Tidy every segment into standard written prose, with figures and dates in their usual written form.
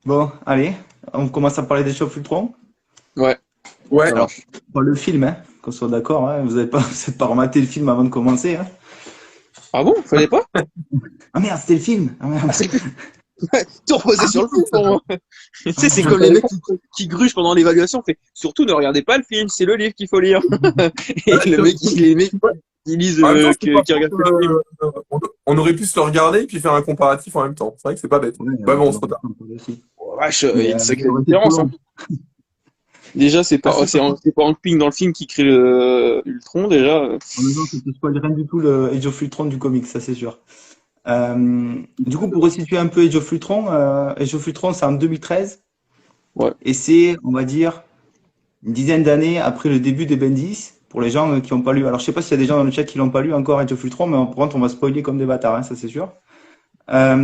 Bon, allez, on commence à parler des Chauves Ultron. Ouais, Ouais, ça Alors, marche. pas le film, hein, qu'on soit d'accord, hein, vous êtes pas rematé le film avant de commencer, hein. Ah bon, fallait pas? Ah merde, c'était le film! Ah merde! Ah, c'est le film. Tout reposé sur le film pour moi. Tu Ah sais, c'est merde, comme les mecs qui grugent pendant l'évaluation. Fait, surtout ne regardez pas le film, c'est le livre qu'il faut lire. Et le mec, les mecs, ouais. ils lisent En même temps, c'est pas qui faux regardent que le film. on aurait pu se le regarder et puis faire un comparatif en même temps. C'est vrai que c'est pas bête. ouais, Bah bon, on on se aurait retarde. pu en parler aussi. Oh, vache, il y Mais a une ça sacrée aurait été trop différence, hein. long. Déjà, Ah si, par contre, c'est pas Hank Pym dans le film qui crée Ultron, déjà. en même temps, ça te spoil rien du tout le Age of Ultron du comics, ça c'est sûr. Du coup, pour resituer un peu Age of Ultron, c'est en 2013, Ouais. et c'est, on va dire, une dizaine d'années après le début des Bendis, pour les gens qui n'ont pas lu. Alors, je sais pas s'il y a des gens dans le chat qui l'ont pas lu encore, Age of Ultron, mais par contre, on va spoiler comme des bâtards, hein, ça c'est sûr. Euh,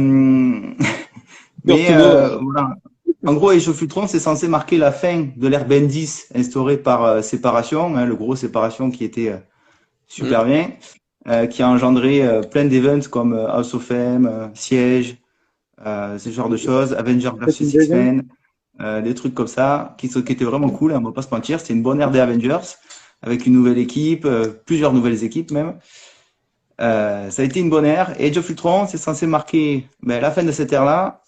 mais Surtout moi. voilà. En gros, Age of Ultron, c'est censé marquer la fin de l'ère Bendis instaurée par Séparation, hein, le gros Séparation qui était Mm. super bien, qui a engendré plein d'events comme House of M, Siege, ce genre de choses, Avengers versus X-Men, des trucs comme ça, qui étaient vraiment cool, hein, on va pas se mentir. C'était une bonne ère des Avengers, avec une nouvelle équipe, plusieurs nouvelles équipes même. Ça a été une bonne ère. Et Age of Ultron, c'est censé marquer la fin de cette ère-là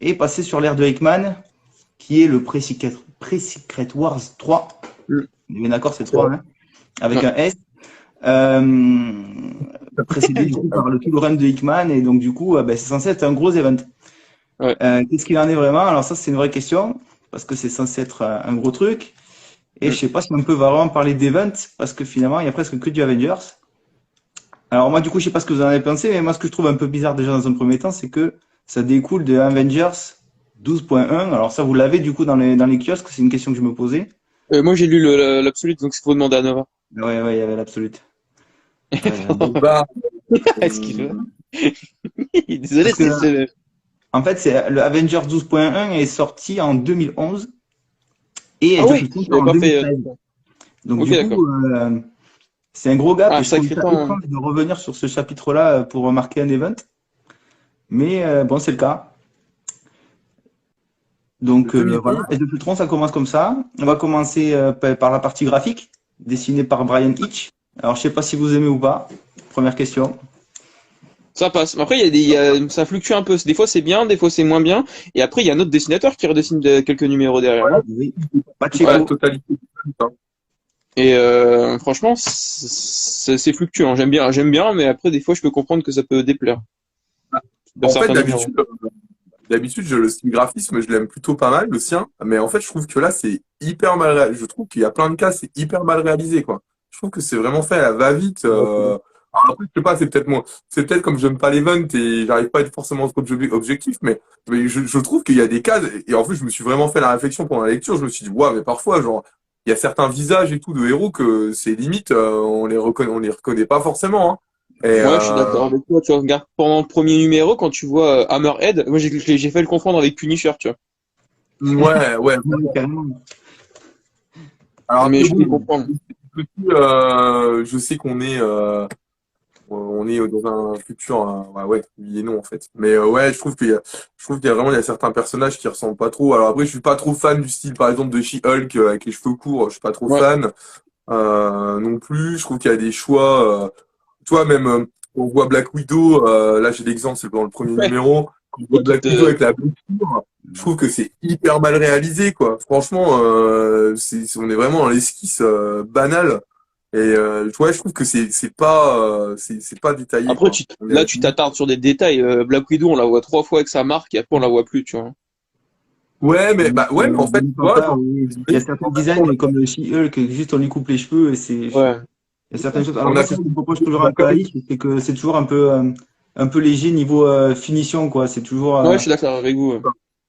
et passer sur l'ère de Hickman, qui est le Pre-Secret Wars 3. Mm. On est bien d'accord, c'est C'est 3, vrai. hein, avec Ouais. un S. Euh, Précédé du coup par le tout le run de Hickman, et donc du coup, c'est censé être un gros event. Ouais. Qu'est-ce qu'il en est vraiment? Alors ça, c'est une vraie question, parce que c'est censé être un gros truc. Et je Mm. sais pas si on peut vraiment parler d'event, parce que finalement, il y a presque que du Avengers. Alors moi, du coup, je sais pas ce que vous en avez pensé, mais moi, ce que je trouve un peu bizarre déjà dans un premier temps, c'est que ça découle de Avengers 12.1. Alors ça, vous l'avez du coup dans les kiosques, c'est une question que je me posais. Moi, j'ai lu l'Absolute, donc il faut demander à Nova. Ouais, ouais, il y avait l'Absolute. Bah, Excuse-moi. Euh, Désolé, parce que, c'est. en fait, c'est le Avengers 12.1 est sorti en 2011 et Ah Age of ouais, Ultron je sort l'avais en pas fait. 2013. Donc Ok, du d'accord. coup, c'est un gros gap Ah, et un je trouve sacré ça temps, hein. étrange de revenir sur ce chapitre-là pour marquer un event. Mais bon, c'est le cas. Donc voilà, 2011. Age of Ultron, ça commence comme ça. On va commencer par la partie graphique, dessinée par Brian Hitch. Alors je sais pas si vous aimez ou pas. Première question. Ça passe. Mais après, ça fluctue un peu. Des fois, c'est bien, des fois, c'est moins bien. Et après, il y a un autre dessinateur qui redessine quelques numéros derrière, non? Oui. C'est pas la Pacheco. totalité. Hein. Et franchement, c'est fluctuant. J'aime bien, mais après, des fois, je peux comprendre que ça peut déplaire sur En fait, certains numéros. d'habitude, le style graphisme, je l'aime plutôt pas mal, le sien. Mais en fait, je trouve que là, c'est hyper mal réalisé. Je trouve qu'il y a plein de cas, c'est hyper mal réalisé, quoi. Je trouve que c'est vraiment fait à la va-vite. Alors après, je sais pas, c'est peut-être comme j'aime pas l'event et j'arrive pas à être forcément trop objectif, mais je trouve qu'il y a des cas, et en fait, je me suis vraiment fait la réflexion pendant la lecture, je me suis dit, ouais, mais parfois, genre, il y a certains visages et tout de héros que c'est limite, on les reconnaît pas forcément, hein. Et, Ouais, je suis d'accord avec toi. Tu regardes pendant le premier numéro, quand tu vois Hammerhead, moi, j'ai fait le confondre avec Punisher, tu vois. ouais, ouais. Oui, carrément. Alors Mais après, je peux bon, comprendre. je sais on est dans un futur, ouais, oui et non en fait. Mais ouais, je trouve qu'il y a certains personnages qui ressemblent pas trop. Alors après, je suis pas trop fan du style, par exemple, de She-Hulk avec les cheveux courts. Je suis pas trop Ouais. fan non plus. Je trouve qu'il y a des choix. Toi, même, on voit Black Widow. Là, j'ai l'exemple, c'est dans le premier Ouais. numéro. Quand on voit Et qui Black Widow te. avec la blessure. Je trouve que c'est hyper mal réalisé, quoi. Franchement, on est vraiment dans l'esquisse banale. Et ouais, je trouve que c'est pas détaillé, Après, quoi. là, tu t'attardes sur des détails. Black Widow, on la voit 3 fois avec sa marque, et après, on la voit plus, tu vois. Ouais, mais en fait, Bonnie tu vois, Papa, genre, oui. Il y a certains designs comme le She-Hulk, juste on lui coupe les cheveux et c'est. Il Ouais. y a certaines choses. Alors on moi, a c'est quand ce que même, je propose toujours on un a peu quand à même Hitch, c'est que c'est toujours un peu léger niveau finition, quoi. Ouais, je suis d'accord avec vous. Ouais.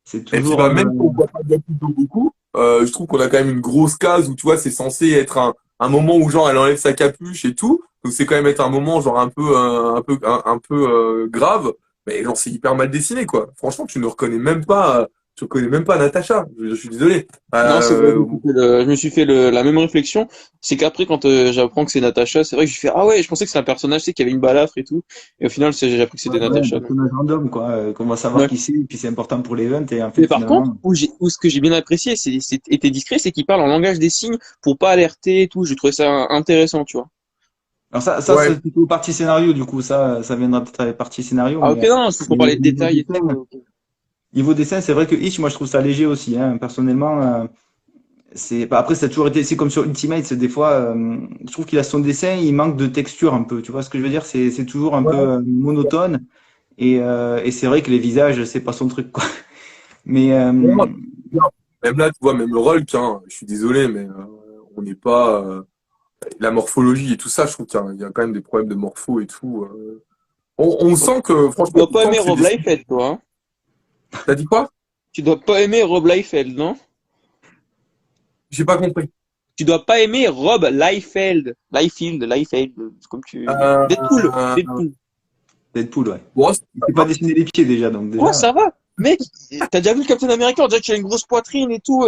C'est et puis toujours. bah même si on voit pas Black Widow beaucoup, je trouve qu'on a quand même une grosse case où tu vois c'est censé être un moment où genre elle enlève sa capuche et tout, donc c'est quand même être un moment genre un peu grave, mais genre c'est hyper mal dessiné quoi. Franchement tu ne reconnais même pas. Je connais même pas Natacha. Je suis désolé. Non, c'est vrai, je me suis fait la même réflexion. C'est qu'après, quand j'apprends que c'est Natacha, c'est vrai que je fais, ah ouais, je pensais que c'était un personnage, tu sais, qui avait une balafre et tout. Et au final, j'ai appris que Ouais, c'était ouais, un Natacha. Donc. personnage random, quoi, qu'on va savoir Ouais. qui c'est, et puis c'est important pour l'event, et en fait, Mais par contre, finalement. où ce que j'ai bien apprécié, c'est était discret, c'est qu'il parle en langage des signes pour pas alerter et tout. J'ai trouvé ça intéressant, tu vois. Alors ça Ouais, c'est plutôt partie scénario, du coup, ça viendra peut-être avec partie scénario, Ah ok, mais non, c'est pour parler de niveau détails et dessin, tout. niveau dessin, c'est vrai que Itch, moi, je trouve ça léger aussi, hein, personnellement. Bah, après, ça a toujours été, c'est comme sur Ultimate, c'est des fois, je trouve qu'il a son dessin, il manque de texture un peu, tu vois ce que je veux dire? C'est toujours un peu ouais. monotone, et c'est vrai que les visages, c'est pas son truc, quoi. Mais, Moi, même là, tu vois, même Hulk, hein, je suis désolé, mais on n'est pas. La morphologie et tout ça, je trouve qu'il y a quand même des problèmes de morpho et tout. On sent que, Tu franchement, dois on pas sent aimer que c'est Rob des. Liefeld, toi, hein. T'as dit quoi? Tu dois pas aimer Rob Liefeld, non? J'ai pas compris. Tu dois pas aimer Rob Liefeld. Liefeld, c'est comme tu... Deadpool, Euh, Deadpool. Deadpool, ouais. bon, Il sait pas dessiner les pieds déjà, donc Ouais, déjà. ça va. Mec, t'as déjà vu le Captain America? On dirait qu'il a une grosse poitrine et tout.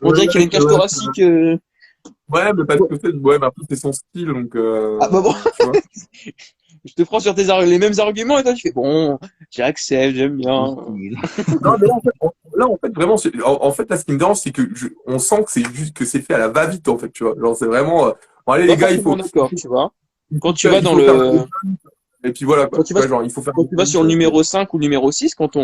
On ouais, dirait qu'il a une c'est cage vrai. thoracique. Ouais, mais parce que ouais, mais après, c'est son style, donc, Ah bah bon, tu vois. je te prends sur les mêmes arguments et toi tu fais bon, j'accepte, j'aime bien. Non, mais là, en fait, vraiment, en fait, là, ce qui me dérange, c'est que on sent que c'est juste que c'est fait à la va-vite, en fait, tu vois. Genre, c'est vraiment, bon, allez, Pas les gars, forcément d'accord, tu vois. Quand tu vas il dans faut faire le, le et puis voilà, quand quoi. tu Tu vas vois, genre, il faut faire quand tu vas sur le numéro 5 ou le numéro 6, quand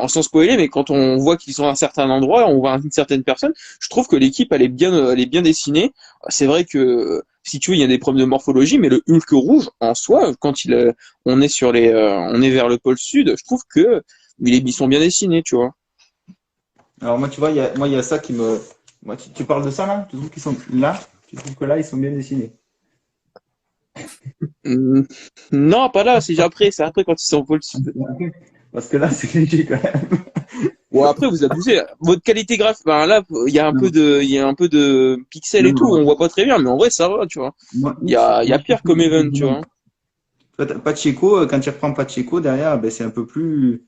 sans spoiler, mais quand on voit qu'ils sont à un certain endroit, on voit une certaine personne, je trouve que l'équipe, elle est bien dessinée. C'est vrai que, si tu veux, il y a des problèmes de morphologie, mais le Hulk rouge, en soi, on est on est vers le pôle sud, je trouve que, ils sont bien dessinés, tu vois. Alors moi, tu vois, moi, il y a ça qui me. Moi, tu parles de ça là? Tu trouves qu'ils sont là? Tu trouves que là, ils sont bien dessinés? Hum, Non, pas là, c'est après quand ils sont au pôle sud. Parce que là, c'est léger quand même. Bon, après, vous abusez. Votre qualité graphique, ben là, Non, il y a un peu de pixels et non, tout, non. on voit pas très bien, mais en vrai, ça va, tu vois. Moi, Itch, Il y a moi, je pire trouve comme que c'est event, tu vraiment. vois. Tu vois, Pacheco, quand tu reprends Pacheco derrière, ben, c'est un peu plus.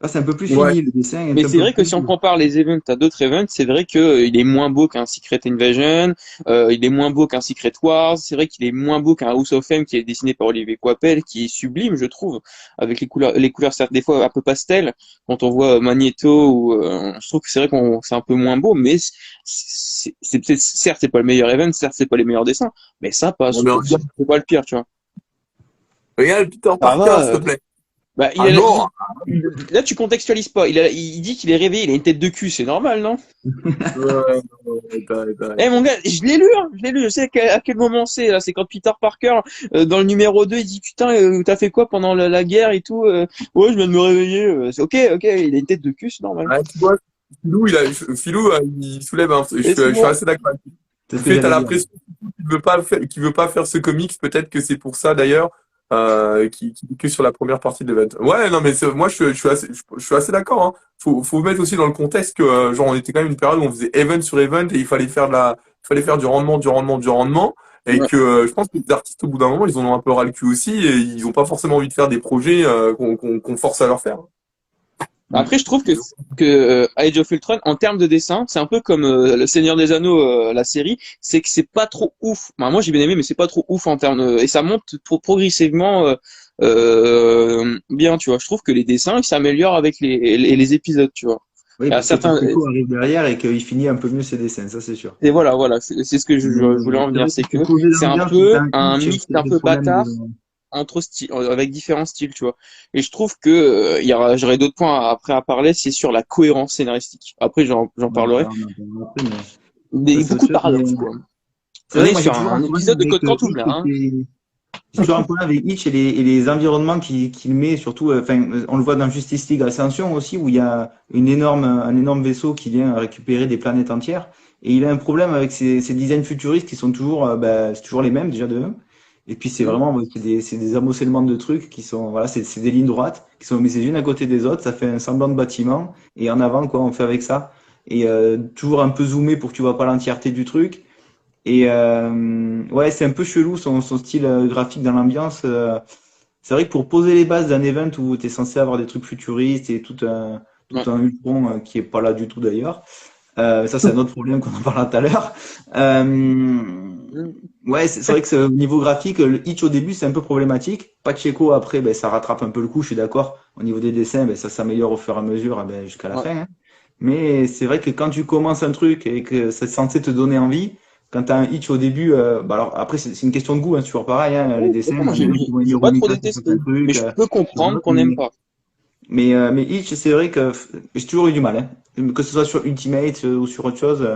Là, c'est un peu plus Ouais. fini, le dessin est Mais un c'est peu vrai que plus. si on compare les events à d'autres events, c'est vrai que il est moins beau qu'un Secret Invasion, il est moins beau qu'un Secret Wars, c'est vrai qu'il est moins beau qu'un House of M qui est dessiné par Olivier Coipel, qui est sublime, je trouve, avec les couleurs certes des fois un peu pastel, quand on voit Magneto, ou, je trouve que c'est vrai qu'on c'est un peu moins beau, mais certes c'est pas le meilleur event, certes c'est pas les meilleurs dessins, mais ça passe, Bon, je mais trouve, c'est pas le pire, tu vois. regarde Peter Ça Parker, s'il te va. plaît. Bah, Ah non! là, tu contextualises pas. Il dit qu'il est réveillé, il a une tête de cul, c'est normal, non? Eh, Arrête. mon gars, je l'ai lu, hein, je l'ai lu, je sais à quel moment c'est, là. C'est quand Peter Parker, dans le numéro 2 il dit, putain, t'as fait quoi pendant la guerre et tout? Ouais, je viens de me réveiller. C'est ok, ok, il a une tête de cul, c'est normal. Ouais, tu vois, Philou, il soulève un, Et c'est je suis bon. assez d'accord. C'est Du ce que fait, t'as j'allais dire. l'impression qu'il veut pas faire ce comics. Peut-être que c'est pour ça d'ailleurs, qui est que sur la première partie de l'event. Ouais, non, mais moi, je suis assez d'accord, hein. Faut mettre aussi dans le contexte que, genre, on était quand même une période où on faisait event sur event et il fallait faire du rendement, du rendement, du rendement. Et Ouais. que, je pense que les artistes, au bout d'un moment, ils en ont un peu ras le cul aussi et ils ont pas forcément envie de faire des projets, qu'on force à leur faire. Mm. Après, je trouve que Age of Ultron, en termes de dessin, c'est un peu comme Le Seigneur des Anneaux, la série, c'est que c'est pas trop ouf. Enfin, moi, j'ai bien aimé, mais c'est pas trop ouf en termes et ça monte progressivement bien, tu vois. Je trouve que les dessins, ils s'améliorent avec les épisodes, tu vois. Oui, Il y a parce que certains Pacheco arrive derrière et qu'il finit un peu mieux ses dessins, ça c'est sûr. et voilà, c'est ce que Mais, je voulais en c'est venir, vrai c'est que pour que poser c'est un l'ambiance, peu t'as un un pitch, mix c'est un le peu problème de. bâtard entre styles, avec différents styles, tu vois. Et je trouve que j'aurais d'autres points après à parler, c'est sur la cohérence scénaristique. Après, j'en Ouais, parlerai. ça, on en parlera après, mais ça c'est autre Beaucoup de chose. Mais paradoxes, quoi. c'est On vrai que est moi j'ai sur toujours un un problème épisode de avec Code Quantum, Hitch là, et hein. j'ai toujours un problème avec Hitch et les environnements qu'il met, surtout, enfin, on le voit dans Justice League Ascension aussi, où il y a un énorme vaisseau qui vient récupérer des planètes entières. Et il a un problème avec ces designs futuristes qui sont toujours, c'est toujours les mêmes déjà de un. Et puis c'est Hmm. vraiment, c'est des amoncellement de trucs qui sont, voilà, c'est des lignes droites qui sont mises les unes à côté des autres. Ça fait un semblant de bâtiment. Et en avant, quoi, on fait avec ça. Et toujours un peu zoomé pour que tu vois pas l'entièreté du truc. Et ouais, c'est un peu chelou son style graphique dans l'ambiance. C'est vrai que pour poser les bases d'un event où tu es censé avoir des trucs futuristes et tout Ouais. un Ultron qui est pas là du tout d'ailleurs. Ça, c'est un autre problème qu'on en parlera tout à l'heure. Ouais, c'est vrai que au niveau graphique, le Hitch au début, c'est un peu problématique. Pacheco, après, ben, ça rattrape un peu le coup, je suis d'accord. Au niveau des dessins, ben, ça s'améliore au fur et à mesure ben, jusqu'à la Ouais. fin, hein. Mais c'est vrai que quand tu commences un truc et que c'est censé te donner envie, quand tu as un Hitch au début, bah alors après, c'est une question de goût, hein, c'est toujours pareil, hein, les Ouais, dessins, moi, il y en a qui vont j'ai aimer pas trop Romita sur certains détesté. Mais trucs, je peux sur comprendre d'autres, qu'on n'aime pas. mais Hitch, c'est vrai que j'ai toujours eu du mal, hein. Que ce soit sur Ultimate ou sur autre chose,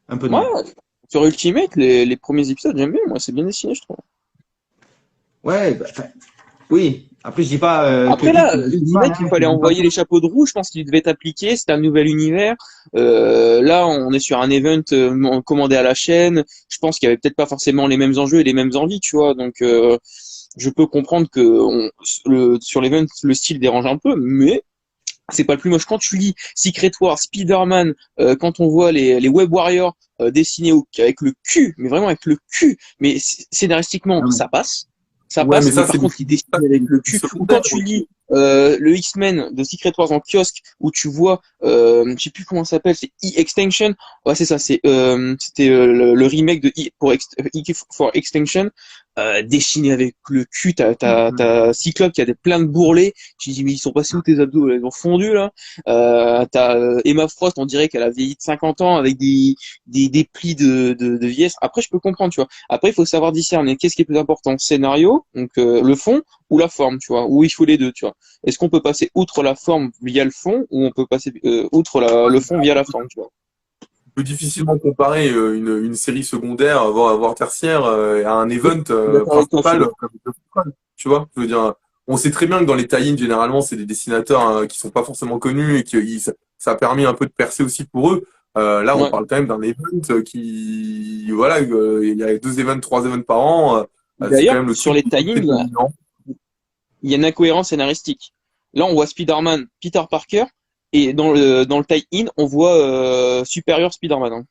un peu de Moi, mal. sur Ultimate, les premiers épisodes, j'aime bien, moi, c'est bien dessiné, je trouve. Ouais, bah, enfin, oui. Après, je dis pas que Après Hitch, là, il a du mal, Ultimate, il hein, je fallait dis pas envoyer ça. les chapeaux de roue, je pense qu'il devait être appliqué, c'était un nouvel univers. Là, on est sur un event commandé à la chaîne. Je pense qu'il y avait peut-être pas forcément les mêmes enjeux et les mêmes envies, tu vois. Donc, je peux comprendre que sur l'event, le style dérange un peu, mais c'est pas le plus moche. Quand tu lis Secret Wars, Spider-Man, quand on voit les Web Warriors dessinés avec le cul, mais vraiment avec le cul, mais scénaristiquement, Non, mais- ça Ouais, mais passe, mais ça, par c'est des contre, il dessine ça, avec le c'est cul. Ou quand secondaire tu aussi. lis le X-Men de Secret Wars en kiosque, où tu vois, je sais plus comment ça s'appelle, c'est E-Extinction. Ouais, c'est ça, c'était le remake de E for Extinction, dessiné avec le cul. T'as Cyclope qui a plein de bourrelets. Je dis, mais ils sont passés où tes abdos, là? Ils ont fondu, là. T'as Emma Frost, on dirait qu'elle a vieilli de 50 ans avec des plis de vieillesse. Après, je peux comprendre, tu vois. Après, il faut savoir discerner qu'est-ce qui est plus important, scénario, donc le fond, ou la forme, tu vois. Ou il faut les deux, tu vois. Est-ce qu'on peut passer outre la forme via le fond, ou on peut passer outre le fond via la forme, tu vois. On peut difficilement comparer une série secondaire, voire tertiaire, à un Oui, event je suis d'accord avec toi, principal Philo. comme le football. Tu vois, je veux dire, on sait très bien que dans les tie-ins, généralement, c'est des dessinateurs qui sont pas forcément connus et ça a permis un peu de percer aussi pour eux. Là, on Ouais. parle quand même d'un event voilà, il y a 2 events, 3 events par an. C'est quand D'ailleurs, même le sur truc les qui est tie-ins, très dominant. il y a une incohérence scénaristique. Là, on voit Spider-Man, Peter Parker, et dans le tie-in, on voit Superior Spider-Man, hein.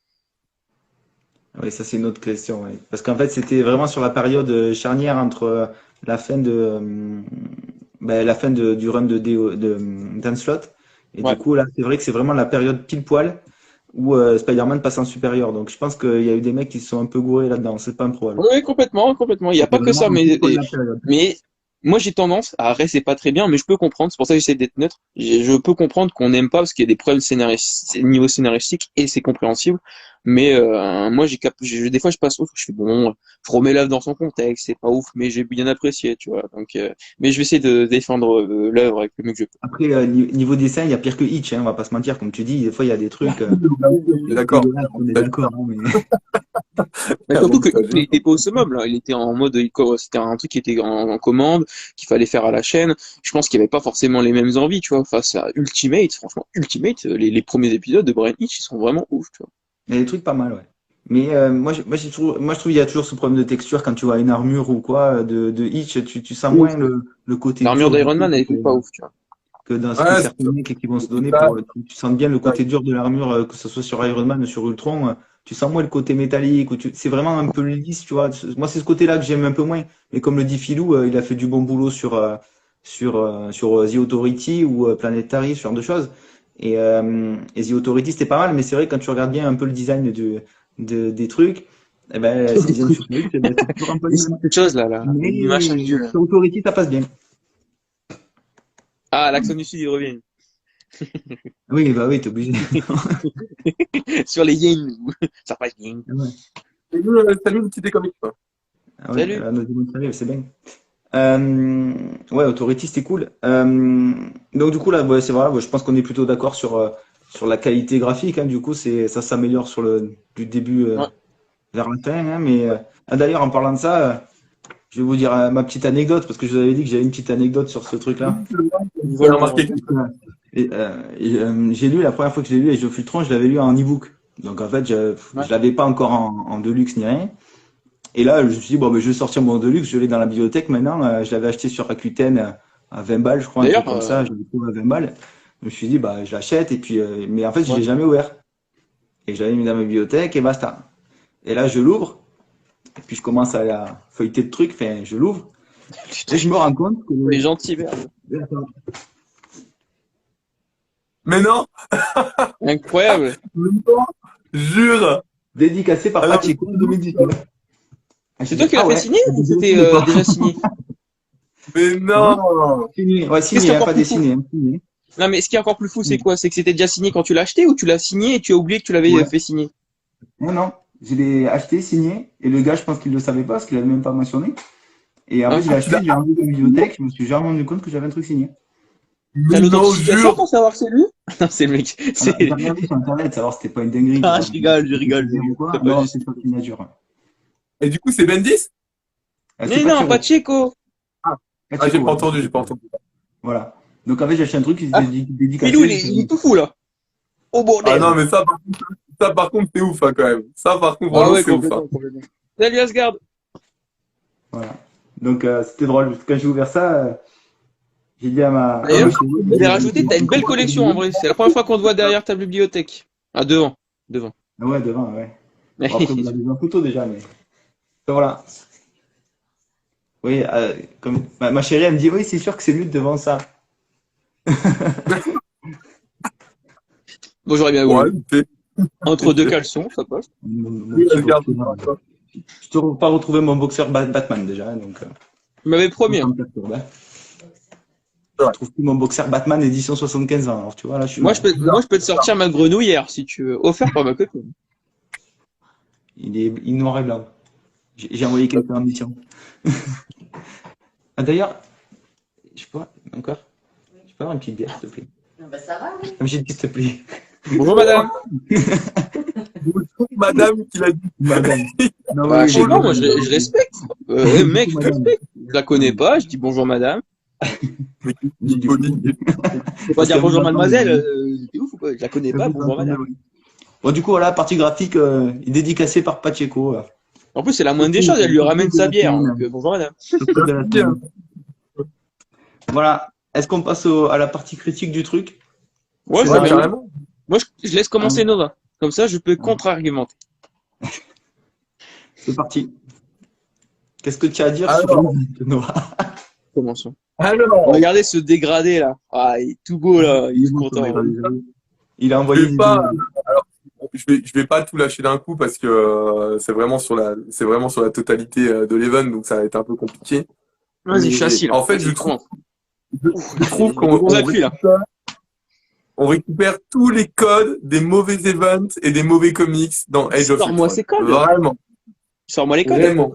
Oui, ça c'est une autre question, ouais. Parce qu'en fait, c'était vraiment sur la période charnière entre la fin du run d'Onslaught. Et du Ouais. coup, là, c'est vrai que c'est vraiment la période pile poil où Spider-Man passe en supérieur. Donc, je pense qu'il y a eu des mecs qui se sont un peu gourés là-dedans. C'est pas improbable. Oui, oui, complètement, complètement. Il n'y a C'était pas que vraiment ça, un pile poil de la période. mais moi j'ai tendance, après c'est pas très bien, mais je peux comprendre, c'est pour ça que j'essaie d'être neutre. Je peux comprendre qu'on n'aime pas parce qu'il y a des problèmes niveau scénaristique et c'est compréhensible. Mais moi des fois je passe outre, je fais bon, je remets l'œuvre dans son contexte, c'est pas ouf, mais j'ai bien apprécié, tu vois. Donc, mais je vais essayer de défendre l'œuvre avec le mieux que je peux. Après, niveau dessin, il y a pire que Hitch, hein, on va pas se mentir. Comme tu dis, des fois, il y a des trucs On est d'accord. dégueulasses, on est d'accord, hein, mais Mais Avant surtout que qu'il n'était pas au summum, là. Il était en mode, c'était un truc qui était en commande, qu'il fallait faire à la chaîne. Je pense qu'il n'y avait pas forcément les mêmes envies, tu vois, face à Ultimate. Franchement, Ultimate, les premiers épisodes de Brian Hitch, ils sont vraiment ouf, tu vois. il y a des trucs pas mal, ouais. Mais moi, je trouve qu'il y a toujours ce problème de texture quand tu vois une armure ou quoi de Hitch, tu sens Oui. moins le côté L'armure dur du d'Iron truc Man, elle était pas ouf, tu vois. que dans ce que Ouais, certains mecs qui vont se c'est donner ça. pour. Tu sens bien le Ouais. côté dur de l'armure, que ce soit sur Iron Man ou sur Ultron. Tu sens moins le côté métallique, c'est vraiment un peu lisse, tu vois. Moi, c'est ce côté-là que j'aime un peu moins. Mais comme le dit Philou, il a fait du bon boulot sur The Authority ou Planetary, ce genre de choses. Et The Authority, c'était pas mal, mais c'est vrai, quand tu regardes bien un peu le design des trucs, eh ben, c'est design sur Switch, eh ben, c'est toujours un peu le même. Cette chose, là, le machin Mais vieux, là. sur Authority, ça passe bien. Ah, l'accent du Sud, il revient. Oui, bah oui, t'es obligé. Sur les yens, ça passe bien. Ouais. Salut, le petit décomique, quoi. Ah ouais, Salut. notre démonstration, c'est bien. Ouais, Authority, c'était cool. Donc du coup là, ouais, c'est vrai, ouais, je pense qu'on est plutôt d'accord sur la qualité graphique, hein. Du coup, ça s'améliore du début Ouais. vers la fin, hein. Mais d'ailleurs, en parlant de ça, je vais vous dire ma petite anecdote parce que je vous avais dit que j'avais une petite anecdote sur ce truc-là. J'ai Volontaire. remarqué quelque chose. J'ai lu la première fois que je l'ai lu, Age of Ultron, je l'avais lu en e-book. Donc en fait, Ouais. je l'avais pas encore en deluxe ni rien. Et là, je me suis dit, bon, ben, je vais sortir mon Deluxe, je l'ai dans la bibliothèque maintenant. Je l'avais acheté sur Rakuten à 20 balles, je crois, un truc D'ailleurs, comme ça. Je l'avais trouvé à 20 balles. Je me suis dit, bah, je l'achète. Et puis, mais en fait, je ouais. l'ai jamais ouvert. Et je l'avais mis dans ma bibliothèque et basta. Et là, je l'ouvre. Et puis, je commence à feuilleter le truc. Enfin, je l'ouvre. Et je me rends compte que Les gentils, merde. Mais non, Incroyable. mais non, jure. Dédicacé par Alors, Pacheco en 2019. Ah, C'est je toi dis, qui l'as ah fait ouais, signer ou c'était signé pas. déjà signé? mais Comment? non. Signé, ouais, Qu'est-ce qui signé, est hein, encore pas plus fou? dessiné, hein, signé. Non, mais ce qui est encore plus fou, c'est Signé. quoi? C'est que c'était déjà signé quand tu l'as acheté ou tu l'as signé et tu as oublié que tu l'avais Ouais. fait signer? Non, non, je l'ai acheté, signé, et le gars, je pense qu'il le savait pas parce qu'il avait même pas mentionné. Et en fait, Hein? je l'ai Ah, tu acheté, l'as. je l'ai emmené dans la bibliothèque, je me suis jamais rendu compte que j'avais un truc signé. T'as Mais non, l'authentification jure. pour savoir que c'est lui? Non, c'est le mec. Alors, j'ai C'est... regardé sur internet, savoir si c'était pas une dinguerie, Ah, quoi. je rigole, je C'était rigole, je bizarre ou rigole. quoi. C'est pas Non, juste. c'est pas une signature. Et du coup, c'est Bendis? C'est Mais pas non, pas Chiro, Checo. Ah, ah, j'ai Pacheco, pas ouais, entendu, j'ai pas Pacheco. entendu. Voilà. Donc en fait, j'ai acheté un truc qui était Ah, Philou, dédicacé. il est tout fou, là. Au Ah non, bordel. mais ça, par contre, c'est ouf, hein, quand même. Ça, par contre, Ah franchement, ouais, c'est ouf, hein. complètement, complètement. Salut Asgard. Voilà. Donc c'était drôle. Quand j'ai ouvert ça, j'ai dit à ma D'ailleurs, chérie, je vais rajouter, t'as une belle collection en vrai. C'est la première fois qu'on te voit derrière ta bibliothèque. Ah, devant. Devant. ah ouais, devant, ouais. Bon, après, vous l'avez vu un photo déjà, mais voilà. Oui, comme ma chérie, elle me dit, oui, c'est sûr que c'est lui devant ça. Bon, j'aurais bien Ouais, voulu. Entre deux caleçons, ça passe. Mon oui, petit regarde. boxeur. Je ne pas retrouvé mon boxeur Batman déjà, donc Tu m'avais promis, ça hein. me perturbe, hein. Je trouve plus mon boxer Batman édition 75 ans. Alors tu vois, là, je suis Moi, mal. je peux te sortir ma grenouillère, si tu veux. Offert par ma copine. Il est noir et blanc. J'ai envoyé quelqu'un en mission. Ah, d'ailleurs, je peux encore? Je peux avoir une petite bière, s'il te plaît? Ah bah ça va, oui. Une petite, s'il te plaît. Bonjour, madame. Bonjour, madame qui l'a dit. Madame. Non, Bah, oui, je sais oui, pas, bonjour, moi, madame. je respecte. Mec, Bonjour, je madame. respecte. Je la connais pas, je dis bonjour, madame. Mais qu'est-ce J'ai qu'il dit faut oui. dire? Faut pas Parce dire qu'elle vous bonjour, entend, mademoiselle. oui. T'es ouf ou quoi? Je la connais Elle pas, vous bonjour, entend, madame. oui. Bon, du coup, voilà, partie graphique dédicacée par Pacheco. En plus, c'est la moindre des choses, elle lui ramène Surprise de sa la bière. Donc, semaine. bonjour, madame. Surprise de la Merci, hein. semaine. Voilà. Est-ce qu'on passe à la partie critique du truc? Ouais, je veux Ouais, bien. Scénario? carrément. Moi, je laisse Ah, commencer Nova. Comme ça, je peux ah. contre-argumenter. C'est parti. Qu'est-ce que tu as à dire sur Alors, Noah? Commençons. alors, Regardez ce dégradé là. Ah, il est tout beau là. Il est Bon, content. il a je envoyé vais pas, alors, je vais pas tout lâcher d'un coup parce que c'est vraiment sur la totalité de l'event, donc ça va être un peu compliqué. Vas-y, je suis Mais assis là. en fait, Vas-y, je trouve, commence. je, Ouf, je trouve j'ai des qu'on bons on appuis là. récupère tous les codes des mauvais events et des mauvais comics dans Age of Sors-moi Ultron. ces codes. Vraiment, Sors-moi les codes. vraiment.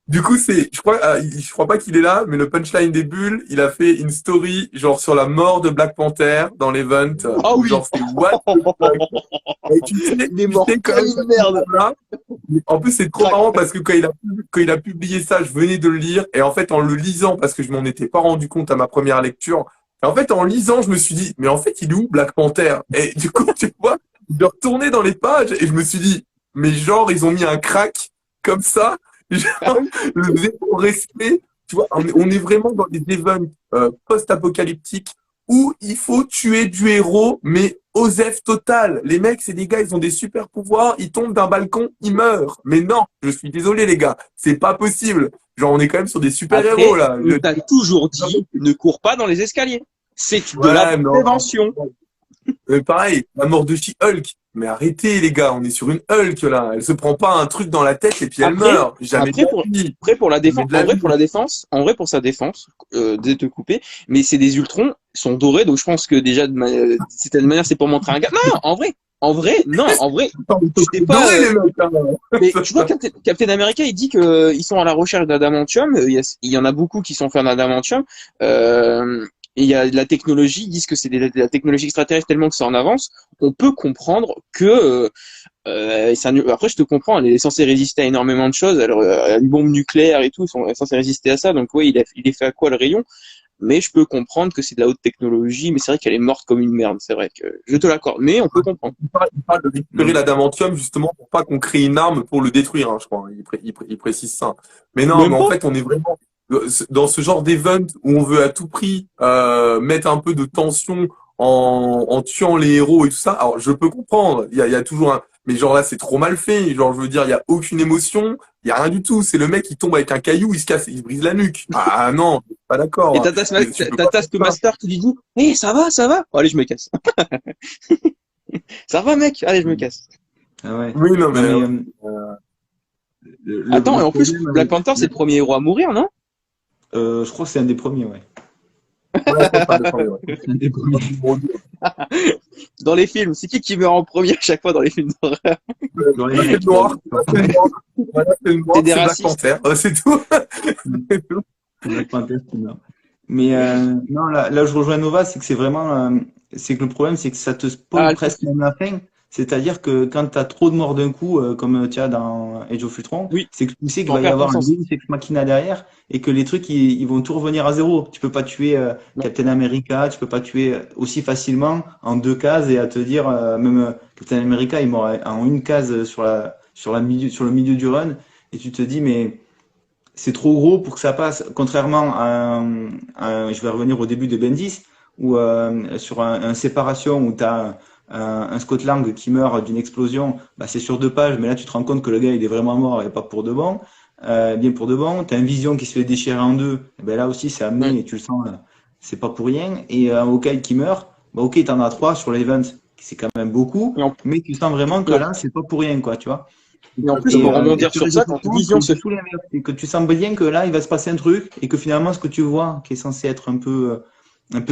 Du coup, je crois pas qu'il est là, mais le punchline des bulles, il a fait une story genre sur la mort de Black Panther dans l'event, Ah où oui. genre c'est what the fuck. Et Il est mort quand comme même, une merde. là, en plus c'est trop Crac. marrant parce que quand il a publié ça, je venais de le lire et en fait en le lisant parce que je m'en étais pas rendu compte à ma première lecture. Et en fait en lisant, je me suis dit mais en fait il est où Black Panther? Et du coup tu vois, je retournais dans les pages et je me suis dit mais genre ils ont mis un crack comme ça. Genre, le zéro respect, tu vois, on est vraiment dans des events post-apocalyptiques où il faut tuer du héros, mais osef total. Les mecs, c'est des gars, ils ont des super pouvoirs, ils tombent d'un balcon, ils meurent. Mais non, je suis désolé les gars, c'est pas possible. Genre, on est quand même sur des super-héros Après, là. on t'a toujours dit ne cours pas dans les escaliers. C'est de la Ouais, non. prévention. Pareil, la mort de She-Hulk. Mais arrêtez les gars, on est sur une Hulk là. Elle se prend pas un truc dans la tête et puis elle Après, meurt. Jamais de après la pour, vie. après pour la Jamais défense, de la vie. en vrai pour sa défense, de te couper, mais c'est des Ultrons, ils sont dorés, donc je pense que déjà de certaine manière c'est pour montrer un gars. Non, non, en vrai, c'était pas. Doré, les mecs, hein. Mais tu vois, Captain America, il dit que ils sont à la recherche d'adamantium. Il y en a beaucoup qui sont faits en adamantium. Et il y a de la technologie, ils disent que c'est de la technologie extraterrestre tellement que c'est en avance. On peut comprendre que après, je te comprends, elle est censée résister à énormément de choses. Alors, une bombe nucléaire et tout, elle est censée résister à ça. Donc, oui, il est fait à quoi le rayon? Mais je peux comprendre que c'est de la haute technologie, mais c'est vrai qu'elle est morte comme une merde. C'est vrai que je te l'accorde, mais on peut comprendre. Il parle de récupérer l'adamantium justement pour pas qu'on crée une arme pour le détruire, hein, je crois. Il précise ça. Mais non, Même mais en pas. fait, on est vraiment dans ce genre d'event où on veut à tout prix mettre un peu de tension en tuant les héros et tout ça. Alors, je peux comprendre. Il y a toujours mais genre là, c'est trop mal fait. Genre, je veux dire, il y a aucune émotion, il y a rien du tout. C'est le mec qui tombe avec un caillou, il se casse, il se brise la nuque. Ah non, je suis pas Et d'accord. Tu peux t'as pas faire ça. Taskmaster qui lui dit, hé, ça va, ça va? Oh, allez, je me casse. Ça va, mec? Allez, je me casse. Ah ouais. Oui, non, Non, mais mais Attends, et le en plus, problème Black avec. Panther, c'est le premier héros à mourir, non? Je crois que c'est un des premiers, ouais. ouais, je pense pas défendre, ouais. C'est un des premiers. Dans les films, c'est qui meurt en premier à chaque fois dans les films d'horreur? Genre les Là, c'est mecs, le noir. Là, c'est le noir. Voilà, c'est le noir, C'est des c'est Black racistes. Panther. C'est tout. C'est tout. c'est Black Panther qui meurt. Mais non, là où je rejoins Nova, c'est que c'est vraiment, c'est que le problème, c'est que ça te Ah, spoil presque même la fin. C'est-à-dire que quand tu as trop de morts d'un coup, comme tu as dans Age of Ultron, oui, c'est que tu sais qu'il t'en va y perds avoir un conscience. Deus Ex Machina derrière et que les trucs, ils vont tout revenir à zéro. Tu peux pas tuer Non. Captain America, tu peux pas tuer aussi facilement en deux cases et à te dire, même Captain America, il meurt en une case sur le milieu du run et tu te dis, mais c'est trop gros pour que ça passe. Contrairement je vais revenir au début de Bendis, où sur un séparation où tu as un Scott Lang qui meurt d'une explosion, bah, c'est sur 2 pages, mais là tu te rends compte que le gars il est vraiment mort et pas pour de bon, bien pour de bon. Tu as un Vision qui se fait déchirer en deux, et ben là aussi c'est Ouais. amené et tu le sens, c'est pas pour rien. Et un Hawkeye qui meurt, bah, ok, t'en as 3 sur l'event, c'est quand même beaucoup, Et en, mais tu sens vraiment que et en- là c'est pas pour rien, quoi, tu vois. et en plus, Et, pour et rebondir sur sur les ça, autres quand fronts, Vision se c'est tout l'inverse. C'est que tu sens bien que là, il va se passer un truc et que finalement, ce que tu vois, qui est censé être un peu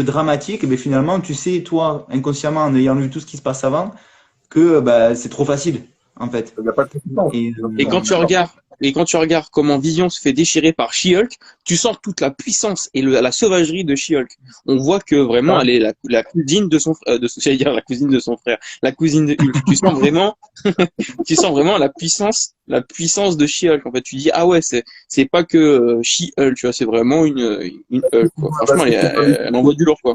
dramatique, mais finalement, tu sais, toi, inconsciemment, en ayant lu tout ce qui se passe avant, que bah, c'est trop facile, en fait. Il n'y a pas de conséquence. Et Bien Et sûr, on quand est tu d'accord. regardes, et quand tu regardes comment Vision se fait déchirer par She-Hulk, tu sens toute la puissance et la sauvagerie de She-Hulk. On voit que vraiment, Ça, elle est la cousine de son, j'allais dire la cousine de son frère, la cousine de Hulk. Tu sens vraiment la puissance de She-Hulk. En fait, tu dis ah ouais, c'est pas que She-Hulk, tu vois, c'est vraiment une Hulk, quoi. Franchement, parce que elle envoie du lourd, quoi.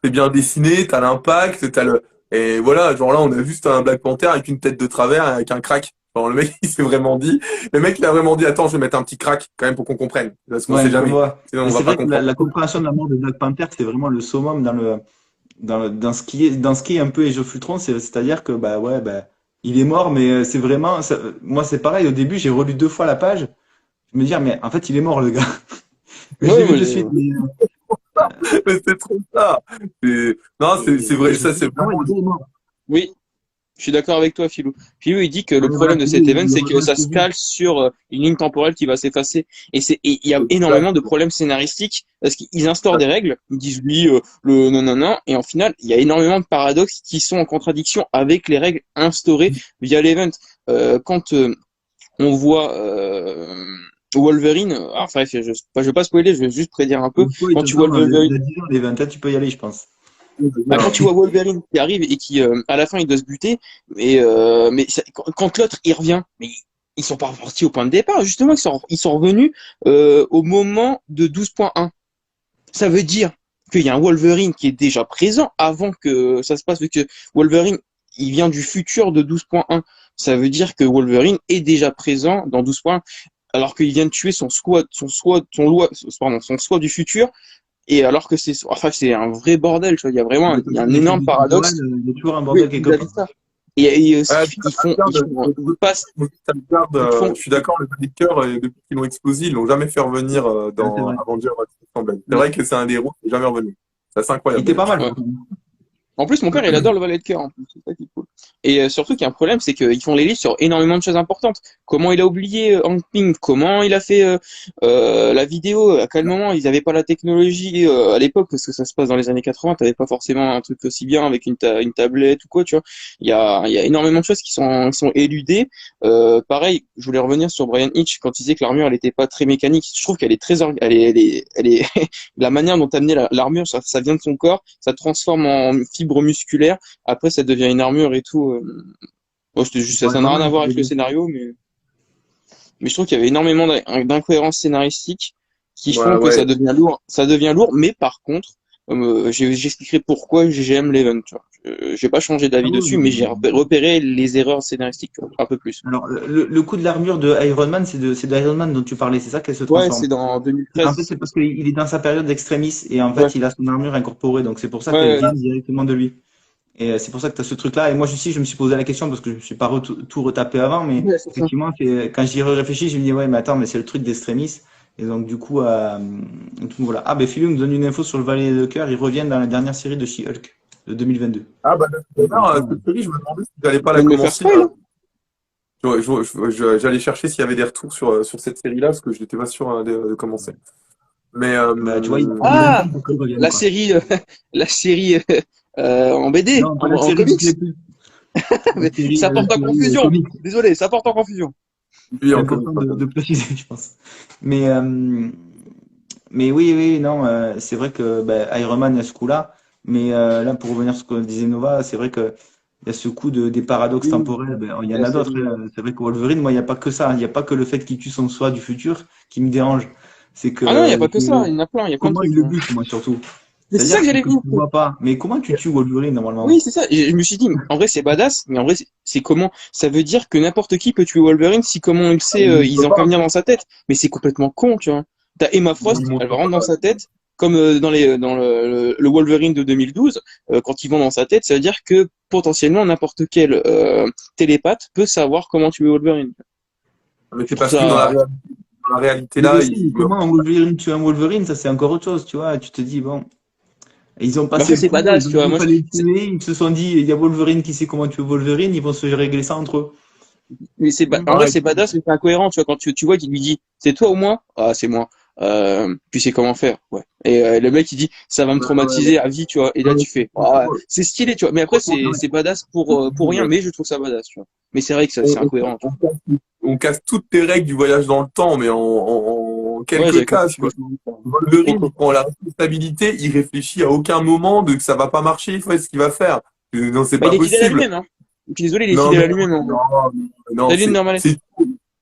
c'est bien dessiné, t'as l'impact, t'as le. Et voilà, genre là, on a juste un Black Panther avec une tête de travers, avec un crack. Genre, le mec, il s'est vraiment dit. Le mec, il a vraiment dit, attends, je vais mettre un petit crack, quand même, pour qu'on comprenne. Parce qu'on sait ouais, je jamais. vois. Sinon, Mais on va c'est pas vrai que la, comprendre. la compréhension de la mort de Black Panther, c'est vraiment le summum dans ce qui est un peu Age of Ultron, c'est-à-dire que bah ouais, bah, il est mort, mais c'est vraiment, moi c'est pareil. Au début, j'ai relu 2 fois la page. Je me dis, ah, mais en fait, il est mort, le gars. Je l'ai Ouais, vu moi, de suite, mais Mais c'est trop ça. Non, c'est et vrai, je me ça, c'est dis, ah ouais, vraiment. le gars est mort. oui. Je suis d'accord avec toi, Philou. Philou, il dit que le Ouais, voilà, problème de Philou, cet event, il c'est que rejoint ce ça que se je dis. cale sur une ligne temporelle qui va s'effacer. Et il y a énormément de Exact. problèmes scénaristiques parce qu'ils instaurent des règles, ils disent oui, le non, non, non, et en final, il y a énormément de paradoxes qui sont en contradiction avec les règles instaurées via l'event. Quand on voit Wolverine, alors bref, je vais pas spoiler, je vais juste prédire un peu. Nico, de Quand toute tu vois façon, Wolverine, il a 10 ans, les 20 ans, tu peux y aller, je pense. bah, quand tu vois Wolverine qui arrive et qui, à la fin, il doit se buter, mais quand l'autre, il revient, mais ils sont pas repartis au point de départ, justement, ils sont revenus au moment de 12.1. Ça veut dire qu'il y a un Wolverine qui est déjà présent avant que ça se passe, vu que Wolverine, il vient du futur de 12.1. Ça veut dire que Wolverine est déjà présent dans 12.1, alors qu'il vient de tuer son soi du futur, et alors que c'est un vrai bordel, tu vois. De toute Il y a façon, un dès qu'il y a énorme du temporel, paradoxe. il y a toujours un Oui, bordel quelque vis-à-vis part. de ça. Et ce Ouais, qu'ils regarde, ils passent, ça me garde, ils te font, je suis d'accord, les Valet de cœur, depuis qu'ils l'ont explosé, ils l'ont jamais fait revenir Ouais, c'est dans vrai. Avengers Assemblée. C'est ouais, vrai que c'est un des héros qui n'est jamais revenu. Ça, c'est Il incroyable était pas d'ailleurs. mal, ouais. par contre. En plus, mon père, il adore le valet de cœur, en plus. C'est ça qui est cool. Et surtout qu'il y a un problème, c'est qu'ils font les listes sur énormément de choses importantes. Comment il a oublié Hank Pym, comment il a fait la vidéo, à quel moment ils n'avaient pas la technologie à l'époque, parce que ça se passe dans les années 80, t'avais pas forcément un truc aussi bien avec une tablette ou quoi, tu vois. Il y a énormément de choses qui sont éludées. Pareil, je voulais revenir sur Brian Hitch quand il disait que l'armure, elle était pas très mécanique. Je trouve qu'elle est très, elle est la manière dont amené l'armure, ça vient de son corps, ça transforme en fibre musculaire, après ça devient une armure et tout. Bon, Bon, ça n'a rien à voir avec le scénario, mais je trouve qu'il y avait énormément d'incohérences scénaristiques qui Ouais, font que ouais. ça devient lourd, mais par contre, j'expliquerai pourquoi j'aime l'event, tu vois. J'ai pas changé Ah d'avis oui, dessus, mais j'ai repéré les erreurs scénaristiques, tu vois, un peu plus. alors, le coup de l'armure de Iron Man, c'est de Iron Man dont tu parlais, c'est ça qu'elle se Ouais, transforme. c'est dans En fait, 2013. c'est parce qu'il est dans sa période d'extrémis et en Ouais, fait, il a son armure incorporée, donc c'est pour ça qu'elle ouais, vient directement de lui. Et c'est pour ça que tu as ce truc-là. Et moi aussi, je me suis posé la question parce que je ne me suis pas tout retapé avant, mais Ouais, c'est ça. effectivement, quand j'y réfléchis, je me dis, ouais, mais attends, mais c'est le truc d'Extremis. Et donc, du coup, voilà. Ah, ben, Philou nous donne une info sur le Valet de Cœur. Ils reviennent dans la dernière série de She-Hulk de 2022. Ah bah Comme d'ailleurs, ça, cette série, je me demandais si j'allais pas Tu la viens de me faire commencer. spoil, hein. J'allais chercher s'il y avait des retours sur cette série-là, parce que je n'étais pas sûr de commencer. Mais bah, tu vois, ils nous Ah, attendent pour qu'ils reviennent, la quoi. série, la série en BD, Non, pas la en série du comics. Télépoux. La Mais série, ça porte en confusion. comics. Désolé, ça porte en confusion. oui, C'est en comics. important de préciser, je pense. Mais, euh, mais oui, oui, non, c'est vrai que bah, Iron Man, il y a ce coup-là. Mais là, pour revenir sur ce que disait Nova, c'est vrai que il y a ce coup des paradoxes Oui, temporels. Ben, il y en la a d'autres, série. hein. C'est vrai que Wolverine, moi, il n'y a pas que ça. Il n'y a pas que le fait qu'il tue son soi du futur qui me dérange. C'est Ah non, il n'y a pas que ça, que il y en a plein, il y a plein de comment il trucs, le hein. bute, moi, surtout. Mais c'est ça C'est-à-dire que que j'allais tu ne venir. vois pas. Mais comment tu tues Wolverine, Oui, normalement? c'est ça. Et je me suis dit, en vrai, c'est badass, mais en vrai, c'est comment? Ça veut dire que n'importe qui peut tuer Wolverine si, comment on le Ah, sait, il ne ils peut ont qu'à pas. venir dans sa tête. Mais c'est complètement con, tu vois. T'as Emma Il ne Frost, elle montre va rentrer dans pas. sa tête, comme dans le Wolverine de 2012, quand ils vont dans sa tête, ça veut dire que potentiellement n'importe quel télépathe peut savoir comment tuer Wolverine. Mais Je c'est trouve parce que dans ça. la réalité Oui, je là, sais, mais comment un Wolverine tue un Wolverine, ça c'est encore autre chose, tu vois. Tu te dis, bon, ils ont Mais passé après, le c'est tour, badass, tu vois. il Moi, fallait le tuer, ils se sont dit, il y a Wolverine qui sait comment tuer Wolverine, ils vont se régler ça entre eux. mais en vrai, pareil. c'est badass, mais c'est incohérent, tu vois, quand tu vois qu'il lui dit, c'est toi ou moi? Ah, c'est moi. Tu sais comment faire, ouais. Et le mec, il dit, ça va me Ouais, ouais, traumatiser à vie, tu vois. Et là, ouais, tu fais, ah, c'est stylé, tu vois. Mais après, Non, c'est badass pour rien, mais je trouve ça badass, tu vois. Mais c'est vrai que on, c'est incohérent, tu on casse, on casse toutes tes règles du voyage dans le temps, mais en vois. Ouais, quelques j'avais compris cases, ce que quoi. tu voulais faire. Wolverine, Trop il prend la responsabilité, il réfléchit à aucun moment de que ça va pas marcher, il fait ce qu'il va faire. Non, c'est Bah, il pas est fidèle à possible. lui-même, hein. Et puis désolé, il est Non, fidèle mais à lui-même, hein. non, non, Salut, normal.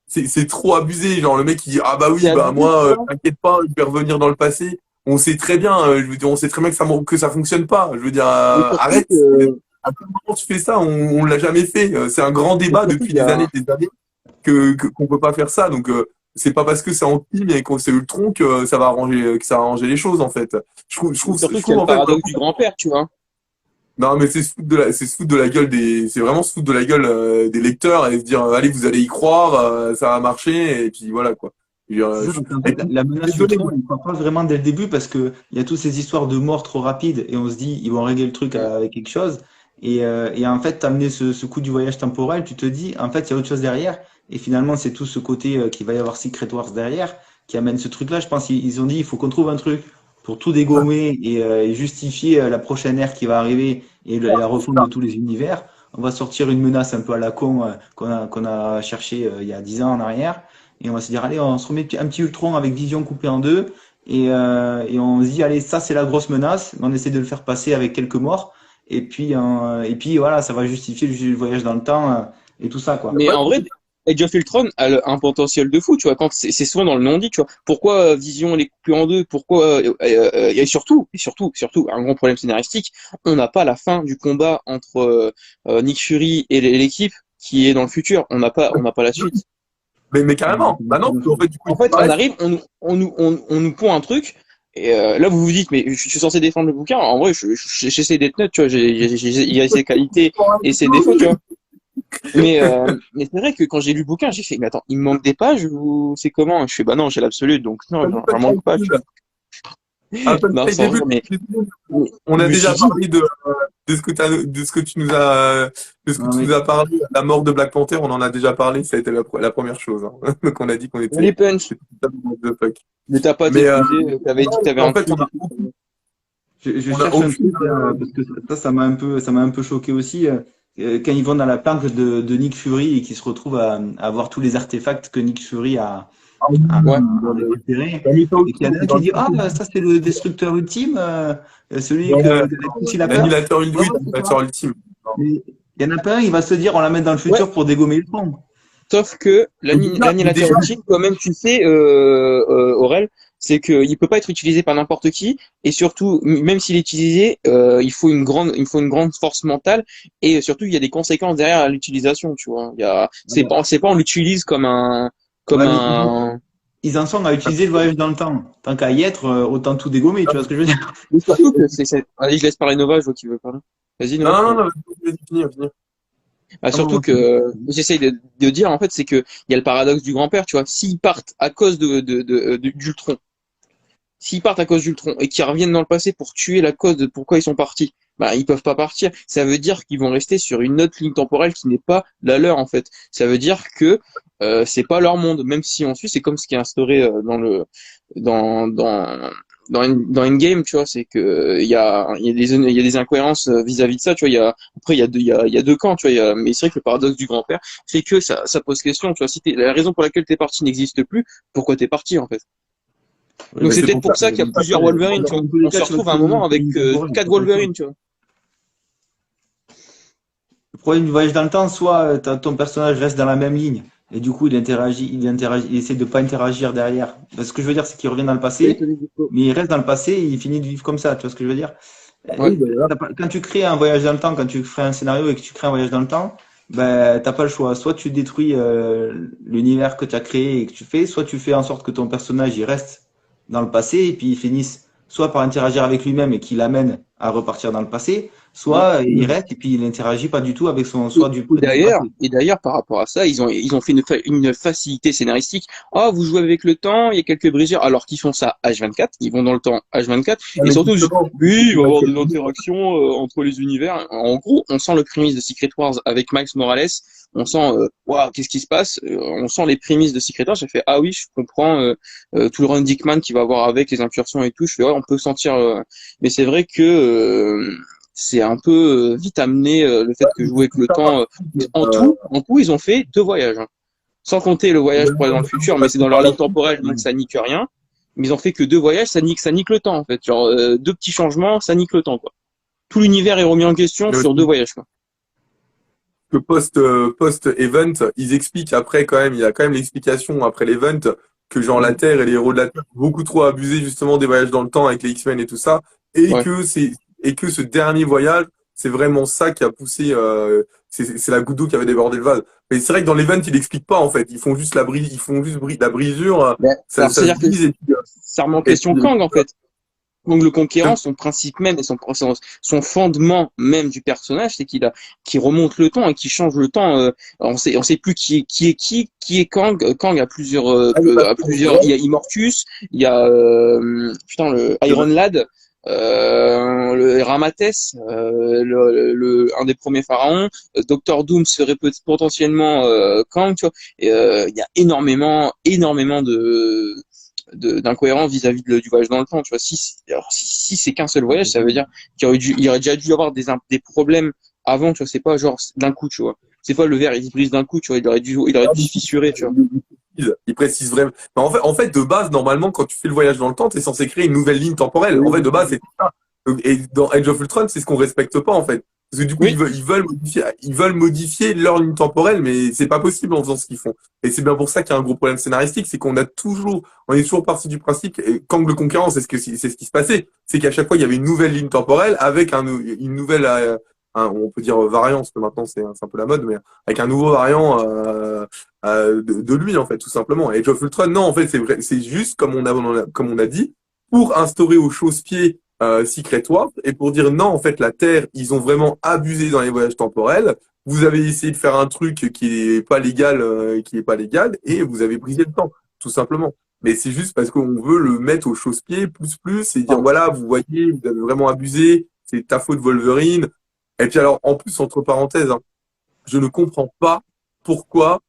c'est trop abusé. Genre, le mec, il dit, ah bah C'est oui, bah abusé, tu moi, vois. t'inquiète pas, je vais revenir dans le passé. On sait très bien, je veux dire, on sait très bien que ça fonctionne pas. Je veux dire, Mais surtout arrête. que, À quel moment tu fais ça? On l'a jamais fait. C'est un grand mais débat surtout depuis qu'il y a, des années qu'on peut pas faire ça. Donc, c'est pas parce que c'est en film et qu'on c'est Ultron que ça va arranger les choses, en fait. mais surtout Je qu'il y a trouve, le en fait, paradoxe du grand-père, tu vois. non, mais c'est se foutre de la gueule c'est vraiment se foutre de la gueule des lecteurs et se dire, allez, vous allez y croire, ça va marcher, et puis voilà, quoi. Je veux dire, c'est ça, parce qu'en et fait, puis, la je suis menace désolé, Ultron, on ne croit pas vraiment dès le début parce que il y a toutes ces histoires de mort trop rapides et on se dit, ils vont régler le truc avec quelque chose. Et en fait, t'amener ce coup du voyage temporel, tu te dis, en fait, il y a autre chose derrière. Et finalement, c'est tout ce côté qu'il va y avoir Secret Wars derrière qui amène ce truc-là. Je pense qu'ils ont dit, il faut qu'on trouve un truc pour tout dégommer et justifier la prochaine ère qui va arriver et la refonte de tous les univers. On va sortir une menace un peu à la con qu'on a cherché il y a 10 ans en arrière. Et on va se dire, allez, on se remet un petit Ultron avec vision coupée en deux. Et on se dit, allez, ça c'est la grosse menace. On essaie de le faire passer avec quelques morts. Et puis voilà, ça va justifier le voyage dans le temps et tout ça, quoi. Mais ouais, en vrai, Age of Ultron a un potentiel de fou, tu vois. Quand c'est souvent dans le non-dit, tu vois. Pourquoi Vision les coupée en deux? Pourquoi et surtout, un grand problème scénaristique, on n'a pas la fin du combat entre Nick Fury et l'équipe qui est dans le futur. On n'a pas la suite. mais carrément. Bah non, parce qu'en fait, du coup, En il fait, on disparaît. arrive, on nous pond un truc. Et là, vous vous dites, mais je suis censé défendre le bouquin. En vrai, j'essaie d'être neutre, tu vois. Il y a ses qualités et ses défauts, tu vois. Mais c'est vrai que quand j'ai lu le bouquin, j'ai fait, mais attends, il me manque des pages ou c'est comment? Je fais, bah non, j'ai l'absolu, donc non, j'en manque pas, tu vois. Appelle Non, ça sans début. vrai, mais On je a me suis déjà dit, parlé de ce que tu nous as, de ce que Ah tu nous oui. as parlé, la mort de Black Panther, on en a déjà parlé, ça a été la première chose, hein. Donc on a dit qu'on les était, punch, c'était totalement what the fuck. mais t'as pas Mais t'excuser, t'avais dit que t'avais en un fait, truc et tout. Je on a cherche un aucune, truc là, parce que ça m'a un peu choqué aussi. Quand ils vont dans la planque de Nick Fury et qu'ils se retrouvent à voir tous les artefacts que Nick Fury ah oui, Ouais. a récupérés. la méta Et qu'il y en aussi, a c'est un dans qui le dit, truc. ah, ça c'est le destructeur ultime, celui Ouais, que avec qui il a peur. Ouais, oui, ouais, c'est ça. l'animateur ultime. Mais il y en a pas un, il va se dire, on l'amène dans le Ouais, futur pour dégommer le fond. sauf que Mais l'annihilateur déjà, ultime, toi-même tu sais, Aurel, c'est qu'il peut pas être utilisé par n'importe qui, et surtout, même s'il est utilisé, il faut une grande force mentale, et surtout il y a des conséquences derrière à l'utilisation, tu vois. C'est pas on l'utilise comme un, comme Ouais, un, ils en sont à utiliser le voyage dans le temps. Tant qu'à y être, autant tout dégommer, tu vois ce que je veux dire? Mais surtout que Allez, je laisse parler Nova, je vois qu'il veut parler. Vas-y, Non, Nova. non, non, vas-y, finis, finis. Bah, Ah, non, surtout moi, que j'essaye de dire, en fait, c'est que il y a le paradoxe du grand-père, tu vois. S'ils partent à cause d'Ultron, s'ils partent à cause d'Ultron et qu'ils reviennent dans le passé pour tuer la cause de pourquoi ils sont partis, bah ils peuvent pas partir. Ça veut dire qu'ils vont rester sur une autre ligne temporelle qui n'est pas la leur en fait. Ça veut dire que c'est pas leur monde, même si on suit, c'est comme ce qui est instauré dans dans dans Endgame, tu vois, c'est que il y a des incohérences vis-à-vis de ça, tu vois. Après il y a deux camps, tu vois. Mais c'est vrai que le paradoxe du grand-père fait que ça pose question, tu vois. Si la raison pour laquelle t'es parti n'existe plus, pourquoi t'es parti en fait? ouais, Donc Mais c'est c'est peut-être pour ça, pour ça qu'il y a plusieurs après, Wolverine, tu vois. dans tous les On se cas, tu vas retrouve à un créer moment avec une ligne temporelle, quatre c'est pas le choix. Wolverine, tu vois. Le problème du voyage dans le temps, soit ton personnage reste dans la même ligne, et du coup, il essaie de pas interagir derrière. Parce que ce que je veux dire, c'est qu'il revient dans le passé, mais il reste dans le passé et il finit de vivre comme ça, tu vois ce que je veux dire? Ouais. oui, ben là, Quand tu crées un voyage dans le temps, quand tu crées un scénario et que tu crées un voyage dans le temps, ben, t'as pas le choix. Soit tu détruis l'univers que tu as créé et que tu fais, soit tu fais en sorte que ton personnage il reste dans le passé et puis il finisse soit par interagir avec lui-même et qu'il l'amène à repartir dans le passé, soit il reste et puis il n'interagit pas du tout avec son soi du passé. Et d'ailleurs, par rapport à ça, ils ont fait une facilité scénaristique. Ah, vous jouez avec le temps, il y a quelques brisures, alors qu'ils font ça H24, ils vont dans le temps H24, ah, et mais surtout, justement, oui, il va y avoir des c'est interactions entre les univers. En gros, on sent le prémisse de Secret Wars avec Miles Morales, on sent, waouh, qu'est-ce qui se passe? On sent les prémices de Secret Wars, j'ai fait, ah oui, je comprends tout le run Dickman qu'il va avoir avec les incursions et tout, je fais, ouais, on peut sentir, mais c'est vrai que c'est un peu vite amené le fait que jouer avec le ça, par temps. contre, En tout, ils ont fait deux voyages, hein. Sans compter le voyage pour aller dans le futur, mais c'est dans leur ligne temporelle, donc ça nique rien. Mais ils ont fait que deux voyages, ça nique le temps en fait. Genre deux petits changements, ça nique le temps quoi. Tout l'univers est remis en question sur deux voyages quoi. que post-event, ils expliquent après quand même, il y a quand même l'explication après l'event que genre la Terre et les héros de la Terre ont beaucoup trop abusé justement des voyages dans le temps avec les X-Men et tout ça, et Ouais. que ce dernier voyage, c'est vraiment ça qui a poussé, c'est la goutte d'eau qui avait débordé le vase. Mais c'est vrai que dans l'event, ils l'expliquent pas en fait, ils font juste la brisure, Ben, ça, alors ça se c'est-à-dire que brise ça remet en et question Kang en fait. Donc le conquérant, son principe même et son fondement même du personnage, c'est qu'il remonte le temps et qu'il change le temps. On sait plus qui est Kang. Kang a plusieurs. Il y a Immortus, il y a putain le Iron Lad, le Ramates, un des premiers pharaons. Doctor Doom serait potentiellement Kang, tu vois. Et il y a énormément d'incohérence vis-à-vis du voyage dans le temps. Tu vois, si c'est qu'un seul voyage, ça veut dire il aurait déjà dû y avoir des problèmes avant. Tu vois, c'est pas genre d'un coup, tu vois. C'est pas le verre, il se brise d'un coup, tu vois. Il aurait dû se fissurer, tu vois. il précise vraiment. Mais en fait, de base, normalement, quand tu fais le voyage dans le temps, tu es censé créer une nouvelle ligne temporelle. En fait, de base, c'est ça. Et dans Age of Ultron, c'est ce qu'on respecte pas, en fait. Parce que du coup, Oui, ils veulent modifier leur ligne temporelle, mais c'est pas possible en faisant ce qu'ils font. Et c'est bien pour ça qu'il y a un gros problème scénaristique, c'est on est toujours parti du principe, et Kang le Conquérant, c'est ce qui se passait. C'est qu'à chaque fois, il y avait une nouvelle ligne temporelle avec une nouvelle, on peut dire variant, parce que maintenant c'est un peu la mode, mais avec un nouveau variant, de lui en fait tout simplement. Et Age of Ultron non en fait c'est vrai, c'est juste comme on a dit pour instaurer au chausse-pied Secret Wars et pour dire non en fait la Terre ils ont vraiment abusé dans les voyages temporels. Vous avez essayé de faire un truc qui est pas légal et vous avez brisé le temps tout simplement. Mais c'est juste parce qu'on veut le mettre au chausse-pied plus et dire voilà vous voyez vous avez vraiment abusé, c'est ta faute Wolverine. Et puis alors en plus entre parenthèses hein, je ne comprends pas pourquoi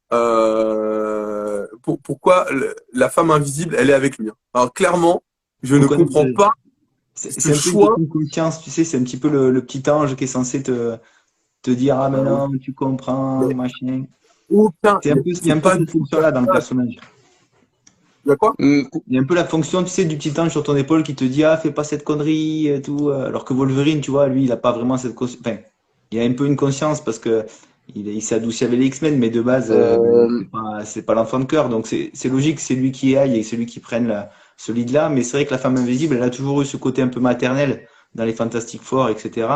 pourquoi la femme invisible elle est avec lui. Alors clairement, je ne Aucun comprends intérêt. pas ce C'est un peu une choix. question de conscience, tu sais, c'est un petit peu le petit ange qui est censé te dire, ah mais non, tu comprends, Mais machin. aucun, Il y a c'est un peu pas du cette tout fonction-là dans le personnage. il y a quoi? Il y a un peu la fonction, tu sais, du petit ange sur ton épaule qui te dit, ah, fais pas cette connerie et tout. Alors que Wolverine, tu vois, lui, il a pas vraiment cette conscience. Enfin, il a un peu une conscience parce que il s'est adouci avec les X-Men, mais de base, euh, c'est pas l'enfant de cœur. Donc c'est logique, c'est lui qui aille et c'est lui qui prenne ce lead-là. Mais c'est vrai que la femme invisible, elle a toujours eu ce côté un peu maternel dans les Fantastic Four, etc.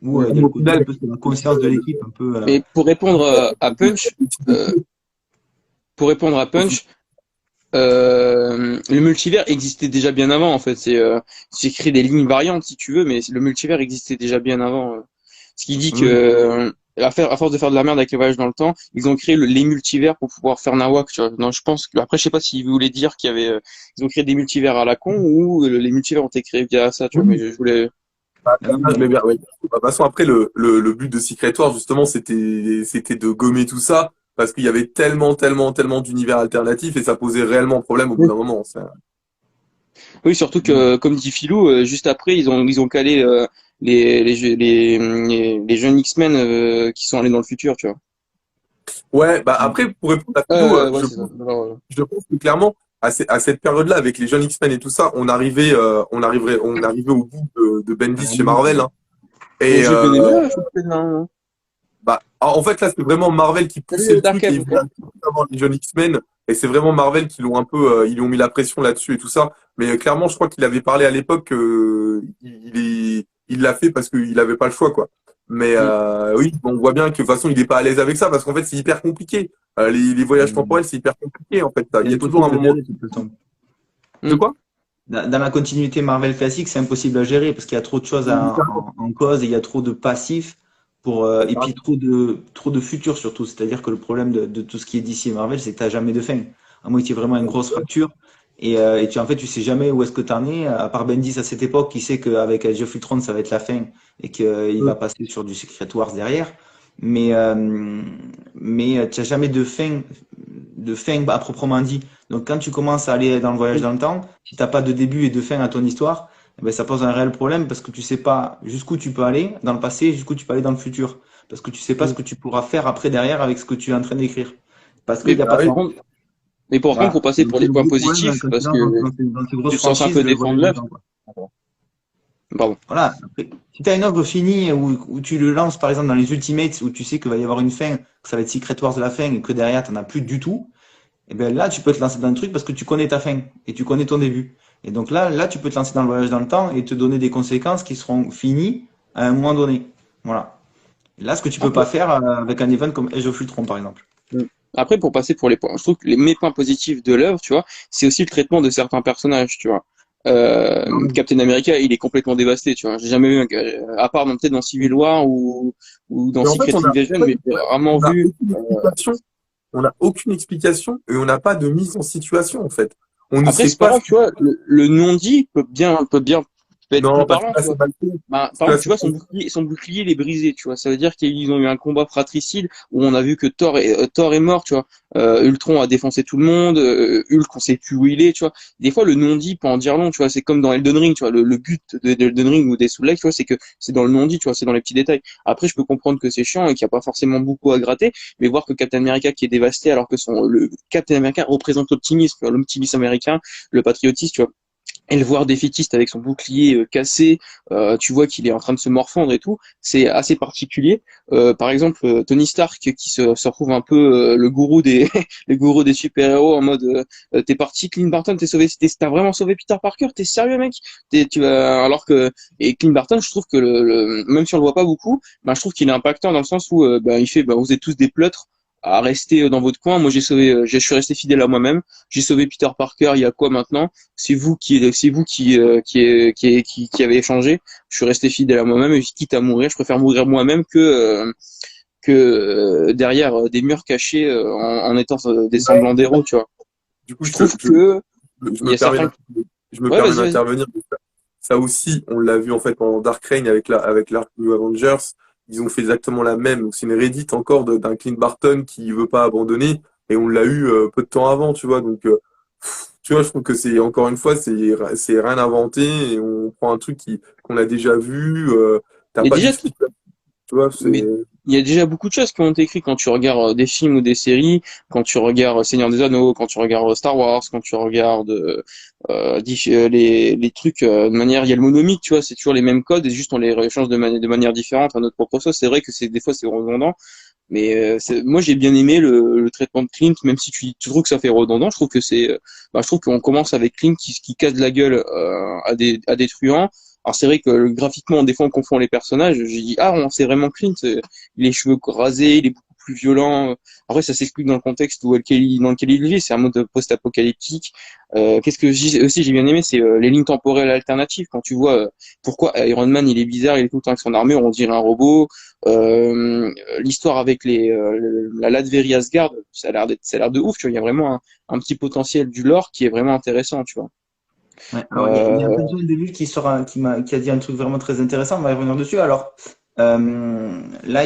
Où il y a le Au côté un final, peu sur la conscience de l'équipe, un peu. mais pour répondre à Punch, euh, pour répondre à Punch, Le multivers existait déjà bien avant, en fait. C'est créer des lignes variantes, si tu veux, mais le multivers existait déjà bien avant. Ce qui dit que, Oui, à force de faire de la merde avec les voyages dans le temps, ils ont créé les multivers pour pouvoir faire Nawak, tu vois. Non, je pense que, après, je sais pas s'ils voulaient dire qu'il y avait, ils ont créé des multivers à la con ou les multivers ont été créés via ça, tu vois. Mais oui. je voulais, ah non, Mais bien, ouais. De toute façon, après, le but de Secret Wars, justement, c'était de gommer tout ça, parce qu'il y avait tellement d'univers alternatifs, et ça posait réellement problème au bout d'un moment. oui, surtout non. que, comme dit Philou, juste après, ils ont calé, les jeunes X-Men, qui sont allés dans le futur, tu vois. Ouais, bah après, pour répondre à Philou, Ouais, c'est ça. Alors, je pense que clairement, à cette période-là, avec les jeunes X-Men et tout ça, on arrivait au bout de À Bendis la chez limite, Marvel, ouais. hein. mais Et j'ai bien aimé, je trouve que non. bah, en fait, là, c'est vraiment Marvel qui poussait Salut le Dark truc et Eve, ils ok. voulaient avoir les jeunes X-Men. Et c'est vraiment Marvel qui l'ont un peu, ils lui ont mis la pression là-dessus et tout ça. Mais clairement, je crois qu'il avait parlé à l'époque il l'a fait parce qu'il n'avait pas le choix, quoi. Mais Mm. oui, bon, on voit bien que de toute façon, il n'est pas à l'aise avec ça parce qu'en fait, c'est hyper compliqué. Les voyages temporels, c'est hyper compliqué, en fait. C'est Il y a toujours un impossible à moment gérer de toute façon. de Mm. quoi? Dans la continuité Marvel classique, c'est impossible à gérer parce qu'il y a trop de choses en cause et il y a trop de passifs et puis trop de futurs surtout. C'est-à-dire que le problème de tout ce qui est DC et Marvel, c'est que tu n'as jamais de fin. À moins qu'il y ait vraiment une grosse fracture en fait, tu sais jamais où est-ce que tu en es. À part Bendis à cette époque qui sait qu'avec Age of Ultron, ça va être la fin et qu'il va passer sur du Secret Wars derrière. Mais, tu n'as jamais de fin à proprement dit. Donc quand tu commences à aller dans le voyage dans le temps, si t'as pas de début et de fin à ton histoire, eh ben, ça pose un réel problème parce que tu sais pas jusqu'où tu peux aller dans le passé, jusqu'où tu peux aller dans le futur. Parce que tu sais pas ce Mm. que tu pourras faire après derrière avec ce que tu es en train d'écrire. Parce qu'il Mais n'y a pas Bah de oui. par fin. contre, pour Voilà. passer Donc pour c'est les le points gros problème positifs, quand tu parce es que dans ces grosses tu te sens un franchises, peu le voyage défendre dans le l'œuvre. temps, quoi. Pardon. Voilà. Après, si tu as une œuvre finie où tu le lances par exemple dans les Ultimates où tu sais qu'il va y avoir une fin, que ça va être Secret Wars de la fin et que derrière tu n'en as plus du tout, et bien là, tu peux te lancer dans le truc parce que tu connais ta fin et tu connais ton début. Et donc là, tu peux te lancer dans le voyage dans le temps et te donner des conséquences qui seront finies à un moment donné. Voilà. Et là, ce que tu peux pas Après, faire avec un event comme Age of Ultron, par exemple. mm. Après, pour passer pour les points, je trouve que mes points positifs de l'œuvre, tu vois, c'est aussi le traitement de certains personnages, tu vois. Captain America, il est complètement dévasté, tu vois. J'ai jamais vu, à part peut-être dans Civil War ou dans Mais en fait, Secret Invasion, mais j'ai rarement on a vu. aucune explication. On n'a aucune explication et on n'a pas de mise en situation, en fait. On ne Après, sait c'est pas pas ce grave, tu qui... vois, le non-dit peut être plus Non, parce que parlant, là, tu vois. c'est mal fait. Bah, Parce par que là, exemple, tu c'est vois, mal son bouclier, il est brisé, tu vois. Ça veut dire qu'ils ont eu un combat fratricide où on a vu que Thor est mort, tu vois. Ultron a défoncé tout le monde, Hulk, on sait plus où il est, tu vois. Des fois, le non-dit peut en dire long, tu vois. C'est comme dans Elden Ring, tu vois. Le but de Elden Ring ou des Souls-like, tu vois, c'est que c'est dans le non-dit, tu vois, c'est dans les petits détails. Après, je peux comprendre que c'est chiant et qu'il n'y a pas forcément beaucoup à gratter, mais voir que Captain America qui est dévasté alors que le Captain America représente l'optimisme, tu vois, l'optimisme américain, le patriotisme, tu vois, et le voir défaitiste avec son bouclier cassé, tu vois qu'il est en train de se morfondre et tout, c'est assez particulier. Par exemple, Tony Stark qui se retrouve un peu le gourou des le gourou des super-héros en mode t'es parti Clint Barton, t'as vraiment sauvé Peter Parker, t'es sérieux mec? Tu vas alors que et Clint Barton, je trouve que même si on le voit pas beaucoup, ben je trouve qu'il est impactant dans le sens où ben il fait ben, vous êtes tous des pleutres à rester dans votre coin. Moi je suis resté fidèle à moi-même. J'ai sauvé Peter Parker. Il y a quoi maintenant? C'est vous qui avez échangé. Je suis resté fidèle à moi-même et quitte à mourir, je préfère mourir moi-même que derrière des murs cachés en étant des semblants fait. d'héros, tu vois. Du coup, Je trouve que je il y me a permets certains. je me Ouais, permets vas-y, vas-y. d'intervenir. Ça aussi, on l'a vu en fait en Dark Reign avec l'arc de Avengers. Ils ont fait exactement la même. Donc, c'est une Reddit encore d'un Clint Barton qui veut pas abandonner. Et on l'a eu peu de temps avant, tu vois. Donc, tu vois, je trouve que c'est encore une fois, c'est rien inventé. Et on prend un truc qu'on a déjà vu. T'as Il y a pas déjà d'explication, tu vois. Mais il y a déjà beaucoup de choses qui ont été écrites quand tu regardes des films ou des séries, quand tu regardes Seigneur des Anneaux, quand tu regardes Star Wars, quand tu regardes les trucs de manière, il y a le monomique, tu vois, c'est toujours les mêmes codes et juste on les échange de manière différente à notre propre sauce. C'est vrai que des fois c'est redondant, mais moi j'ai bien aimé le traitement de Clint, même si tu trouves que ça fait redondant, je trouve que je trouve qu'on commence avec Clint qui casse la gueule à des truands. Alors c'est vrai que graphiquement, des fois on confond les personnages. J'ai dit ah c'est vraiment Clint, il a les cheveux rasés, il est beaucoup plus violent. Après, ça s'explique dans le contexte dans lequel il vit. C'est un monde post-apocalyptique. Qu'est-ce que j'ai bien aimé, c'est les lignes temporelles alternatives. Quand tu vois pourquoi Iron Man il est bizarre, il est tout le temps avec son armure, on dirait un robot. L'histoire avec la Latverie Asgard, ça a l'air de ouf. Tu vois, il y a vraiment un petit potentiel du lore qui est vraiment intéressant. Tu vois. Ouais, alors, il y a un peu de début qui a dit un truc vraiment très intéressant, on va y revenir dessus. Alors, là,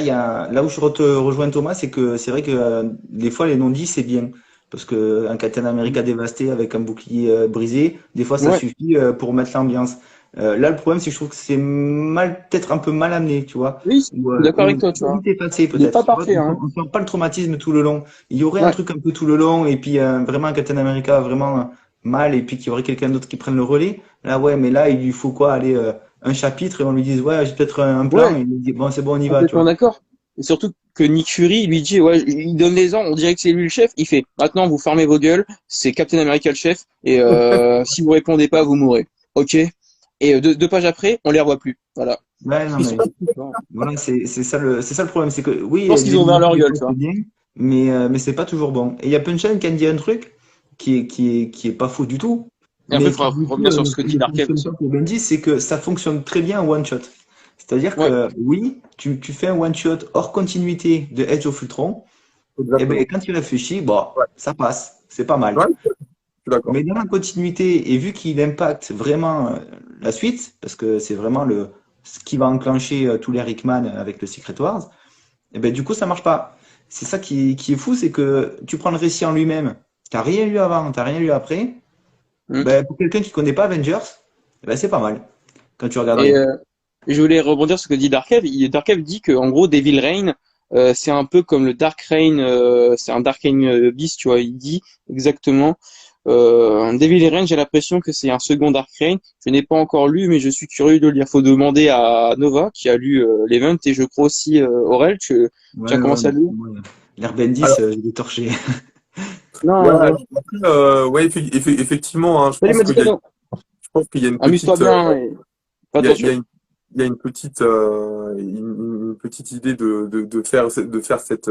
là où je te rejoins Thomas, c'est que c'est vrai que des fois, les non-dits, c'est bien. Parce que un Captain America dévasté avec un bouclier brisé, des fois, ça Ouais, suffit pour mettre l'ambiance. Là, le problème, c'est que je trouve que c'est peut-être un peu mal amené, tu vois. oui, je suis d'accord avec Ou toi. Tu vois, vite effacé, il est pas peut-être. Tu vois, parfait, hein. on sent pas le traumatisme tout le long. Il y aurait un Ouais. truc un peu tout le long, et puis vraiment un Captain America vraiment mal, et puis qu'il y aurait quelqu'un d'autre qui prenne le relais. Là, ouais, mais là, il lui faut quoi? Aller un chapitre et on lui dit, ouais, j'ai peut-être un plan, Ouais, et il lui dit, bon, c'est bon, on y va, tu complètement vois. d'accord. Et surtout que Nick Fury, il lui dit, ouais, il donne les ordres, on dirait que c'est lui le chef. Il fait, maintenant vous fermez vos gueules, c'est Captain America le chef, et si vous répondez pas, vous mourrez. Ok. Et deux pages après, on les revoit plus. Voilà. Ouais, non, Ils sont mais pas plus, tu vois. voilà, c'est ça le problème, c'est que Je oui, pense qu'ils les ont ouvert musiques, leur des gueule, fois, tu vois. c'est bien, mais c'est pas toujours bon. Et il y a Punchline qui a dit un truc qui est pas faux du tout, Et après, mais il qui faudra du coup revenir sur ce que dit ne Darkel fonctionne aussi. pas pour Bendy, c'est que ça fonctionne très bien en one shot. C'est-à-dire Ouais, que oui, tu fais un one shot hors continuité de Edge of Ultron, et ben Exactement. quand tu réfléchis, bon, Ouais, ça passe, c'est pas mal. ouais, je suis d'accord. Mais dans la continuité, et vu qu'il impacte vraiment la suite, parce que c'est vraiment ce qui va enclencher tous les Rickman avec le Secret Wars, et ben du coup ça marche pas. C'est ça qui est fou, c'est que tu prends le récit en lui-même, t'as rien lu avant, t'as rien lu après, Mm. ben pour quelqu'un qui connaît pas Avengers, eh ben c'est pas mal quand tu regardes Et rien. je voulais rebondir sur ce que dit Darkev. Darkev dit que, en gros, Devil Reign, c'est un peu comme le Dark Reign, c'est un Dark Reign bis, tu vois. Il dit exactement. Devil Reign, j'ai l'impression que c'est un second Dark Reign. Je n'ai pas encore lu, mais je suis curieux de le lire. Faut demander à Nova, qui a lu l'event, et je crois aussi Aurel, tu as Ouais, ouais, commencé à mais le lire? moi, l'Air Bendis, Alors, je l'ai torché. ouais, Non, après, ouais, effectivement, hein, il m'a dit que non. je pense qu'il y a une Amuse-toi petite, bien, hein, et fais il y a attention. il y a une petite idée de faire cette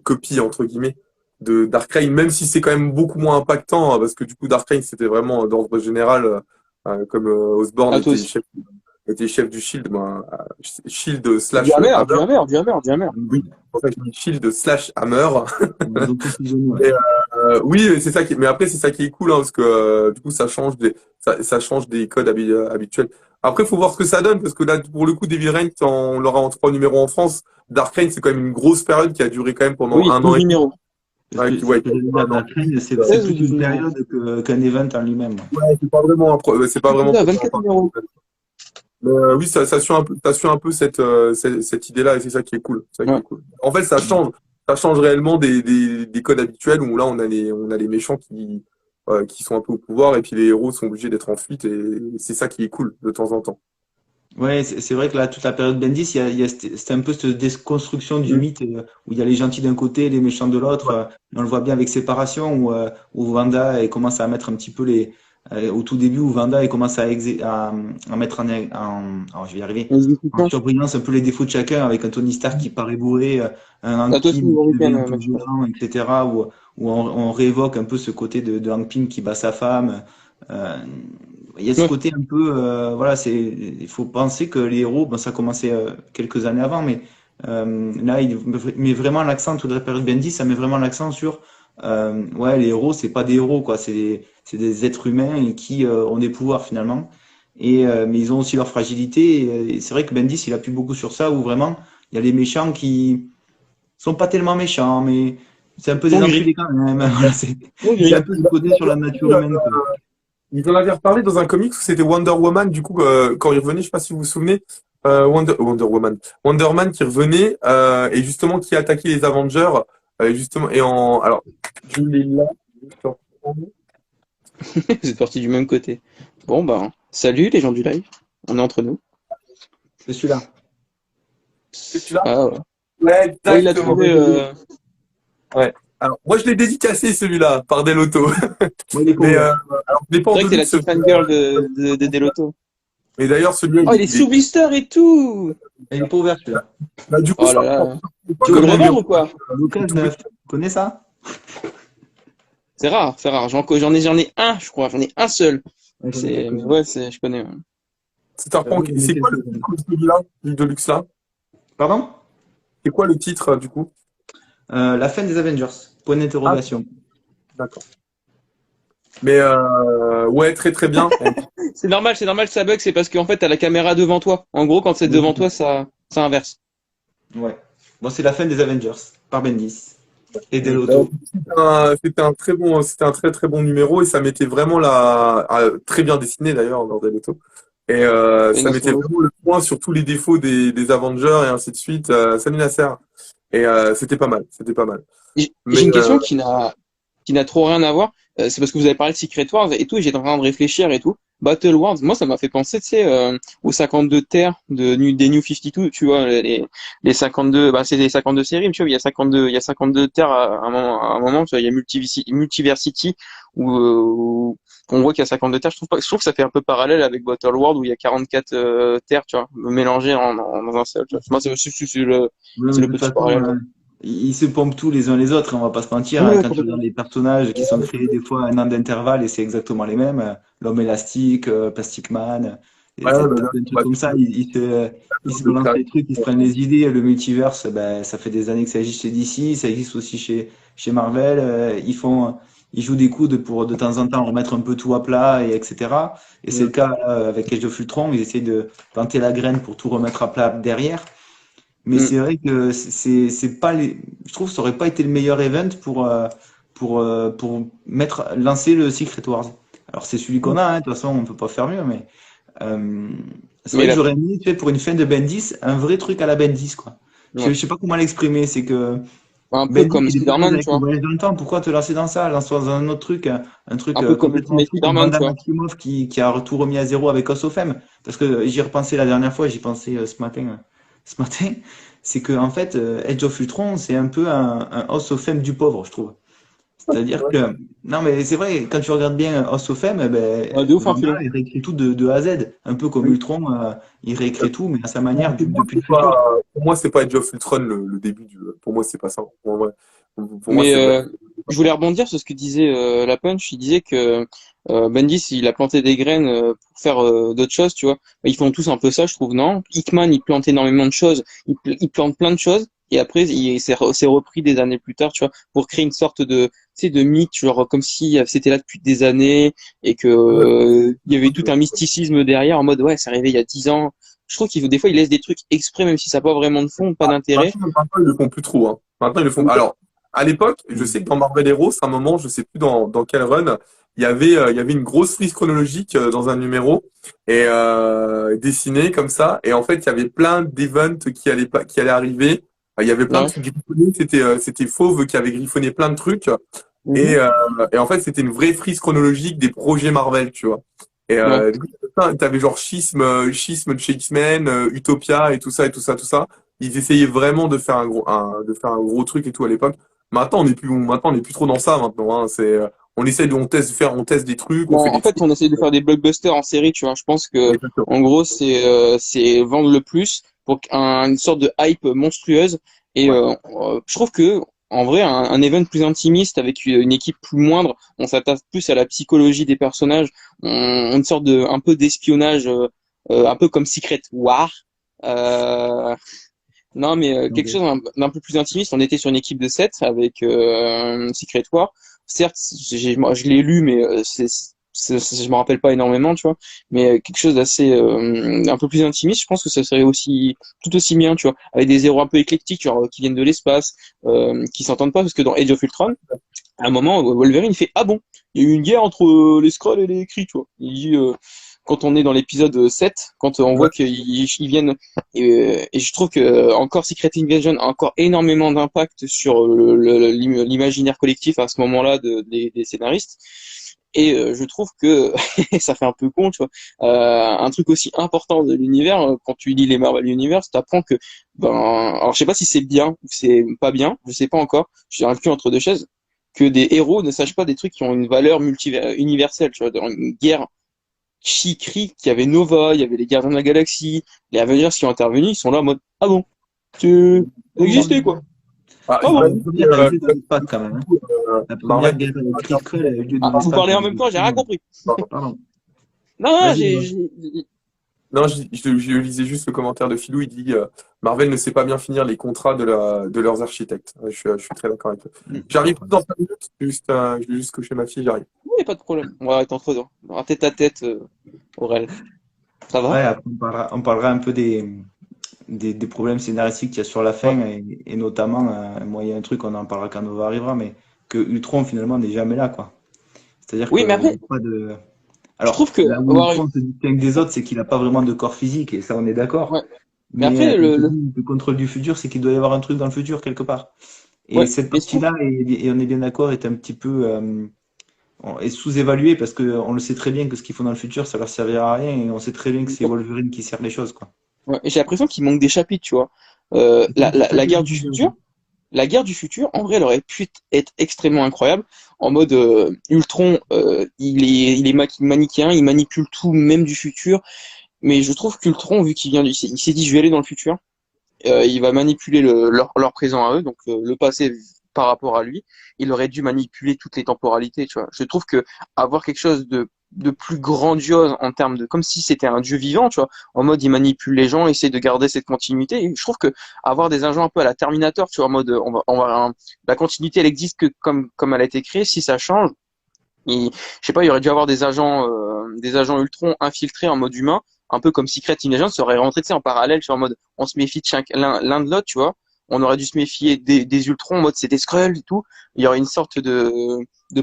copie, entre guillemets, de Dark Reign, même si c'est quand même beaucoup moins impactant, hein, parce que du coup, Dark Reign, c'était vraiment d'ordre général, comme Osborn À toi aussi. était chef du Shield, ben, Shield Du slash Hammer, Hammer. du Hammer, du Hammer, du Hammer. Oui, c'est pour ça que je dis Shield slash Hammer. Ils ont tout fusionné, ouais. Et, oui, mais c'est ça mais après, c'est ça qui est cool, hein, parce que du coup, ça change des codes habituels. Après, il faut voir ce que ça donne, parce que là, pour le coup, Devil Reign, on l'aura en 3 numéros en France. Dark Reign, c'est quand même une grosse période qui a duré quand même pendant Oui, un an 12 et demi. numéros. Parce Ouais, que c'est ouais, ce que j'allais dire, un an. Dark Reign, c'est 16 ou plus 12 une numéros. période qu'un event en lui-même. Ouais, c'est pas C'est vraiment ça, proprement 24 parler. numéros. Mais, oui, ça suit un peu cette idée-là, et c'est ça qui est cool. C'est ça qui Ouais. est cool. En fait, ça change réellement des codes habituels où là, on a les méchants qui sont un peu au pouvoir, et puis les héros sont obligés d'être en fuite, et c'est ça qui est cool de temps en temps. Ouais, c'est vrai que là, toute la période Bendis, il y a c'était un peu cette déconstruction du Mm. mythe où il y a les gentils d'un côté et les méchants de l'autre. Ouais, On le voit bien avec Séparation où Wanda elle commence à mettre un petit peu au tout début où Wanda elle commence à mettre je vais y arriver, en Exécution. surbrillance un peu les défauts de chacun avec un Tony Stark qui paraît bourré, un À Hank toi aussi, Pym bon qui devient week-end, un peu Mathieu. violent, etc. Où on réévoque un peu ce côté de Hank Pym qui bat sa femme. Euh, il y a ce Ouais. côté un peu, voilà, il faut penser que les héros, bon, ça a commencé quelques années avant, mais là, il met vraiment l'accent, toute la période Bendy, ça met vraiment l'accent sur, ouais, les héros, c'est pas des héros, quoi, c'est des êtres humains et qui ont des pouvoirs finalement, mais ils ont aussi leur fragilité. Et c'est vrai que Bendis, il appuie beaucoup sur ça, où vraiment, il y a les méchants qui sont pas tellement méchants, mais c'est un peu des Sont gris. enculés quand même. Voilà, Sont c'est gris. un peu ce côté sur la nature humaine, quoi. ils en avaient reparlé dans un comics où c'était Wonder Woman, du coup, quand il revenait, je sais pas si vous vous souvenez, Wonder Woman. Wonder Man qui revenait, et justement qui attaquait les Avengers, justement, alors, je l'ai là. Vous êtes partis du même côté. Bon, bah, salut les gens du live. On est entre nous. C'est celui-là. C'est celui-là? Ah, ouais. Ouais, Ouais, il a exactement. trouvé. Ouais. Alors, moi, je l'ai dédicacé, celui-là, par Delotto. Moi, il est Mais, cool. alors, je l'ai pas C'est en vrai que c'est la Deluxe. petite fangirl de Delotto. Mais d'ailleurs, celui-là, Oh, il est sous blister et tout! Il est pas ouvert celui-là. Bah, du coup, Oh ça là prend là. pas Tu le veux le bon revendre numéro. ou quoi? Lucas Tout 9. Tu connais ça? C'est rare, c'est rare. J'en ai un, je crois. J'en ai un seul. Ouais, j'en ai Mais quelques-uns. ouais, je connais. Ouais. Cyberpunk. Oui, j'en Et ai c'est quoi le quelques-uns. titre de celui-là, du Deluxe là? Pardon? C'est quoi le titre, du coup? La fin des Avengers. Point Ah, d'interrogation. d'accord. Mais ouais, très très bien. C'est normal que ça bug, c'est parce qu'en fait, t'as la caméra devant toi. En gros, quand c'est Oui. devant toi, ça inverse. Ouais. Bon, c'est la fin des Avengers par Bendis et Del Mm. Auto. C'était un très très bon numéro et ça mettait vraiment très bien dessiné d'ailleurs, Bordel Auto. Et Et ça mettait vraiment le point sur tous les défauts des Avengers et ainsi de suite. Salut Nasser. Et c'était pas mal, c'était pas mal. Mais J'ai une question qui n'a trop rien à voir. C'est parce que vous avez parlé de Secret Wars et tout, et j'étais en train de réfléchir et tout. Battle Wars, moi, ça m'a fait penser, tu sais, aux 52 terres des New 52, tu vois, les 52, bah, c'est les 52 séries, mais tu vois, il y a 52 terres à un moment, tu vois, il y a Multiversity, où on voit qu'il y a 52 terres. Je trouve que ça fait un peu parallèle avec Battle World, où il y a 44 terres, tu vois, mélangées dans un seul, tu vois. Moi, Ouais, c'est mais le de toute petit façon, parallèle. ils se pompent tous les uns les autres, hein, on va pas se mentir, hein. Ouais, Quand tu regardes complètement. les personnages qui sont créés des fois à un an d'intervalle et c'est exactement les mêmes, l'homme élastique, Plastic Man, et ouais, t'as là, plein de on trucs va comme ça, ils se de balancent création. des trucs, ils se prennent les idées. Le multiverse, ben, ça fait des années que ça existe chez DC, ça existe aussi chez Marvel. Ils jouent des coudes pour de temps en temps remettre un peu tout à plat, et etc. Et c'est le Mm. cas là, avec Age of Ultron, ils essaient de planter la graine pour tout remettre à plat derrière. Mais Mm. c'est vrai que c'est pas les. Je trouve que ça aurait pas été le meilleur event pour lancer le Secret Wars. Alors c'est celui qu'on a, hein, de toute façon on peut pas faire mieux, mais euh, c'est Mais vrai que là, j'aurais mis, tu sais, pour une fin de Bendis, un vrai truc à la Bendis, quoi. ouais. Je sais pas comment l'exprimer, c'est que Un peu Bendis comme il est balèze Spider-Man, tu avec le vois. voyage dans le temps. Pourquoi te lancer dans ça? Lance-toi dans un autre truc, un truc Un peu comme complètement Ultimate fou, comme Spider-Man, Vanda tu vois. Maximoff qui a tout remis à zéro avec House of M. Parce que j'y ai repensé la dernière fois, j'y pensais ce matin, c'est que en fait, Age of Ultron, c'est un peu un House of M du pauvre, je trouve. C'est-à-dire que, non mais c'est vrai, quand tu regardes bien House of M, eh ben, Ouais, de ouf, hein, Vanda, Philo. il réécrit tout de A à Z. Un peu comme Oui. Ultron, il réécrit tout, mais à sa manière, Pour moi, depuis le futur. pour moi, c'est pas Age of Ultron le début du. Pour moi, c'est pas ça. Pour moi, Mais c'est vrai. je voulais rebondir sur ce que disait la Punch. Il disait que Bendis, il a planté des graines pour faire d'autres choses, tu vois. Bah, ils font tous un peu ça, je trouve, non? Hickman, il plante énormément de choses. Il plante plein de choses. Et après, c'est repris des années plus tard, tu vois, pour créer une sorte de, tu sais, de mythe, genre comme si c'était là depuis des années et que Ouais, il y avait tout un mysticisme derrière en mode ouais, c'est arrivé il y a 10 ans. Je trouve qu'il des fois, il laisse des trucs exprès, même si ça n'a pas vraiment de fond, pas d'intérêt. Maintenant, ils le font plus trop. Hein. Maintenant, ils le font. Alors, à l'époque, je sais que dans Marvel Heroes, à un moment, je sais plus dans quel run, il y avait une grosse frise chronologique dans un numéro et dessinée comme ça. Et en fait, il y avait plein d'events qui allaient arriver. Il y avait plein de Ouais. trucs griffonnés. C'était Fauve qui avait griffonné plein de trucs. Et, Mhm. euh, et en fait, c'était une vraie frise chronologique des projets Marvel, tu vois. Et Ouais. du coup, t'avais genre Schisme de chez X-Men, Utopia et tout ça et tout ça, tout ça. Ils essayaient vraiment de faire un gros truc et tout à l'époque. Maintenant, on n'est plus trop dans ça maintenant. Hein. On teste des trucs, on Bon, fait en des fait, trucs. on essaie de faire des blockbusters en série, tu vois. Je pense que, Exactement. en gros, c'est vendre le plus pour une sorte de hype monstrueuse. Et Ouais. je trouve que, en vrai, un event plus intimiste avec une équipe plus moindre, on s'attache plus à la psychologie des personnages, une sorte de un peu d'espionnage, un peu comme Secret War. Euh, non, mais quelque chose d'un peu plus intimiste. On était sur une équipe de 7 avec Secret War. Certes, moi, je l'ai lu, mais je me rappelle pas énormément, tu vois. Mais quelque chose d'assez un peu plus intimiste, je pense que ça serait aussi tout aussi bien, tu vois, avec des héros un peu éclectiques, genre qui viennent de l'espace, qui s'entendent pas, parce que dans Age of Ultron, à un moment, Wolverine il fait ah bon, il y a eu une guerre entre les Skrulls et les Kree, tu vois. Il dit quand on est dans l'épisode 7, quand on Ouais. voit qu'ils viennent et je trouve que encore Secret Invasion a encore énormément d'impact sur l'imaginaire collectif à ce moment-là des scénaristes. Et je trouve que ça fait un peu con, tu vois. Un truc aussi important de l'univers, quand tu lis les Marvel Universe, t'apprends que, ben, alors je sais pas si c'est bien ou c'est pas bien, je sais pas encore. Je suis un cul entre deux chaises. Que des héros ne sachent pas des trucs qui ont une valeur universelle, tu vois, dans une guerre Shikri, qu'il y avait Nova, il y avait les Gardiens de la Galaxie, les Avengers qui ont intervenu, ils sont là en mode ah bon, tu existais quoi. Ah, Ah j'ai Ah, pas bon. la dit, première, elle a eu lieu dans l'espace quand même, hein. La première Marvel. guerre Kree-Skrull, elle a eu lieu dans Ah, vous l'espace. parlez en même temps, j'ai rien compris. Pardon. Non, non, Vas-y, dis-moi. Non, je lisais juste le commentaire de Philou, il dit Marvel ne sait pas bien finir les contrats de leurs architectes. Ouais, je suis très d'accord avec toi. J'arrive dans 5 minutes, je vais juste cocher ma fille, j'arrive. oui, pas de problème. On va être entre deux. Un tête à tête, Aurel. Ça Ouais, va? après, on parlera un peu des problèmes scénaristiques qu'il y a sur la Ouais. fin, et notamment, moi, il y a un truc, on en parlera quand Nova arrivera, mais que Ultron, finalement, n'est jamais là, quoi. C'est-à-dire Oui, mais qu'il n'y après, a pas de. je trouve Alors, que là où avoir, Ultron se distingue des autres, c'est qu'il n'a pas vraiment de corps physique, et ça, on est ouais. d'accord. Mais Mais après, il te dit, le contrôle du futur, c'est qu'il doit y avoir un truc dans le futur, quelque part. Et ouais, cette mais je trouve, partie-là, et on est bien d'accord, est un petit peu est sous-évaluée, parce qu'on le sait très bien que ce qu'ils font dans le futur, ça leur servira à rien, et on sait très bien que c'est Wolverine qui sert les choses, quoi. ouais, j'ai l'impression qu'il manque des chapitres, tu vois. C'est pas La bien guerre du divisé, futur, la guerre du futur, en vrai, elle aurait pu être extrêmement incroyable. En mode Ultron, manichéen, il manipule tout, même du futur. Mais je trouve qu'Ultron, vu qu'il il s'est dit, je vais aller dans le futur. Il va manipuler leur présent à eux, donc le passé par rapport à lui. Il aurait dû manipuler toutes les temporalités, tu vois. Je trouve que avoir quelque chose de plus grandiose en termes de, comme si c'était un dieu vivant, tu vois, en mode il manipule les gens, essaie de garder cette continuité. Et je trouve que avoir des agents un peu à la Terminator, tu vois, en mode la continuité elle existe que comme elle a été créée. Si ça change, je sais pas, il aurait dû avoir des agents Ultron infiltrés en mode humain, un peu comme Secret Invasion, ça aurait rentré, tu sais, en parallèle, sur en mode, on se méfie de l'un de l'autre, tu vois. On aurait dû se méfier des Ultrons en mode c'est des Skrulls et tout. Il y aurait une sorte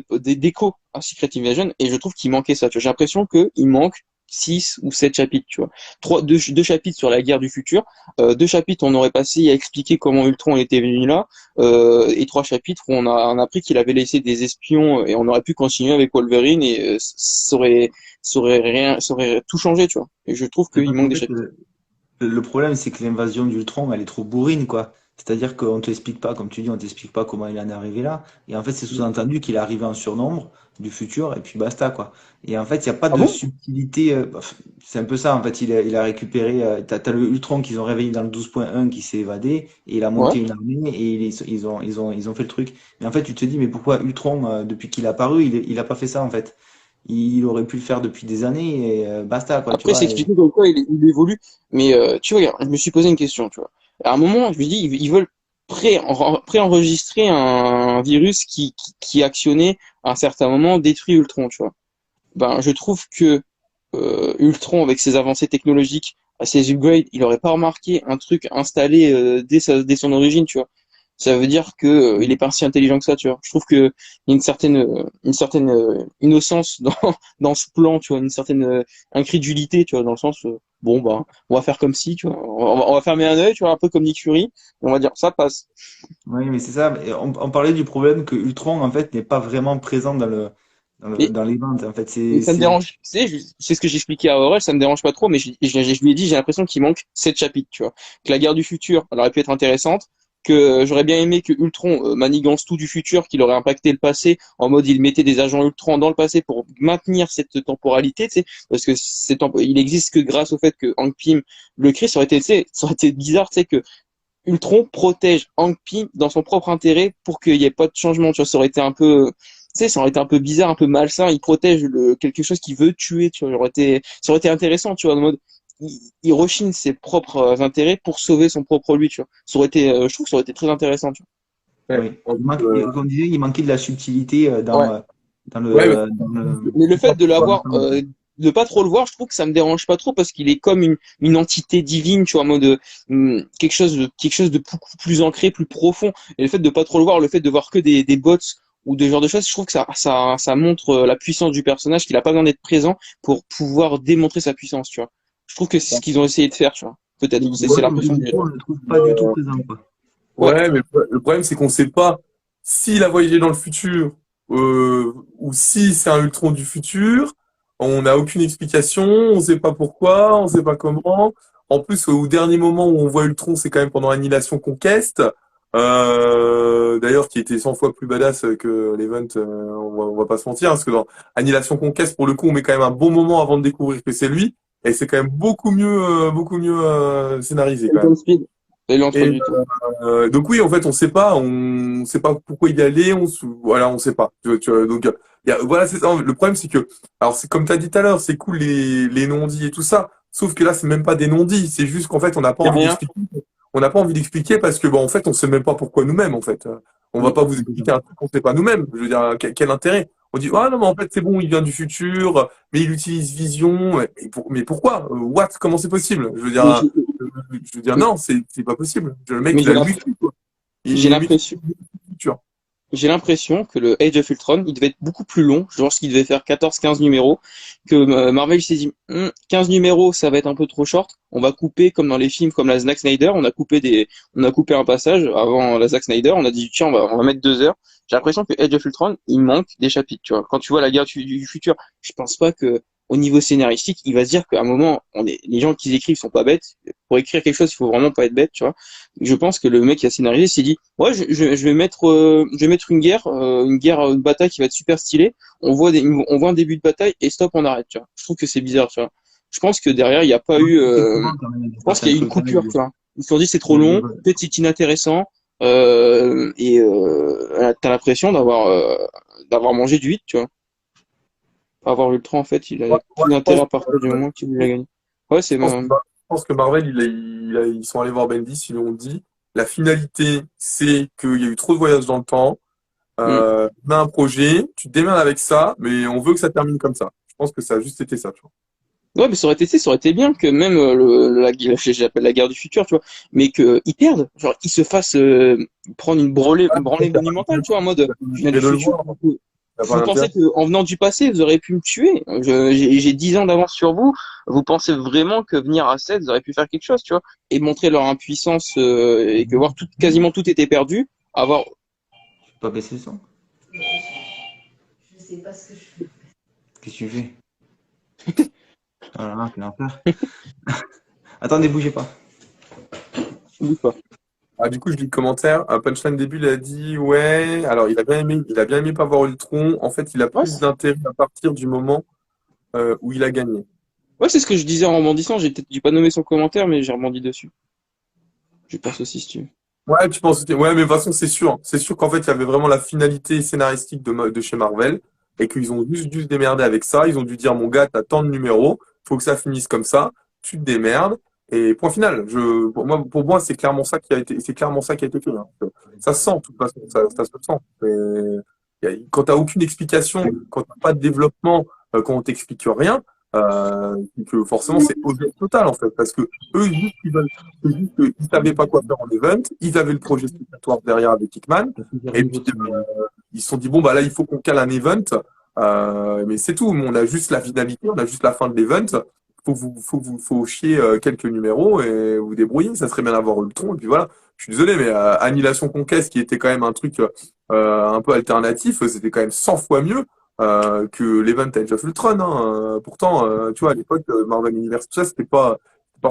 d'écho à Secret Invasion, et je trouve qu'il manquait ça, tu vois. J'ai l'impression qu'il manque 6 ou 7 chapitres, tu vois. Deux chapitres sur la guerre du futur, 2 chapitres on aurait passé à expliquer comment Ultron était venu là, et 3 chapitres où on a appris qu'il avait laissé des espions, et on aurait pu continuer avec Wolverine, et ça aurait tout changé, tu vois. Et je trouve C'est qu'il parce qu'en manque des fait, chapitres. le problème, c'est que l'invasion d'Ultron, elle est trop bourrine, quoi. C'est-à-dire qu'on ne t'explique pas, comme tu dis, on t'explique pas comment il en est arrivé là. Et en fait, c'est sous-entendu qu'il est arrivé en surnombre du futur, et puis basta, quoi. Et en fait, il n'y a pas Ah de bon? subtilité. C'est un peu ça, en fait. Il a récupéré. T'as le Ultron qu'ils ont réveillé dans le 12.1 qui s'est évadé, et il a Ouais. monté une armée, et ils ont fait le truc. Mais en fait, tu te dis, mais pourquoi Ultron, depuis qu'il est apparu, il a pas fait ça, en fait. Il aurait pu le faire depuis des années, et basta, quoi, tu Après, c'est vois. expliqué comme quoi il évolue. Mais tu vois, je me suis posé une question, tu vois. À un moment, je me dis, ils veulent pré-enregistrer un virus qui actionnait à un certain moment, détruit Ultron, tu vois. Ben, je trouve que Ultron, avec ses avancées technologiques, ses upgrades, il aurait pas remarqué un truc installé dès son origine, tu vois. Ça veut dire que il est pas si intelligent que ça, tu vois. Je trouve que il y a une certaine innocence dans dans ce plan, tu vois, une certaine incrédulité, tu vois, dans le sens bon bah on va faire comme si, tu vois, on va fermer un œil, tu vois, un peu comme Nick Fury, et on va dire ça passe. Oui, mais c'est ça. Et on parlait du problème que Ultron, en fait, n'est pas vraiment présent Et, dans les ventes. En fait, et ça me dérange, tu sais, c'est ce que j'expliquais à Aurel, ça me dérange pas trop, mais je lui ai dit, j'ai l'impression qu'il manque 7 chapitres, tu vois. Que la guerre du futur, elle aurait pu être intéressante, que j'aurais bien aimé que Ultron manigance tout du futur, qu'il aurait impacté le passé, en mode il mettait des agents Ultron dans le passé pour maintenir cette temporalité, tu sais, parce que il existe que grâce au fait que Hank Pym le crée, ça aurait été, tu sais, ça aurait été bizarre, tu sais, que Ultron protège Hank Pym dans son propre intérêt pour qu'il n'y ait pas de changement. Tu vois, ça aurait été un peu, tu sais, ça aurait été un peu bizarre, un peu malsain. Il protège quelque chose qu'il veut tuer. Tu vois, ça aurait été intéressant. Tu vois, en mode, il rechigne ses propres intérêts pour sauver son propre lui. Tu vois, ça aurait été, je trouve que ça aurait été très intéressant. Tu Ouais. oui. Comme on disait, il manquait de la subtilité vois. Ouais. Ouais, mais dans le. Mais le fait de ouais, l'avoir, de pas trop le voir, je trouve que ça me dérange pas trop parce qu'il est comme une entité divine, tu vois, en mode quelque chose de beaucoup plus ancré, plus profond. Et le fait de pas trop le voir, le fait de voir que des bots ou de genre de choses, je trouve que ça montre la puissance du personnage, qu'il a pas besoin d'être présent pour pouvoir démontrer sa puissance, tu vois. Je trouve que c'est ce qu'ils ont essayé de faire, tu vois. Peut-être, c'est Ouais, mais l'impression du que j'ai. coup, on ne le trouve pas du tout présent, quoi. Ouais. ouais, mais le problème, c'est qu'on sait pas s'il a voyagé dans le futur ou si c'est un Ultron du futur. On n'a aucune explication, on sait pas pourquoi, on sait pas comment. En plus, au dernier moment où on voit Ultron, c'est quand même pendant Annihilation Conquest. d'ailleurs, qui était 100 fois plus badass que l'event, on va pas se mentir, parce que dans Annihilation Conquest, pour le coup, on met quand même un bon moment avant de découvrir que c'est lui, et c'est quand même beaucoup mieux scénarisé quand même. Phantom Speed. Et Et l'introduit. donc oui, en fait, on sait pas pourquoi il y allait, voilà, on sait pas. Donc voilà, c'est ça. Le problème, c'est que, alors c'est comme tu as dit tout à l'heure, c'est cool les non-dits et tout ça, sauf que là, c'est même pas des non-dits, c'est juste qu'en fait, on n'a pas Y a envie rien. d'expliquer. On n'a pas envie d'expliquer parce que, bon, en fait, on sait même pas pourquoi nous-mêmes, en fait. On va Mm. pas vous expliquer un truc qu'on sait pas nous-mêmes. Je veux dire, quel intérêt? On dit, ah non, mais en fait, c'est bon, il vient du futur, mais il utilise Vision. Mais pourquoi? What? Comment c'est possible? Mais j'ai Je veux dire, non, c'est pas possible. Le mec, mais il a le wifi, quoi. j'ai Il utilise l'impression. le futur. J'ai l'impression que le Age of Ultron, il devait être beaucoup plus long, genre qu'il devait faire 14-15 numéros, que Marvel s'est dit, 15 numéros, ça va être un peu trop short, on va couper comme dans les films, comme la Zack Snyder, on a coupé un passage avant la Zack Snyder, on a dit, tiens, on va mettre 2 heures. J'ai l'impression que Age of Ultron, il manque des chapitres, tu vois. Quand tu vois la guerre du futur, je pense pas que, au niveau scénaristique, il va se dire qu'à un moment, les gens qui écrivent sont pas bêtes. Pour écrire quelque chose, il faut vraiment pas être bête, tu vois. Je pense que le mec qui a scénarisé s'est dit, ouais, je vais mettre une bataille qui va être super stylée. On voit un début de bataille et stop, on arrête, tu vois. Je trouve que c'est bizarre, tu vois. Je pense que derrière, il n'y a pas eu, je pense qu'il y a eu une coupure, tu vois. Ils se sont dit, c'est trop long, peut-être c'est inintéressant, t'as l'impression d'avoir mangé du hit, tu vois. Avoir Ultron, en fait, il Ouais, avait plus je d'intérêt pense, à partir du moment qu'il voulait gagner. Ouais, c'est, je pense que Marvel, ils sont allés voir Bendis, ils lui ont dit, la finalité, c'est qu'il y a eu trop de voyages dans le temps. hmm. On a un projet, tu te démerdes avec ça, mais on veut que ça termine comme ça. Je pense que ça a juste été ça, tu vois. Ouais, mais ça aurait été bien que même j'appelle la guerre du futur, tu vois, mais qu'ils perdent, genre ils se fassent prendre une branlée monumentale, tu vois, en mode je viens Et du de le futur. voir, t'as pas Vous l'intérêt. pensez que en venant du passé, vous aurez pu me tuer? J'ai 10 ans d'avance sur vous. Vous pensez vraiment que venir à 7, vous aurez pu faire quelque chose, tu vois, et montrer leur impuissance et que voir quasiment tout était perdu, avoir. Pas baisser le son. Je sais pas ce que je fais. Qu'est-ce que tu fais? Oh là là, quel enfer. Attendez, bougez pas. Ou pas. Ah, du coup, je lis le commentaire. Punchline début, il a dit, ouais, alors il a bien aimé pas voir Ultron. En fait, il a Ouais, plus d'intérêt à partir du moment où il a gagné. ouais, c'est ce que je disais en rebondissant. J'ai pas nommé son commentaire, mais j'ai rebondi dessus. Je pense aussi si tu veux. Ouais, tu penses que ouais, mais de toute façon, c'est sûr. C'est sûr qu'en fait, il y avait vraiment la finalité scénaristique de chez Marvel et qu'ils ont juste dû se démerder avec ça. Ils ont dû dire, mon gars, t'as tant de numéros, faut que ça finisse comme ça, tu te démerdes et point final. Pour moi, c'est clairement ça qui a été fait, hein. Ça se sent, de toute façon, ça se sent. Quand t'as aucune explication, quand t'as pas de développement, quand on t'explique rien, que forcément, c'est au total, en fait, parce que eux, juste, c'est juste qu'ils savaient pas quoi faire en event, ils avaient le projet spectatoire derrière avec Hickman, et puis ils se sont dit, bon, bah là, il faut qu'on cale un event, mais c'est tout, on a juste la finalité, on a juste la fin de l'event, faut chier quelques numéros et vous débrouiller, ça serait bien d'avoir Ultron, et puis voilà. Je suis désolé, mais Annihilation Conquest, qui était quand même un truc un peu alternatif, c'était quand même 100 fois mieux que l'event Age of Ultron, hein. Pourtant, tu vois, à l'époque, Marvel Universe, tout ça, c'était pas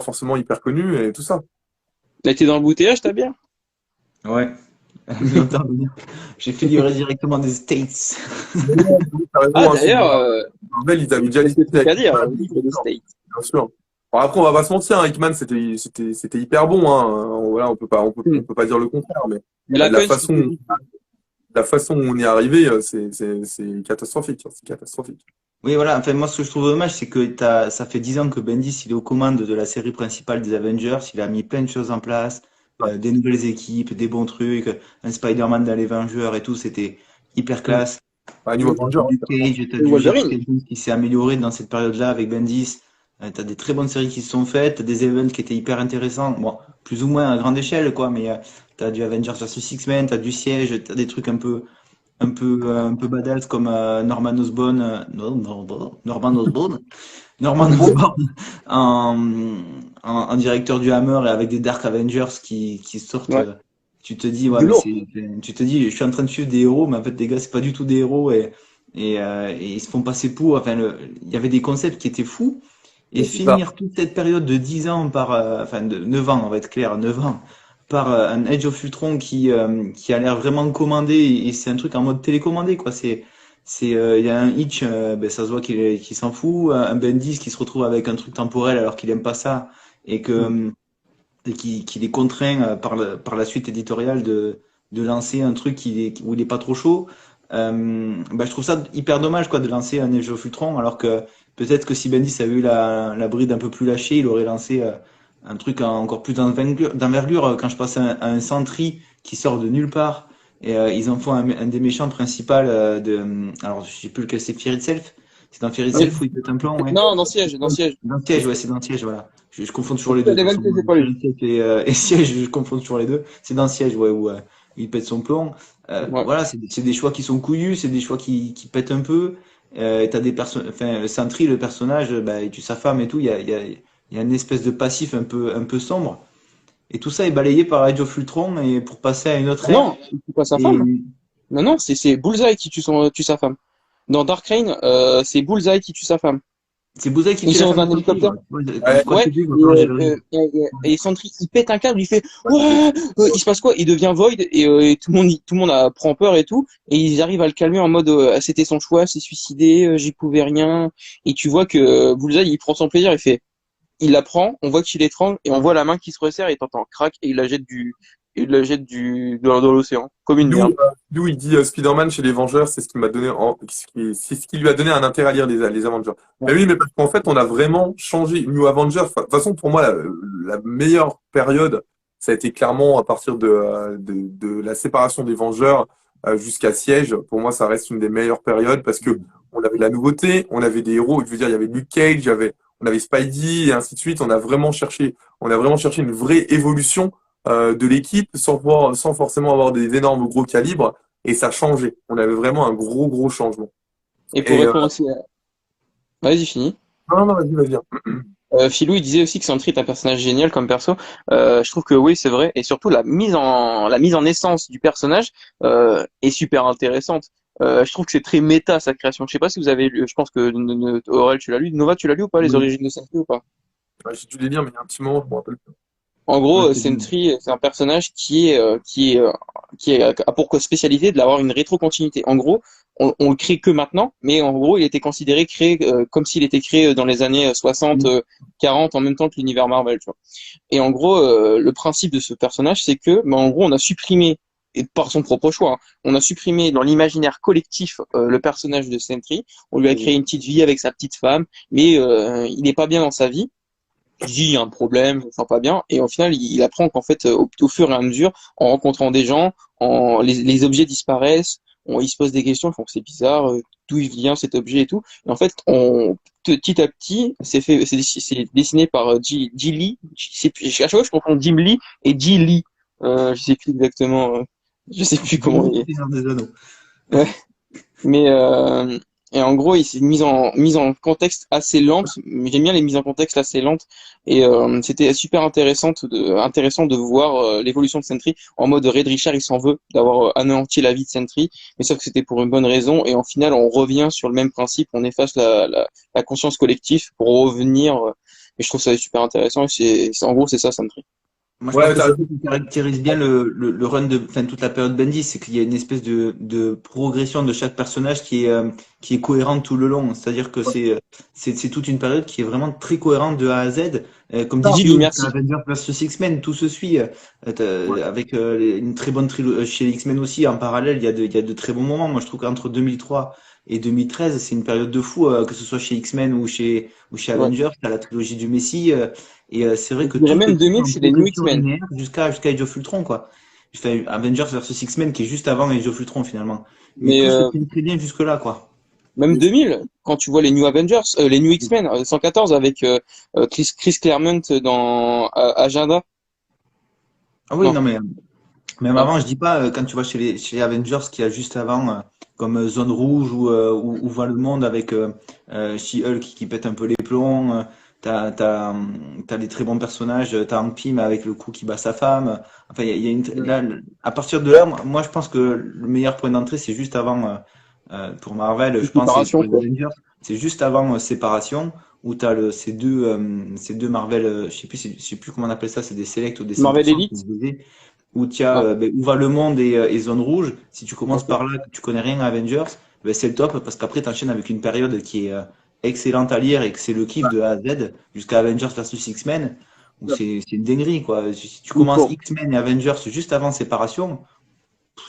forcément hyper connu et tout ça. T'as été dans le bouteillage, t'as bien? Ouais. J'ai fait livrer directement des States. T'as raison, Ah, hein, sur d'ailleurs, Marvel, ils avaient déjà quelques discuté trucs à avec dire, Hickman, au niveau des States. bien sûr. Bon, après, on va pas se mentir, hein, Hickman, c'était hyper bon, hein. Voilà, on peut pas dire le contraire, mais Mais la la punch, façon, la façon où on y est arrivé, c'est catastrophique, hein, c'est catastrophique. Oui, voilà. Enfin, moi, ce que je trouve dommage, c'est que ça fait 10 ans que Bendis, il est aux commandes de la série principale des Avengers. Il a mis plein de choses en place, Ouais. des nouvelles équipes, des bons trucs, un Spider-Man dans les Vengeurs et tout. C'était hyper Mm. classe. À New Avenger, T'as du Cage, t'as Et du Wolverine. Jessica Jones qui s'est amélioré dans cette période-là avec Bendis. T'as des très bonnes séries qui se sont faites, t'as des events qui étaient hyper intéressants. Bon, plus ou moins à grande échelle, quoi, mais t'as du Avengers vs X-Men, t'as du Siège, t'as des trucs un peu badass comme Norman Osborn, Norman Osborn, Norman Osborn en directeur du Hammer et avec des Dark Avengers qui sortent. Ouais. Tu te dis, ouais, Du mais lourd. tu te dis, je suis en train de suivre des héros, mais en fait, les gars, c'est pas du tout des héros et ils se font passer pour. Enfin, il y avait des concepts qui étaient fous et c'est ça. finir toute cette période de 10 ans enfin, de 9 ans, on va être clair, 9 ans par un Age of Ultron qui a l'air vraiment commandé et c'est un truc en mode télécommandé quoi. Il y a un Hitch, ben, ça se voit qu'il s'en fout, un Bendis qui se retrouve avec un truc temporel alors qu'il aime pas ça et qu'il est contraint par la suite éditoriale de lancer un truc où il est pas trop chaud. Ben, je trouve ça hyper dommage quoi de lancer un Age of Ultron alors que peut-être que si Bendis avait eu la bride un peu plus lâchée, il aurait lancé un truc encore plus d'envergure. Quand je passe à un Sentry qui sort de nulle part et ils en font un des méchants principaux alors je sais plus lequel c'est, Fear Itself. C'est dans Fear Itself où il pète un plomb, ouais. Non, dans Siège, dans Siège. Dans Siège, ouais, c'est dans Siège, voilà. Je confonds toujours les deux. Les Event, c'est pas lui. Et Siège, je confonds toujours les deux. C'est dans Siège, ouais, où il pète son plomb. Ouais. Voilà, c'est des choix qui sont couillus, c'est des choix qui pètent un peu. T'as des personnes, enfin, Sentry, le personnage, bah, il tue sa femme et tout. Il y a une espèce de passif un peu sombre. Et tout ça est balayé par Age of Ultron et pour passer à une autre ère. Non, il tue pas sa Et femme. Non, c'est Bullseye qui tue sa femme. Dans Dark Reign, c'est Bullseye qui tue sa femme. c'est Bullseye qui Ils tue la sont femme dans un de Sentry, hélicoptère. ouais. Ouais. Quand Ouais, c'est lui, quand j'ai le rythme. et Sentry, il pète un câble, il fait ouais, il se passe quoi? Il devient Void et tout le monde prend peur et tout, et ils arrivent à le calmer en mode c'était son choix, c'est suicidé, j'y pouvais rien. Et tu vois que Bullseye, il prend son plaisir, il la prend, on voit qu'il étrangle et on voit la main qui se resserre et t'entends crac et il la jette dans l'océan comme une merde. D'où il dit Spider-Man chez les Vengeurs, c'est ce qui m'a donné, c'est ce qui lui a donné un intérêt à lire les Avengers. Ouais. Mais oui, mais parce qu'en fait, on a vraiment changé New Avengers. Enfin, de toute façon, pour moi, la meilleure période, ça a été clairement à partir de la séparation des Vengeurs jusqu'à Siège. Pour moi, ça reste une des meilleures périodes parce que on avait la nouveauté, on avait des héros. Je veux dire, il y avait Luke Cage, on avait Spidey et ainsi de suite. On a vraiment cherché une vraie évolution de l'équipe sans forcément avoir des énormes gros calibres et ça changeait. On avait vraiment un gros changement. Et pour Et répondre aussi à... Vas-y, fini. non, vas-y. Philou, il disait aussi que Sentry est un personnage génial comme perso. Je trouve que oui, c'est vrai. Et surtout, la mise en essence du personnage est super intéressante. Je trouve que c'est très méta, sa création. Je sais pas si vous avez lu, je pense que Aurel, tu l'as lu. Nova, tu l'as lu ou pas, les Oui. origines de Sentry ou pas? Ouais, j'ai dû les lire, mais il y a un petit moment, je me rappelle plus. En gros, Ouais, c'est bien. Sentry, c'est un personnage qui a pour spécialité de l'avoir une rétrocontinuité. En gros, on le crée que maintenant, mais en gros, il était considéré créé comme s'il était créé dans les années 60, 40, en même temps que l'univers Marvel, tu vois. Et en gros, le principe de ce personnage, c'est que, bah, en gros, on a supprimé, et par son propre choix, hein, on a supprimé dans l'imaginaire collectif le personnage de Sentry. On lui a créé une petite vie avec sa petite femme, mais il n'est pas bien dans sa vie. Il dit il y a un problème, je me sens pas bien, et au final il apprend qu'en fait au fur et à mesure, en rencontrant des gens, les objets disparaissent, il se pose des questions, ils font que c'est bizarre, d'où il vient cet objet et tout. Et en fait, petit à petit, c'est dessiné par Ji Lee. À chaque fois je confonds Jim Lee et Ji Lee. Je sais plus exactement, je sais plus comment il est. Seigneur des Anneaux. Ouais. Mais et en gros, il s'est mise en contexte assez lente. J'aime bien les mises en contexte assez lentes et c'était super intéressant de voir l'évolution de Sentry en mode Red Richard, il s'en veut d'avoir anéanti la vie de Sentry, mais sauf que c'était pour une bonne raison et en final on revient sur le même principe, on efface la conscience collective pour revenir. Et je trouve ça super intéressant et en gros c'est ça Sentry. Moi, je pense Ouais, que c'est ça qui caractérise bien le run enfin, toute la période Bendis, c'est qu'il y a une espèce de progression de chaque personnage qui est cohérente tout le long. C'est-à-dire que c'est toute une période qui est vraiment très cohérente de A à Z. Comme dit Gilles, Philou, merci. Avengers versus X-Men, tout se suit. Avec une très bonne trilogie chez les X-Men aussi. En parallèle, il y a de très bons moments. Moi, je trouve qu'entre 2003 et 2013, c'est une période de fou, que ce soit chez X-Men ou chez Ouais. Avengers, t'as la trilogie du Messie. C'est vrai Je que dirais tout est même 2000, en c'est les New progression X-Men. linéaire jusqu'à Age of Ultron, quoi. Enfin, Avengers versus X-Men qui est juste avant Age of Ultron, finalement. Mais Mais tout se tient très bien jusque-là, quoi. même 2000, quand tu vois les New Avengers, les New X-Men, 114 avec Chris Claremont dans Agenda. Ah oui, Non. non, mais même Ouais. avant, je dis pas, quand tu vois chez les Avengers qu'il y a juste avant, comme Zone Rouge ou Voit le Monde avec She-Hulk qui pète un peu les plombs, t'as des très bons personnages, t'as Hank Pym avec le coup qui bat sa femme. Enfin, il y a là, à partir de là, moi je pense que le meilleur point d'entrée, c'est juste avant, pour Marvel, Une je pense, et pour séparation, les quoi. Avengers, c'est juste avant Séparation, où tu as ces deux Marvel, je sais plus comment on appelle ça, c'est des Select ou des Marvel 100%, Elite? où tu as Ah, où va le monde et zone rouge. Si tu commences ok. par là, que tu connais rien à Avengers, c'est le top parce qu'après tu enchaînes avec une période qui est excellente à lire et que c'est le kiff de A à Z jusqu'à Avengers versus X-Men où c'est une dinguerie quoi. Si tu Mais commences pour, X-Men et Avengers juste avant Séparation,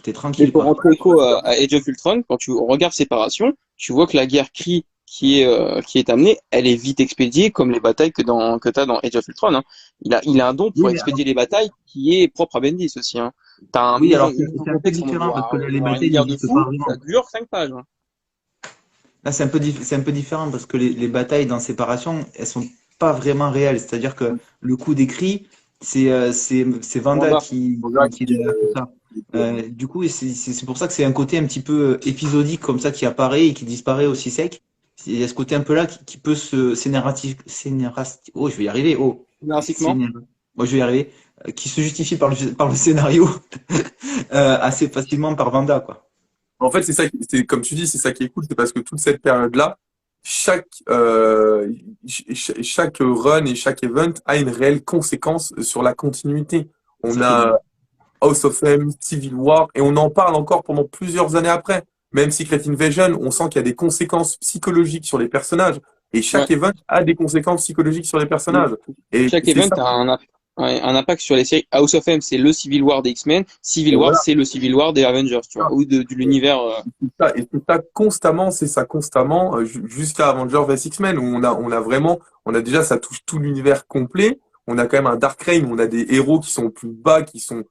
t'es mais tranquille pour quoi. rentrer écho à Age of Ultron, quand tu regardes Séparation, tu vois que la guerre Kree qui est amenée, elle est vite expédiée comme les batailles que t'as dans Age of Ultron, hein. Il a un don Oui, pour expédier les batailles qui est propre à Bendis aussi, hein. oui, alors Mise en c'est un peu contexte en mode, différent parce que là, on les va avoir une batailles guerre de n'existent pas fous, ça vraiment. dure 5 pages, hein. Là, c'est un peu différent parce que les batailles dans Séparation, elles sont pas vraiment réelles. C'est-à-dire que le coup des cris, c'est Vanda Wanda. qui est derrière tout ça. Du coup, c'est pour ça que c'est un côté un petit peu épisodique comme ça qui apparaît et qui disparaît aussi sec. Il y a ce côté un peu là qui peut se oh, je vais y arriver. Oh, Scénaristiquement. scénar- moi, je vais y arriver. Qui se justifie par le scénario assez facilement par Vanda, quoi. En fait, c'est comme tu dis, c'est ça qui est cool, c'est parce que toute cette période-là, chaque, chaque run et chaque event a une réelle conséquence sur la continuité. C'est On ça qui est bien. a House of M, Civil War, et on en parle encore pendant plusieurs années après. Même Secret Invasion, on sent qu'il y a des conséquences psychologiques sur les personnages, et Ouais. chaque event a des conséquences psychologiques sur les personnages. Et Chaque c'est event ça. a un impact sur les séries. House of M, c'est le Civil War des X-Men. Civil Et War, voilà. c'est le Civil War des Avengers, tu vois, ou de l'univers. C'est ça constamment, jusqu'à Avengers vs X-Men, où on a vraiment, on a déjà, ça touche tout l'univers complet. On a quand même un Dark Reign, où on a des héros qui sont plus bas, qui sont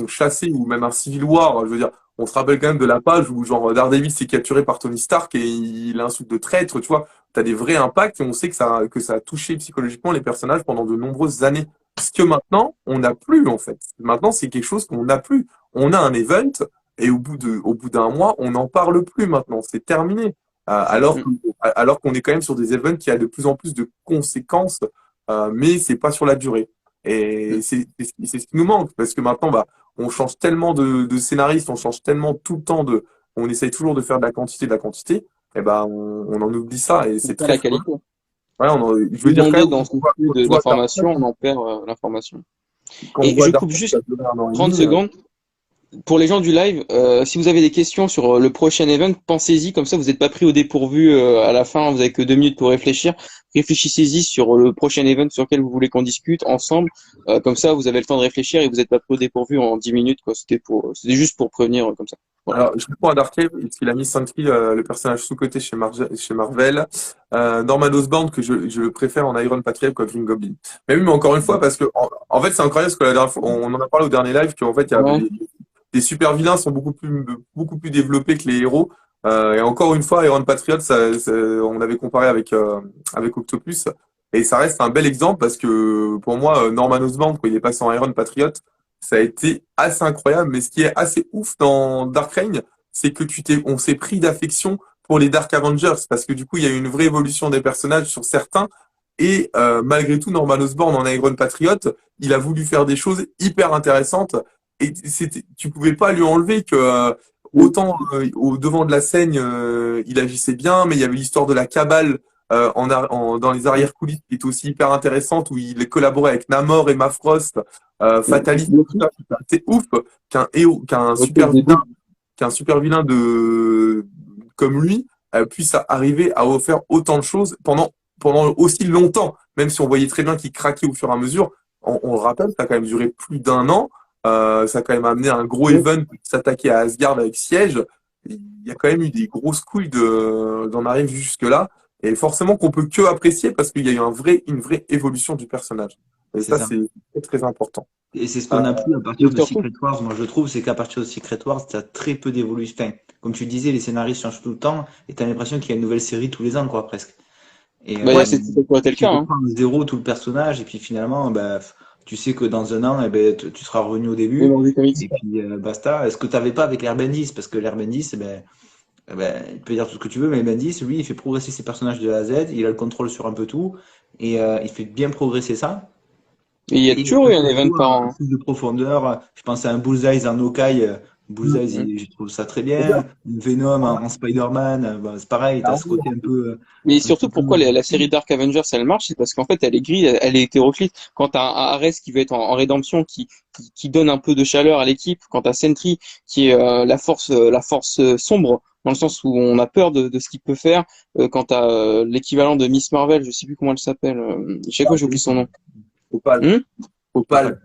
chassés, ou même un Civil War. Je veux dire, on se rappelle quand même de la page où genre Daredevil s'est capturé par Tony Stark et il insulte de traître, tu vois. T'as des vrais impacts et on sait que ça a touché psychologiquement les personnages pendant de nombreuses années. Ce que maintenant, on n'a plus, en fait. Maintenant, c'est quelque chose qu'on n'a plus. On a un event, et au bout d'un mois, on n'en parle plus maintenant, c'est terminé. C'est ça. Alors qu'on est quand même sur des events qui a de plus en plus de conséquences, mais c'est pas sur la durée. Et c'est ce qui nous manque, parce que maintenant, bah, on change tellement de scénaristes, on change tellement tout le temps on essaye toujours de faire de la quantité, et ben on en oublie ça, et c'est C'est pas très la frustrant. qualité. Ouais, je veux dire quand Inondé même, dans ce flux quand tu vois Dark d'informations, on en perd l'information. quand on Et voit je Dark coupe ça juste a duré un an et 30 demi, secondes. Pour les gens du live, si vous avez des questions sur le prochain event, pensez-y, comme ça vous n'êtes pas pris au dépourvu à la fin, vous avez que 2 minutes pour réfléchir. Réfléchissez-y sur le prochain event sur lequel vous voulez qu'on discute ensemble. Comme ça, vous avez le temps de réfléchir et vous n'êtes pas pris au dépourvu en 10 minutes, quoi. C'était juste pour prévenir comme ça. Voilà. Alors, je réponds à Darkave, parce qu'il a mis Sentry, le personnage sous-coté chez Marvel. Norman Osborn, que je le préfère en Iron Patriot qu'en Green Goblin. Mais oui, mais encore une fois, parce que, en fait, c'est incroyable, parce que la dernière fois, on en a parlé au dernier live, qu'en fait, il y avait Ouais. les super vilains sont beaucoup plus développés que les héros. Et encore une fois, Iron Patriot, on l'avait comparé avec Octopus. Et ça reste un bel exemple parce que pour moi, Norman Osborn, quand il est passé en Iron Patriot, ça a été assez incroyable. Mais ce qui est assez ouf dans Dark Reign, c'est que on s'est pris d'affection pour les Dark Avengers parce que du coup, il y a eu une vraie évolution des personnages sur certains. Et malgré tout, Norman Osborn en Iron Patriot, il a voulu faire des choses hyper intéressantes et tu pouvais pas lui enlever que autant au devant de la scène, il agissait bien, mais il y avait l'histoire de la cabale dans les arrière-coulisses qui est aussi hyper intéressante, où il collaborait avec Namor, Emma Frost, Fatalist, tout ça. C'est ouf qu'un super vilain comme lui puisse arriver à faire autant de choses pendant aussi longtemps, même si on voyait très bien qu'il craquait au fur et à mesure. On le rappelle, ça a quand même duré plus d'un an. Ça a quand même amené un gros event pour s'attaquer à Asgard avec Siège. Il y a quand même eu des grosses couilles d'en arriver jusque-là. Et forcément qu'on peut que apprécier parce qu'il y a eu une vraie évolution du personnage. Et C'est ça, ça. c'est très important. Et c'est ce Euh, qu'on a pu à partir de Doctor Who. Secret Wars, moi je trouve, c'est qu'à partir de Secret Wars, tu as très peu d'évolution. Enfin, comme tu disais, les scénaristes changent tout le temps et tu as l'impression qu'il y a une nouvelle série tous les ans, quoi, presque. Et Bah, ça pourrait être le tu cas, hein. reprends de zéro tout le personnage et puis finalement, bah, tu sais que dans un an, eh ben, tu seras revenu au Même début dans les comics. et puis basta. Est-ce que tu n'avais pas avec l'Air Bendis? Parce que l'Air Bendis, il peut dire tout ce que tu veux, mais Bendis, lui, il fait progresser ses personnages de A à Z, il a le contrôle sur un peu tout et il fait bien progresser ça. Et il y a Et toujours eu un event par un an. plus de profondeur. Je pense à un Bullseye, un Hawkeye. Bullseye, Mhm. je trouve ça très bien. Venom en Spider-Man, bah, c'est pareil, t'as ce côté Mais un surtout, petit peu. pourquoi la série Dark Avengers, elle marche, c'est parce qu'en fait, elle est grille, elle est hétéroclite. Quand t'as un Ares qui veut être en rédemption, qui donne un peu de chaleur à l'équipe, quand t'as Sentry qui est la force sombre, dans le sens où on a peur de ce qu'il peut faire, quand t'as l'équivalent de Miss Marvel, je sais plus comment elle s'appelle, chaque fois j'oublie son nom. Opal. Hmm. Opal.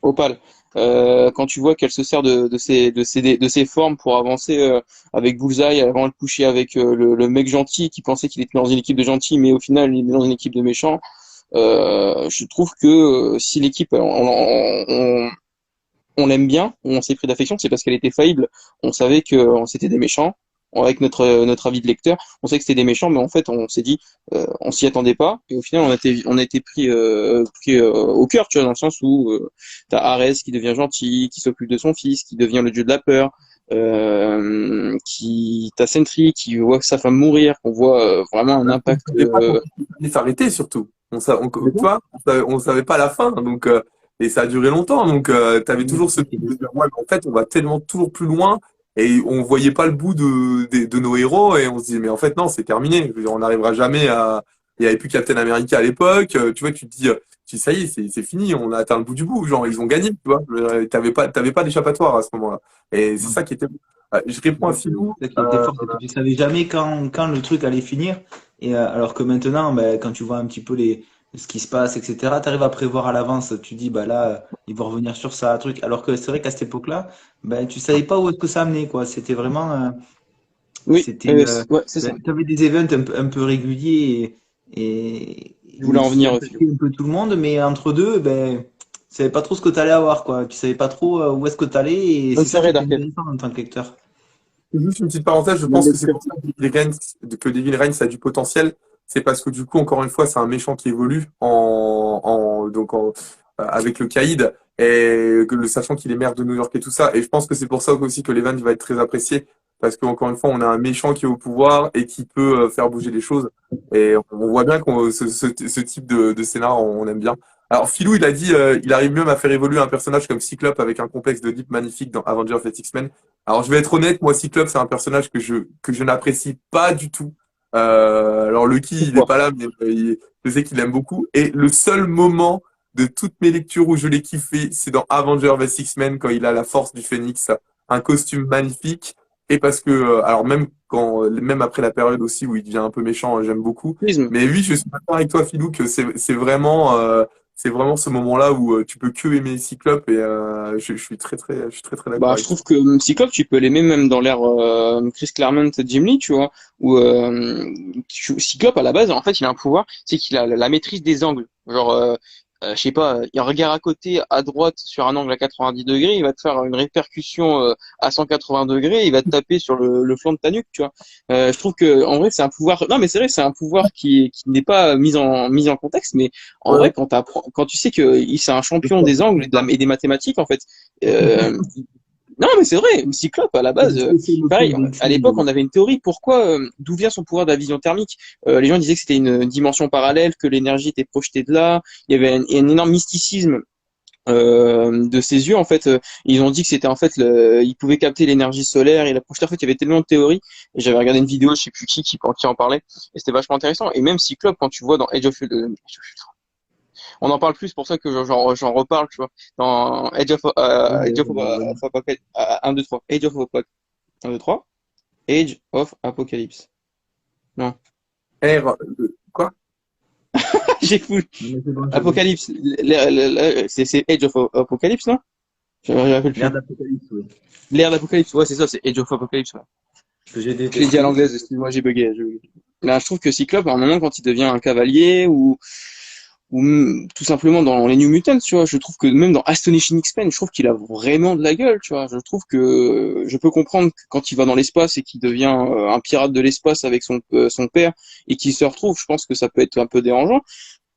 Opal. Quand tu vois qu'elle se sert de ses formes pour avancer avec Bullseye, avant de coucher avec le mec gentil qui pensait qu'il était dans une équipe de gentils, mais au final il est dans une équipe de méchants. Je trouve que si l'équipe on l'aime bien, on s'est pris d'affection, c'est parce qu'elle était faillible. On savait que c'était des méchants. Avec notre avis de lecteur, on sait que c'était des méchants, mais en fait, on s'est dit, on s'y attendait pas, et au final, on a été pris au cœur, tu vois, dans le sens où t'as Ares qui devient gentil, qui s'occupe de son fils, qui devient le dieu de la peur, t'as Sentry qui voit sa femme mourir, qu'on voit vraiment un On impact. savait pas quand il allait s'arrêter, surtout. Tu vois, on savait pas la fin, donc, et ça a duré longtemps, donc tu avais toujours ce truc de dire, ouais, mais en fait, on va tellement toujours plus loin, et on voyait pas le bout de nos héros, et on se disait, mais en fait, non, c'est terminé. Je veux dire, on n'arrivera jamais à. Il n'y avait plus Captain America à l'époque, tu vois, tu dis, ça y est, c'est fini, on a atteint le bout du bout, genre, ils ont gagné, tu vois. T'avais pas d'échappatoire à ce moment-là. Et c'est ça qui était. Je réponds à Philou. C'est ça qui était fort, c'est que tu savais jamais quand le truc allait finir. Et alors que maintenant, ben, quand tu vois un petit peu ce qui se passe, etc., tu arrives à prévoir à l'avance. Tu dis, bah là, ils vont revenir sur ça, truc. Alors que c'est vrai qu'à cette époque-là, ben, tu savais pas où est-ce que ça amenait, quoi. C'était vraiment, Oui, c'était, ouais, c'est ça. ben, tu avais des events un peu réguliers Je où voulais en qui venir, Philou. impactaient un peu tout le monde, mais entre deux, ben, tu savais pas trop ce que tu allais avoir, quoi. Tu savais pas trop où est-ce que tu allais, et Bonne c'est ça qui soirée, était Darket. intéressant en tant que lecteur. Juste une petite parenthèse, je Bonne pense que c'est lecture. pour ça que Devil Reigns a du potentiel. C'est parce que du coup, encore une fois, c'est un méchant qui évolue avec le Caïd et sachant qu'il est maire de New York et tout ça. Et je pense que c'est pour ça aussi que l'event va être très apprécié parce qu'encore une fois, on a un méchant qui est au pouvoir et qui peut faire bouger les choses. Et on voit bien que ce type de scénar, on aime bien. Alors, Philou, il a dit, il arrive même à faire évoluer un personnage comme Cyclope avec un complexe de Deep magnifique dans Avengers vs X-Men. Alors, je vais être honnête, moi, Cyclope, c'est un personnage que je n'apprécie pas du tout. Alors, Lucky, il n'est Pourquoi? pas là, mais je sais qu'il aime beaucoup. Et le seul moment de toutes mes lectures où je l'ai kiffé, c'est dans Avengers vs X-Men, quand il a la force du Phénix, un costume magnifique. Et parce que, alors même après la période aussi où il devient un peu méchant, j'aime beaucoup. Prisme. Mais oui, je suis d'accord avec toi, Philou, que c'est vraiment ce moment-là où tu peux que aimer Cyclope et je suis très très d'accord Bah, je avec toi. trouve que Cyclope, tu peux l'aimer même dans l'ère Chris Claremont, Jim Lee, tu vois, où Cyclope, à la base, en fait, il a un pouvoir, c'est qu'il a la maîtrise des angles. Genre, je sais pas, il regarde à côté, à droite, sur un angle à 90 degrés, il va te faire une répercussion à 180 degrés, il va te taper sur le flanc de ta nuque, tu vois. Je trouve que, en vrai, c'est un pouvoir, non, mais c'est vrai, c'est un pouvoir qui n'est pas mis en contexte, mais en Ouais, vrai, quand tu sais que c'est un champion des angles et des mathématiques, en fait, euh, non, mais c'est vrai, Cyclope, à la C'est base, une spéciale pareil, notion de à X-Men, l'époque, lui. on avait une théorie, pourquoi, d'où vient son pouvoir de la vision thermique? Les gens disaient que c'était une dimension parallèle, que l'énergie était projetée de là, il y avait un énorme mysticisme de ses yeux, en fait. Ils ont dit que c'était, en fait, il pouvait capter l'énergie solaire et la projeter. En fait, il y avait tellement de théories, et j'avais regardé une vidéo, je sais plus qui en parlait, et c'était vachement intéressant. Et même Cyclope, quand tu vois dans on en parle plus, c'est pour ça que j'en reparle, tu vois. Dans of Apocalypse, 1, 2, 3. Age of Apocalypse. 1, 2, 3. Age of Apocalypse. Non. Quoi? J'ai fou. Non, mais c'est bon, c'est bon. Apocalypse. C'est Age of Apocalypse, non? Je me rappelle L'ère plus. d'Apocalypse, oui. L'ère d'Apocalypse, ouais, c'est ça, c'est Age of Apocalypse. Ouais. Que j'ai Je l'ai dit à détesté. l'anglaise, excuse-moi, j'ai bugué. Là, je trouve que Cyclope, à un moment, quand il devient un cavalier ou tout simplement dans les New Mutants, tu vois, je trouve que même dans Astonishing X-Men, je trouve qu'il a vraiment de la gueule, tu vois. Je trouve que je peux comprendre que quand il va dans l'espace et qu'il devient un pirate de l'espace avec son père et qu'il se retrouve, je pense que ça peut être un peu dérangeant.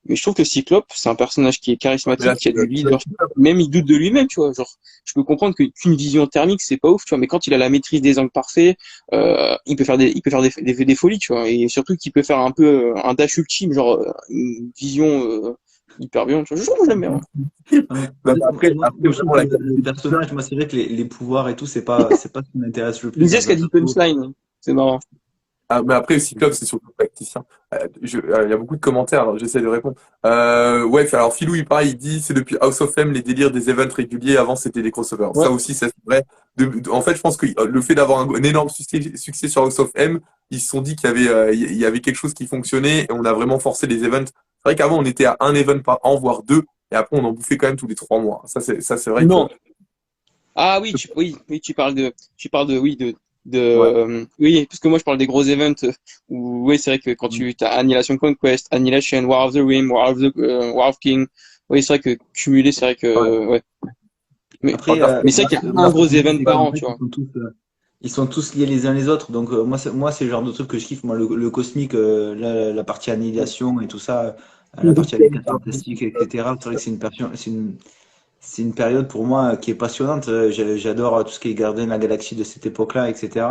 Mais je trouve que Cyclope, c'est un personnage qui est Mais là, charismatique, qui a du leadership. Même il doute de lui-même, tu vois. Genre, je peux comprendre qu'une vision thermique, c'est pas ouf, tu vois. Mais quand il a la maîtrise des angles parfaits, il peut faire des folies, tu vois. Et surtout qu'il peut faire un peu un dash ultime, genre une vision hyper bien. Je trouve que j'aime bien. Bah, Moi, après, je trouve vraiment, que la les personnages, moi, c'est vrai que les pouvoirs et tout, c'est pas ce qui m'intéresse le Il me plus disait dans ce un qu'a dit perso. Punchline. C'est marrant. Mais après, Cyclope, c'est surtout tacticien. Il y a beaucoup de commentaires, alors j'essaie de répondre. Ouais, alors Philou, il parle, il dit, c'est depuis House of M les délires des events réguliers, avant c'était des crossovers. Ouais. Ça aussi, c'est vrai. En fait, je pense que le fait d'avoir un énorme succès sur House of M, ils se sont dit il y avait quelque chose qui fonctionnait et on a vraiment forcé les events. C'est vrai qu'avant, on était à un event par an, voire deux, et après, on en bouffait quand même tous les 3 mois. Ça, c'est vrai que, Non. Ah oui, oui, oui, ouais. oui, parce que moi je parle des gros events où, oui, c'est vrai que quand tu as Annihilation Conquest, Annihilation, War of the Rim, War of King, oui, c'est vrai que cumulé, c'est vrai que, Ouais. ouais. Mais, Après, mais c'est vrai qu'il y a un gros event c'est par qu'en an, fait, tu vois. ils sont tous liés les uns les autres. Donc, moi, c'est le genre de truc que je kiffe. Moi, le cosmique, la partie annihilation et tout ça, la partie avec les fantastique, etc. C'est vrai que c'est une période pour moi qui est passionnante. J'adore tout ce qui est Gardien de la Galaxie de cette époque-là, etc.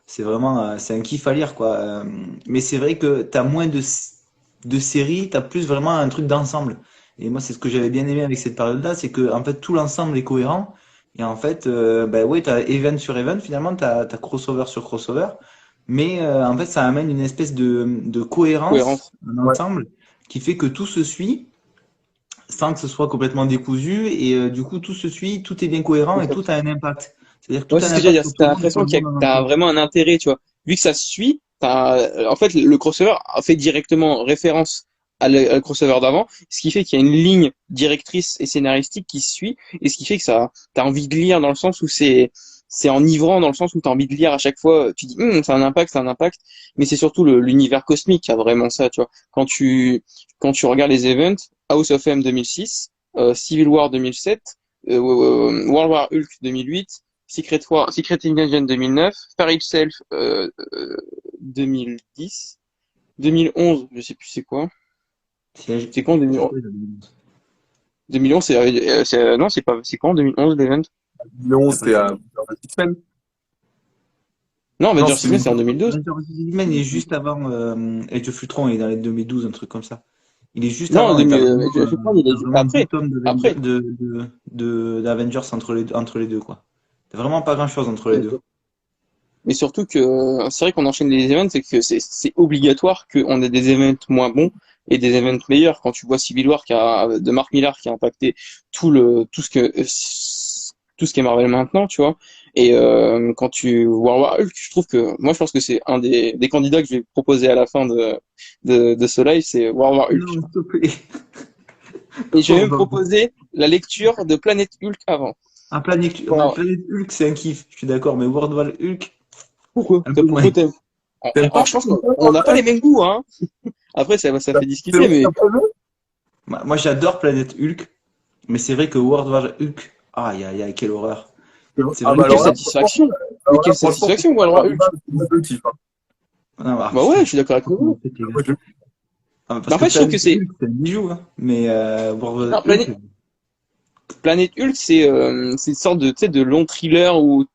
C'est vraiment, c'est un kiff à lire, quoi. Mais c'est vrai que t'as moins de séries, t'as plus vraiment un truc d'ensemble. Et moi, c'est ce que j'avais bien aimé avec cette période-là, c'est que en fait tout l'ensemble est cohérent. Et en fait, bah ouais, t'as event sur event, finalement, t'as crossover sur crossover. Mais en fait, ça amène une espèce de cohérence, Cohérence. un Ouais. ensemble, qui fait que tout se suit sans que ce soit complètement décousu et du coup tout se suit, tout est bien cohérent et tout a un impact. C'est-à-dire que Ouais, tout a c'est un ce que j'allais impact dire. sur tout T'as le monde et sur l'impression le monde en t'as entier. vraiment un intérêt, tu vois. Vu que ça se suit, en fait, le crossover fait directement référence à le crossover d'avant, ce qui fait qu'il y a une ligne directrice et scénaristique qui se suit, et ce qui fait que t'as envie de lire dans le sens où c'est enivrant dans le sens où t'as envie de lire à chaque fois. Tu dis, c'est un impact, mais c'est surtout l'univers cosmique qui a vraiment ça, tu vois. Quand tu regardes les events, House of M 2006, Civil War 2007, World War Hulk 2008, Secret Invasion 2009, Far Itself 2010, 2011, je sais plus c'est quoi. Siège. C'est quand C'est 2011? quoi, ça 2011, non, c'est pas, c'est quand 2011 l'event? Lyon, T'as pas c'était dit. à X-Men. Non, Non, Avengers c'est X-Men, c'est en 2012. Avengers X-Men est juste avant Age of Ultron, il est dans les 2012, un truc comme ça. Il est juste Non, avant et je sais pas, il t'as est vraiment deux après. tomes Après. d'Avengers entre les deux, quoi. T'as vraiment pas grand-chose entre les deux. Mais surtout que c'est vrai qu'on enchaîne les events, c'est que c'est obligatoire qu'on ait des events moins bons et des events meilleurs. Quand tu vois Civil War de Mark Millar qui a impacté tout ce qui est Marvel maintenant, tu vois. Et quand tu vois War Hulk, je pense que c'est un des candidats que je vais proposer à la fin de ce live, c'est War Hulk. Non, s'il te plaît. Et je vais Oh, même non. proposer la lecture de Planète Hulk avant. Voilà. Planet Hulk, c'est un kiff, je suis d'accord, mais World War Hulk, Pourquoi? un peu moins. Pourquoi t'aimes? T'aimes pas? Je pense qu'on n'a pas les mêmes goûts, hein. Après, ça fait C'est discuter, vrai, mais Moi, j'adore Planet Hulk, mais c'est vrai que World War Hulk, aïe, aïe, aïe, quelle horreur. C'est Ah vrai bah mais que quelle alors là, satisfaction! Mais alors là, quelle franchement, satisfaction, moi, le Hulk! moi, je kiffe, hein. non, Bah ouais, je suis d'accord avec comment vous. on fait, les gars. Moi, Ah, Mais parce en que fait, je trouve que Planet c'est, Hulk, c'est un bijou, hein. Mais World War non, Hulk, Planète Hulk, c'est une sorte de, tu sais, de long thriller où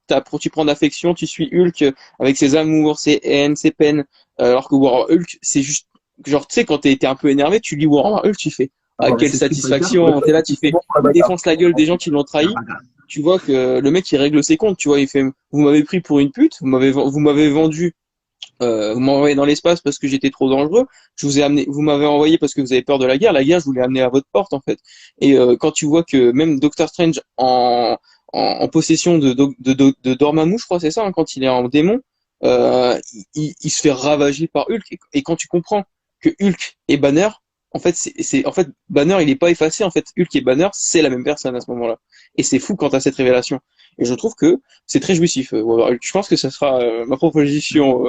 tu prends d'affection, tu suis Hulk avec ses amours, ses haines, ses peines, alors que War Hulk, c'est juste, genre, tu sais, quand t'es un peu énervé, tu lis War Hulk, tu fais, ah, bah, quelle c'est Street Fighter, quoi. satisfaction, t'es là, tu fais, pour la il bagarre. défonce la gueule des gens qui l'ont La trahi, bagarre. tu vois que le mec, il règle ses comptes, tu vois, il fait, vous m'avez pris pour une pute, vous m'avez vendu vous m'envoyez dans l'espace parce que j'étais trop dangereux. Vous m'avez envoyé parce que vous avez peur de la guerre. La guerre, je vous l'ai amené à votre porte en fait. Et quand tu vois que même Doctor Strange en possession de Dormammu, je crois, c'est ça, hein, quand il est en démon, il se fait ravager par Hulk. Et quand tu comprends que Hulk et Banner, en fait Banner, il est pas effacé. En fait, Hulk et Banner, c'est la même personne à ce moment-là. Et c'est fou quand t'as cette révélation. Et je trouve que c'est très jouissif. Je pense que ça sera ma proposition.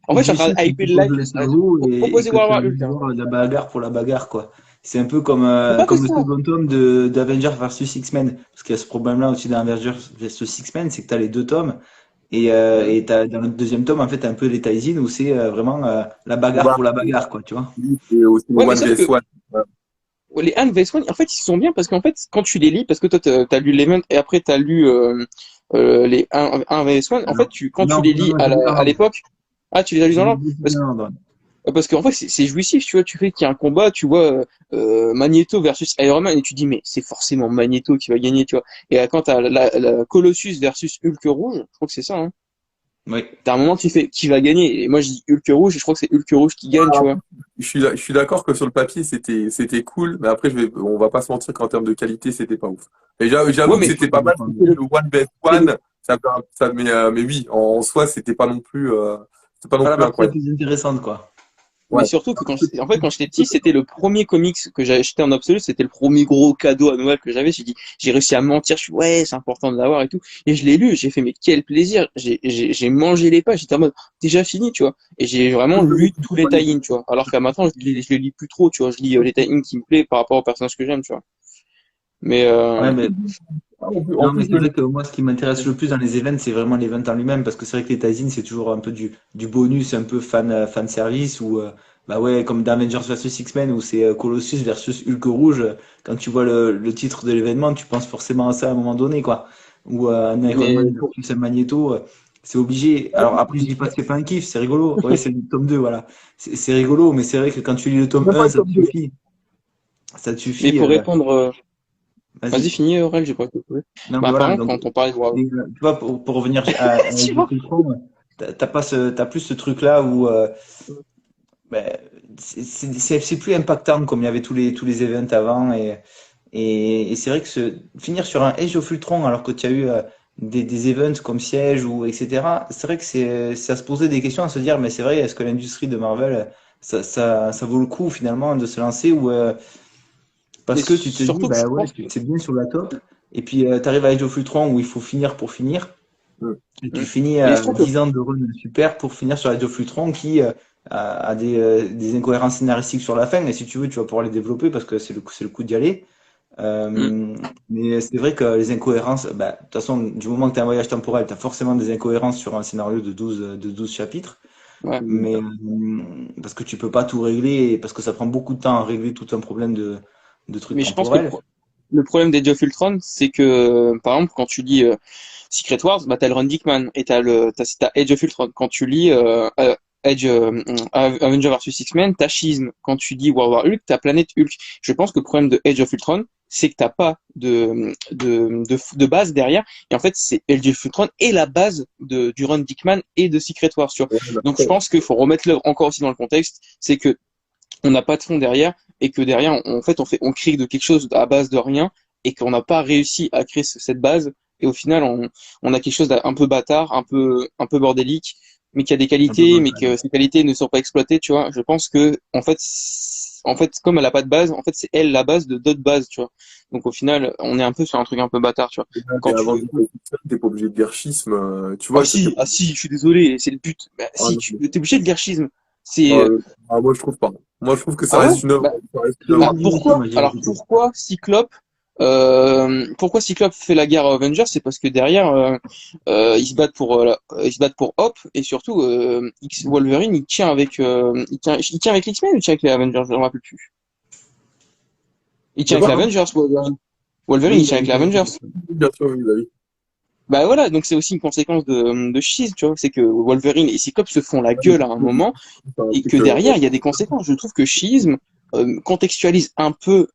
En fait, je suis en train Objectif, de c'est hyper que tu le poses live. le cerveau et Proposer que tu as War envie Hulk. de Hein. voir la bagarre pour la bagarre, quoi. C'est un peu comme, C'est pas que comme le ça. second tome d'Avengers versus X-Men. Parce qu'il y a ce problème-là aussi d'Avengers versus X-Men, c'est que tu as les deux tomes. Et dans le deuxième tome, en fait, t'as un peu les tie où c'est vraiment la bagarre Bah, pour la bagarre, quoi, tu vois. c'est aussi le Ouais, mais One sauf que vs One. Ouais. les Anne vs One, en fait, ils sont bien parce qu'en fait, quand tu les lis, parce que toi, t'as lu l'Event et après t'as lu les 1 vs One, en Alors, fait, quand tu non, les non, lis non, j'ai lu à l'ordre. l'époque, ah, tu les as lus J'ai dans lu l'ordre? beaucoup dans l'ordre. Parce qu'en fait, c'est jouissif, tu vois. Tu fais qu'il y a un combat, tu vois, Magneto versus Iron Man, et tu dis, mais c'est forcément Magneto qui va gagner, tu vois. Et quand t'as la Colossus versus Hulk rouge, je crois que c'est ça, hein. Oui. T'as un moment, tu fais qui va gagner. Et moi, je dis Hulk rouge, et je crois que c'est Hulk rouge qui gagne, tu vois. Je suis d'accord que sur le papier, c'était cool, mais après, on va pas se mentir qu'en termes de qualité, c'était pas ouf. Et Ouais, j'avoue que mais c'était pas mal, c'est le, le One Best c'est le- One, mais oui, en soi, c'était pas non Pas la plus partie la incroyable. plus intéressante, quoi. mais Ouais. surtout que en fait, quand j'étais petit, c'était le premier comics que j'ai acheté en absolu, c'était le premier gros cadeau à Noël que j'avais. J'ai réussi à mentir, je suis, ouais, c'est important de l'avoir et tout. Et je l'ai lu, j'ai fait, mais quel plaisir. J'ai mangé les pages, j'étais en mode, déjà fini, tu vois. Et j'ai vraiment lu tous les tie-ins, tu vois. Alors qu'à maintenant, je les lis plus trop, tu vois. Je lis les tie-ins qui me plaisent par rapport aux personnages que j'aime, tu vois. Mais, Ouais, mais En non, mais plus, c'est vrai que moi, ce qui m'intéresse le plus dans les events, c'est vraiment l'event en lui-même, parce que c'est vrai que les tie c'est toujours un peu du bonus, un peu fan service, ou bah ouais, comme dans Avengers vs X-Men, où c'est Colossus versus Hulk rouge. Quand tu vois le titre de l'événement, tu penses forcément à ça à un moment donné, quoi. Ou un Iron mais Man versus un Magneto, c'est obligé. Alors après, je dis pas que c'est pas un kiff, c'est rigolo. Ouais, c'est le tome 2 voilà. C'est rigolo, mais c'est vrai que quand tu lis le tome même pas 1, le ça te top 2. suffit. Ça te mais suffit. pour répondre, vas-y, Vas-y. finis, Aurel, j'ai pas compris. Non, mais Bah, par voilà, exemple, donc, quand on parlait de War... tu vois, pour revenir à Age Tu of vois. Ultron, t'as pas t'as plus ce truc-là où ben, c'est plus impactant comme il y avait tous les events avant. Et c'est vrai que finir sur un Age of Ultron alors que tu as eu des events comme Siege ou etc., c'est vrai que c'est à se poser des questions, à se dire, mais c'est vrai, est-ce que l'industrie de Marvel, ça vaut le coup finalement de se lancer ou Mais parce que tu te dis, surtout que je bah ouais, pense que... c'est bien sur la top. Et puis, tu arrives à Age of Ultron où il faut finir pour finir. Mm. Et tu Hmm. finis Mais je trouve que 10 ans de run super pour finir sur Age of Ultron qui a des incohérences scénaristiques sur la fin. Et si tu veux, tu vas pouvoir les développer parce que c'est le coup d'y aller. hmm, Euh, mais c'est vrai que les incohérences, bah, de toute façon, du moment que tu as un voyage temporel, tu as forcément des incohérences sur un scénario de 12 chapitres. ouais. Mais parce que tu peux pas tout régler, et parce que ça prend beaucoup de temps à régler tout un problème de trucs Mais je pense que temporels. le problème d'Age of Ultron, c'est que, par exemple, quand tu lis Secret Wars, bah, t'as le Ron Dickman et t'as Age of Ultron. Quand tu lis Avenger vs X-Men, t'as Schism. Quand tu lis World War Hulk, t'as Planète Hulk. Je pense que le problème de Age of Ultron, c'est que t'as pas de base derrière. Et en fait, c'est Age of Ultron et la base du Ron Dickman et de Secret Wars, tu vois. Ouais, Donc je pense qu'il faut remettre l'œuvre encore aussi dans le contexte. C'est que on n'a pas de fond derrière et que derrière, en fait, on crée de quelque chose à base de rien et qu'on n'a pas réussi à créer cette base. Et au final, on a quelque chose d'un peu bâtard, un peu bordélique, mais qui a des Un peu qualités, mais bancal. que ces qualités ne sont pas exploitées, tu vois. Je pense que, en fait, comme elle a pas de base, en fait, c'est elle la base de d'autres bases, tu vois. Donc au final, on est un peu sur un truc un peu bâtard, tu vois. Mais Quand avant tu, de dire ça, t'es pas obligé de dire schisme. Tu vois, ça fait. ah si, je suis désolé, c'est le but. Bah, Ah, si, non, tu mais- es obligé de dire schisme. C'est, ah, moi, je trouve pas. Moi, je trouve que ça ah ouais? reste une œuvre. Bah, Ça reste une Je œuvre. Bah, dis aussi, pourquoi? moi, je dirais Alors plutôt. pourquoi Cyclope fait la guerre à Avengers? C'est parce que derrière ils se battent pour Hope et surtout Wolverine il tient avec l'X-Men ou il tient avec les Avengers? Je ne me rappelle plus. Il De tient avec quoi? les Avengers, Wolverine. Wolverine Oui, il tient avec les Avengers. Bien sûr, oui, bah oui. Bah voilà, donc c'est aussi une conséquence de Shield, tu vois, c'est que Wolverine et Cyclope se font la gueule à un moment et C'est que que, derrière, il y a des conséquences. Je trouve que Schisme contextualise un peu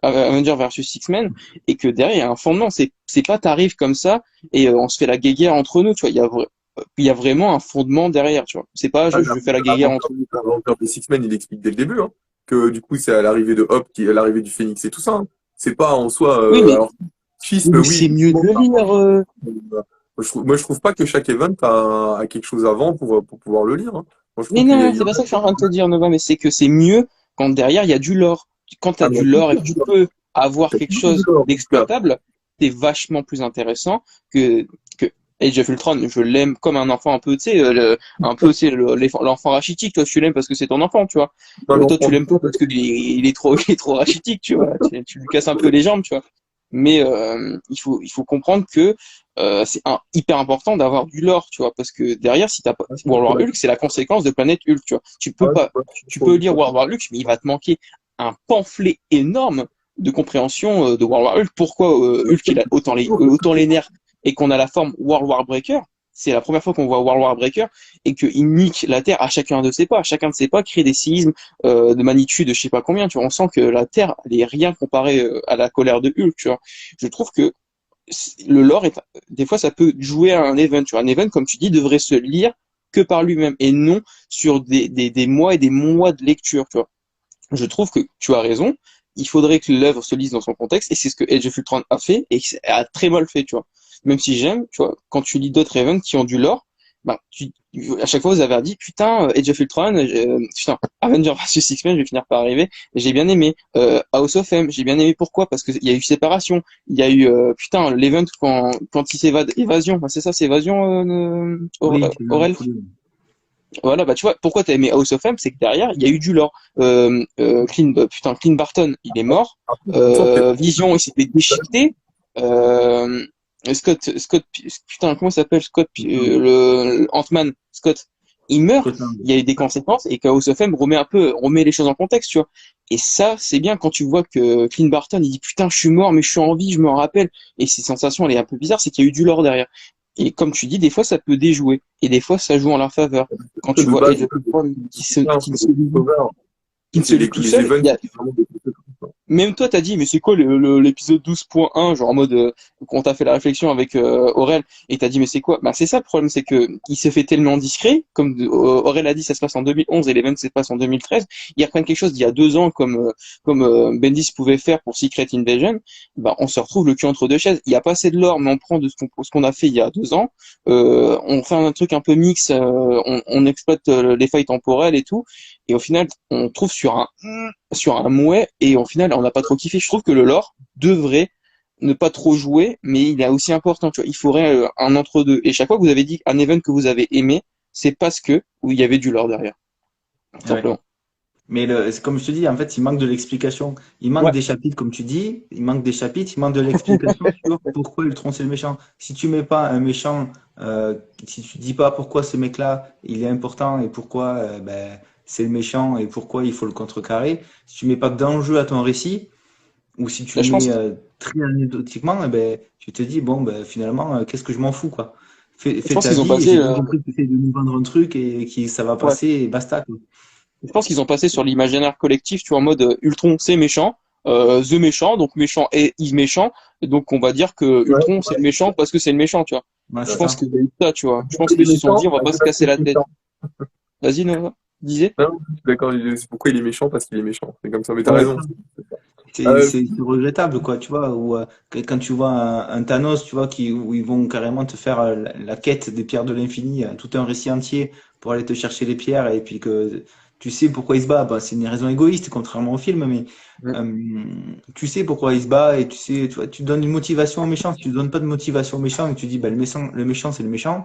Avenger versus X-Men et que derrière, il y a un fondement. C'est pas t'arrives comme ça et on se fait la guéguerre entre nous, tu vois. Il y a vraiment un fondement derrière, tu vois. C'est pas ah, je fais la guéguerre entre nous, quoi. l'inventeur des Six-Men, il explique dès le début, hein, que du coup, c'est à l'arrivée de Hop, à l'arrivée du Phénix et tout ça, hein. C'est pas en soi. Oui, mais, Alors, schisme, mais oui, c'est mieux de effectivement, le lire. moi, je trouve pas que chaque event a quelque chose avant pour pouvoir le lire, hein. Moi, je Mais trouve qu'il non, y c'est a... pas ça que je suis en train de te dire, Nova, mais c'est que c'est mieux quand derrière, il y a du lore. Quand tu Ah, as mais du lore et que tu peux avoir t'as quelque toujours du chose lore, donc, d'exploitable, c'est vachement plus intéressant que Age of Ultron. Je l'aime comme un enfant un peu, tu sais, un peu, tu sais, l'enfant rachitique. Toi, tu l'aimes parce que c'est ton enfant, tu vois. un Toi, tu enfant. l'aimes pas parce il est trop, il est trop rachitique, tu vois. Tu lui casses un peu les jambes, tu vois. Mais il faut comprendre que hyper important d'avoir du lore, tu vois, parce que derrière, si t'as pas World War Hulk, c'est la conséquence de Planète Hulk, tu vois. Tu peux pas, tu peux lire World War Hulk, mais il va te manquer un pamphlet énorme de compréhension de World War Hulk. Pourquoi Hulk il a autant les nerfs et qu'on a la forme World War Breaker, c'est la première fois qu'on voit World War Breaker et qu'il nique la Terre à chacun de ses pas. Chacun de ses pas crée des séismes de magnitude, je sais pas combien. Tu vois, on sent que la Terre, elle est rien comparée à la colère de Hulk. Tu vois, je trouve que le lore est, des fois, ça peut jouer à un event. Tu vois, un event, comme tu dis, devrait se lire que par lui-même et non sur des mois et des mois de lecture. Tu vois, je trouve que tu as raison. Il faudrait que l'œuvre se lise dans son contexte et c'est ce que Age of Ultron a fait et a très mal fait. Tu vois, même si j'aime, tu vois, quand tu lis d'autres events qui ont du lore, ben, à chaque fois vous avez dit putain Age of Ultron, putain Avengers vs X-Men, je vais finir par arriver. J'ai bien aimé House of M, j'ai bien aimé pourquoi parce que il y a eu séparation, il y a eu putain l'event quand il s'évade évasion, c'est ça c'est évasion Oui, c'est Aurel. Voilà, bah tu vois, pourquoi t'as aimé House of M, c'est que derrière, il y a eu du lore. Clint Barton, il est mort. Vision, il s'est fait déchiqueter. Euh, Scott, putain, comment il s'appelle Scott, le Ant-Man, Scott, il meurt. Il y a eu des conséquences et que House of M remet les choses en contexte, tu vois. Et ça, c'est bien quand tu vois que Clint Barton, il dit putain, je suis mort, mais je suis en vie, je me rappelle. Et ces sensations, elle est un peu bizarre, c'est qu'il y a eu du lore derrière. Et comme tu dis, des fois, ça peut déjouer. Et des fois, ça joue en leur faveur. Quand tu De vois base, Age of Ultron qui ne se c'est lit tout les seul, events il y a, qui vraiment des conséquences. même toi, t'as dit, mais c'est quoi l'épisode 12.1, genre en mode, quand t'as fait la réflexion avec Aurel, et t'as dit, mais c'est quoi? Bah, c'est ça le problème, c'est que il se fait tellement discret, comme Aurel a dit, ça se passe en 2011 et l'event se passe en 2013. Ils reprennent quelque chose d'il y a 2 ans, comme Bendis pouvait faire pour Secret Invasion. Bah, on se retrouve le cul entre deux chaises. Il y a pas assez de lore, mais on prend de ce qu'on a fait il y a 2 ans. On fait un truc un peu mix, on exploite les failles temporelles et tout. Et au final, on trouve sur un mouet et au final on n'a pas trop kiffé. Je trouve que le lore devrait ne pas trop jouer, mais il est aussi important. Tu vois, il faudrait un entre-deux. Et chaque fois que vous avez dit un event que vous avez aimé, c'est parce que où il y avait du lore derrière, tout Ouais. simplement. Mais c'est comme je te dis, en fait, il manque de l'explication. Il manque Ouais, des chapitres, comme tu dis. Il manque des chapitres. Il manque de l'explication sur pourquoi Ultron c'est le méchant. Si tu mets pas un méchant, si tu dis pas pourquoi ce mec-là il est important et pourquoi ben, c'est le méchant et pourquoi il faut le contrecarrer. Si tu mets pas d'enjeu à ton récit ou si tu là, le je pense, mets très anecdotiquement, eh ben tu te dis bon ben finalement qu'est-ce que je m'en fous quoi. je Fais pense ta qu'ils ont vie. passé, J'ai bien compris que tu essaies de nous vendre un truc et que ça va ouais, passer et basta quoi. je pense qu'ils ont passé sur l'imaginaire collectif, tu vois, en mode Ultron c'est méchant, The méchant, donc méchant et is méchant, et donc on va dire que Ouais, Ultron c'est le méchant parce que c'est le méchant, tu vois. Ouais, Je c'est pense ça. qu'il y a eu ça, tu vois. Je pense pourquoi il est qu'ils se sont méchant? dit on va pas Parce se casser qu'il la est tête. méchant. Vas-y, Nova, disais. Non, je suis d'accord, pourquoi il est méchant? Parce qu'il est méchant. C'est comme ça, mais t'as Ouais, raison. c'est Euh, c'est regrettable, quoi, tu vois, ou quand tu vois un Thanos, tu vois, où ils vont carrément te faire la quête des pierres de l'infini, tout un récit entier pour aller te chercher les pierres, et puis que tu sais pourquoi il se bat. Bah, c'est une raison égoïste, contrairement au film, mais euh, tu sais pourquoi il se bat, et tu sais, tu vois, tu donnes une motivation au méchant. Si tu donnes pas de motivation au méchant, et que tu dis, bah, le méchant, c'est le méchant,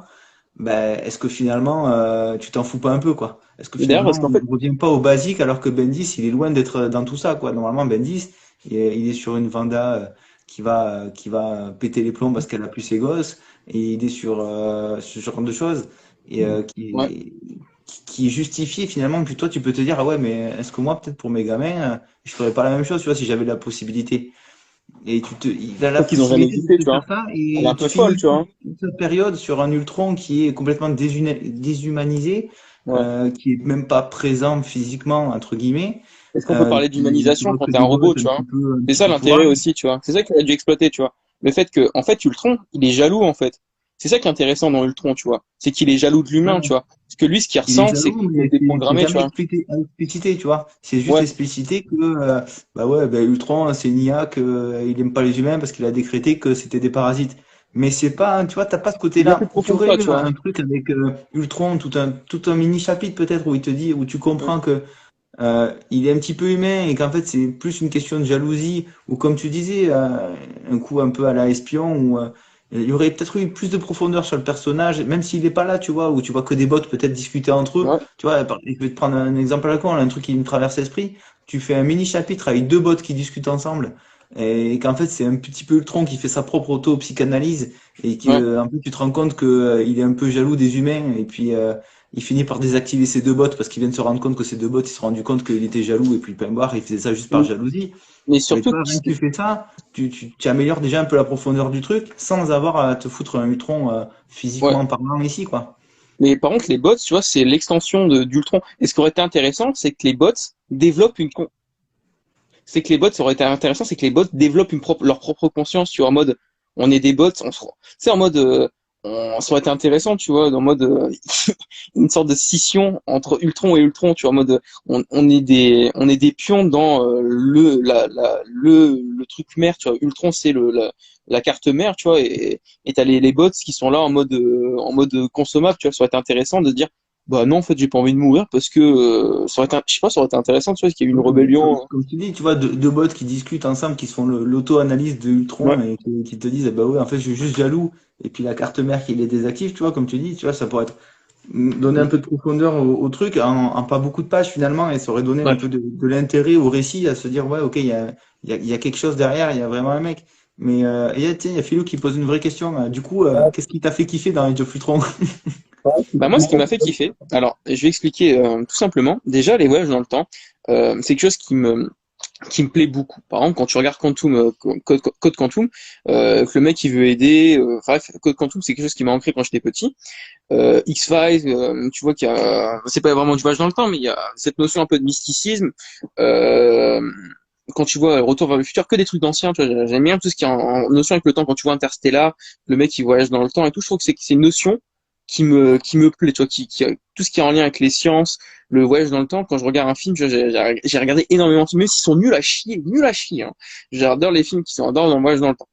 bah, est-ce que finalement, tu t'en fous pas un peu, quoi? Est-ce que D'ailleurs, parce finalement, qu'en on fait, ne revient pas au basique alors que Bendis, il est loin d'être dans tout ça, quoi. Normalement, Bendis, il est sur une Vanda qui va péter les plombs parce qu'elle a plus ses gosses, et il est sur ce genre de choses, et ouais, qui est justifié finalement que toi, tu peux te dire, ah ouais, mais est-ce que moi, peut-être pour mes gamins, je ferais pas la même chose, tu vois, si j'avais la possibilité. Et il a la sauf qu'ils ont jamais possibilité de existé, te tu faire vois. ça Elle est un et tu peu folle, finis tu vois. toute cette période sur un Ultron qui est complètement déshumanisé, Ouais. qui est même pas présent physiquement, entre guillemets, Est-ce qu'on peut parler qui d'humanisation voit quand que t'es un des robot, bottes tu vois? un C'est petit ça peu l'intérêt pourraves. aussi, tu vois. C'est ça qu'il a dû exploiter, tu vois. Le fait que, en fait, Ultron, il est jaloux, en fait. C'est ça qui est intéressant dans Ultron, tu vois. C'est qu'il est jaloux de Ouais, l'humain, tu vois. Parce que lui, ce qu'il il est ressent, c'est jaloux, qu'il est mais c'est déprogrammé, tu jamais vois. explicité, tu vois. C'est juste Ouais. explicité que, bah ouais, bah Ultron, c'est une IA que, il aime pas les humains parce qu'il a décrété que c'était des parasites. Mais c'est pas, tu vois, t'as pas ce C'est bien plus côté-là. Tu profond que aurais ça, eu tu vois. un truc avec Ultron, tout un mini chapitre peut-être où il te dit, où tu comprends que il est un petit peu humain et qu'en fait c'est plus une question de jalousie ou comme tu disais, un coup un peu à la espion ou il y aurait peut-être eu plus de profondeur sur le personnage, même s'il n'est pas là, tu vois, ou tu vois que des bots peut-être discuter entre eux. Ouais. Tu vois, je vais te prendre un exemple à la con, là, un truc qui me traverse l'esprit. Tu fais un mini chapitre avec deux bots qui discutent ensemble et qu'en fait c'est un petit peu Ultron qui fait sa propre auto-psychanalyse et Ouais. que en fait tu te rends compte que il est un peu jaloux des humains et puis il finit par désactiver ses deux bots parce qu'il vient de se rendre compte que ses deux bots, il se sont rendu compte qu'il était jaloux et puis point barre, il faisait ça juste par jalousie. Mais Mais surtout, toi, rien que tu fais ça, tu améliores déjà un peu la profondeur du truc sans avoir à te foutre un Ultron ouais. physiquement parlant ici, quoi. Mais par contre, les bots, tu vois, c'est l'extension d'Ultron. Et ce qui aurait été intéressant, c'est que les bots développent c'est que les bots, ça aurait été intéressant, c'est que les bots développent leur propre conscience, tu vois, en mode, on est des bots, tu sais, en mode, ça aurait été intéressant, tu vois, en mode, une sorte de scission entre Ultron et Ultron, tu vois, en mode, on est des pions dans le truc mère, tu vois. Ultron, c'est la carte mère, tu vois, et t'as les bots qui sont là en mode consommable, tu vois, ça aurait été intéressant de dire, bah non, en fait, j'ai pas envie de mourir parce que ça aurait été, je sais pas, ça aurait été intéressant, tu vois, qu'il y ait eu une Oui, mais rébellion. comme tu dis, tu vois, deux bots qui discutent ensemble, qui se font l'auto-analyse de Ouais. Ultron et qui te disent, eh ben ouais, en fait, je suis juste jaloux. Et puis la carte mère qui les désactive, tu vois, comme tu dis, tu vois, ça pourrait être donner un peu de profondeur au truc en pas beaucoup de pages finalement, et ça aurait donné un Ouais. peu de l'intérêt au récit, à se dire, ouais, ok, il y a quelque chose derrière, il y a vraiment un mec. Mais et, tiens, il y a Philou qui pose une vraie question. Du coup, qu'est-ce qui t'a fait kiffer dans Age of Ultron? Bah moi, ce qui m'a fait kiffer, alors je vais expliquer tout simplement. Déjà, les voyages dans le temps, c'est quelque chose qui me plaît beaucoup. Par exemple, quand tu regardes Quantum, Code Quantum, que le mec il veut aider, bref, Code Quantum, c'est quelque chose qui m'a ancré quand j'étais petit. X-Files, tu vois qu'il y a, c'est pas vraiment du voyage dans le temps, mais il y a cette notion un peu de mysticisme. Euh, Quand tu vois Retour vers le futur, que des trucs d'anciens, tu vois, j'aime bien tout ce qui est en notion avec le temps. Quand tu vois Interstellar, le mec qui voyage dans le temps et tout, je trouve que c'est une notion qui me plaît, tu vois, tout ce qui est en lien avec les sciences, le voyage dans le temps. Quand je regarde un film, tu vois, j'ai regardé énormément de films, même s'ils sont nuls à chier, hein. J'adore les films qui sont dans le voyage dans le temps.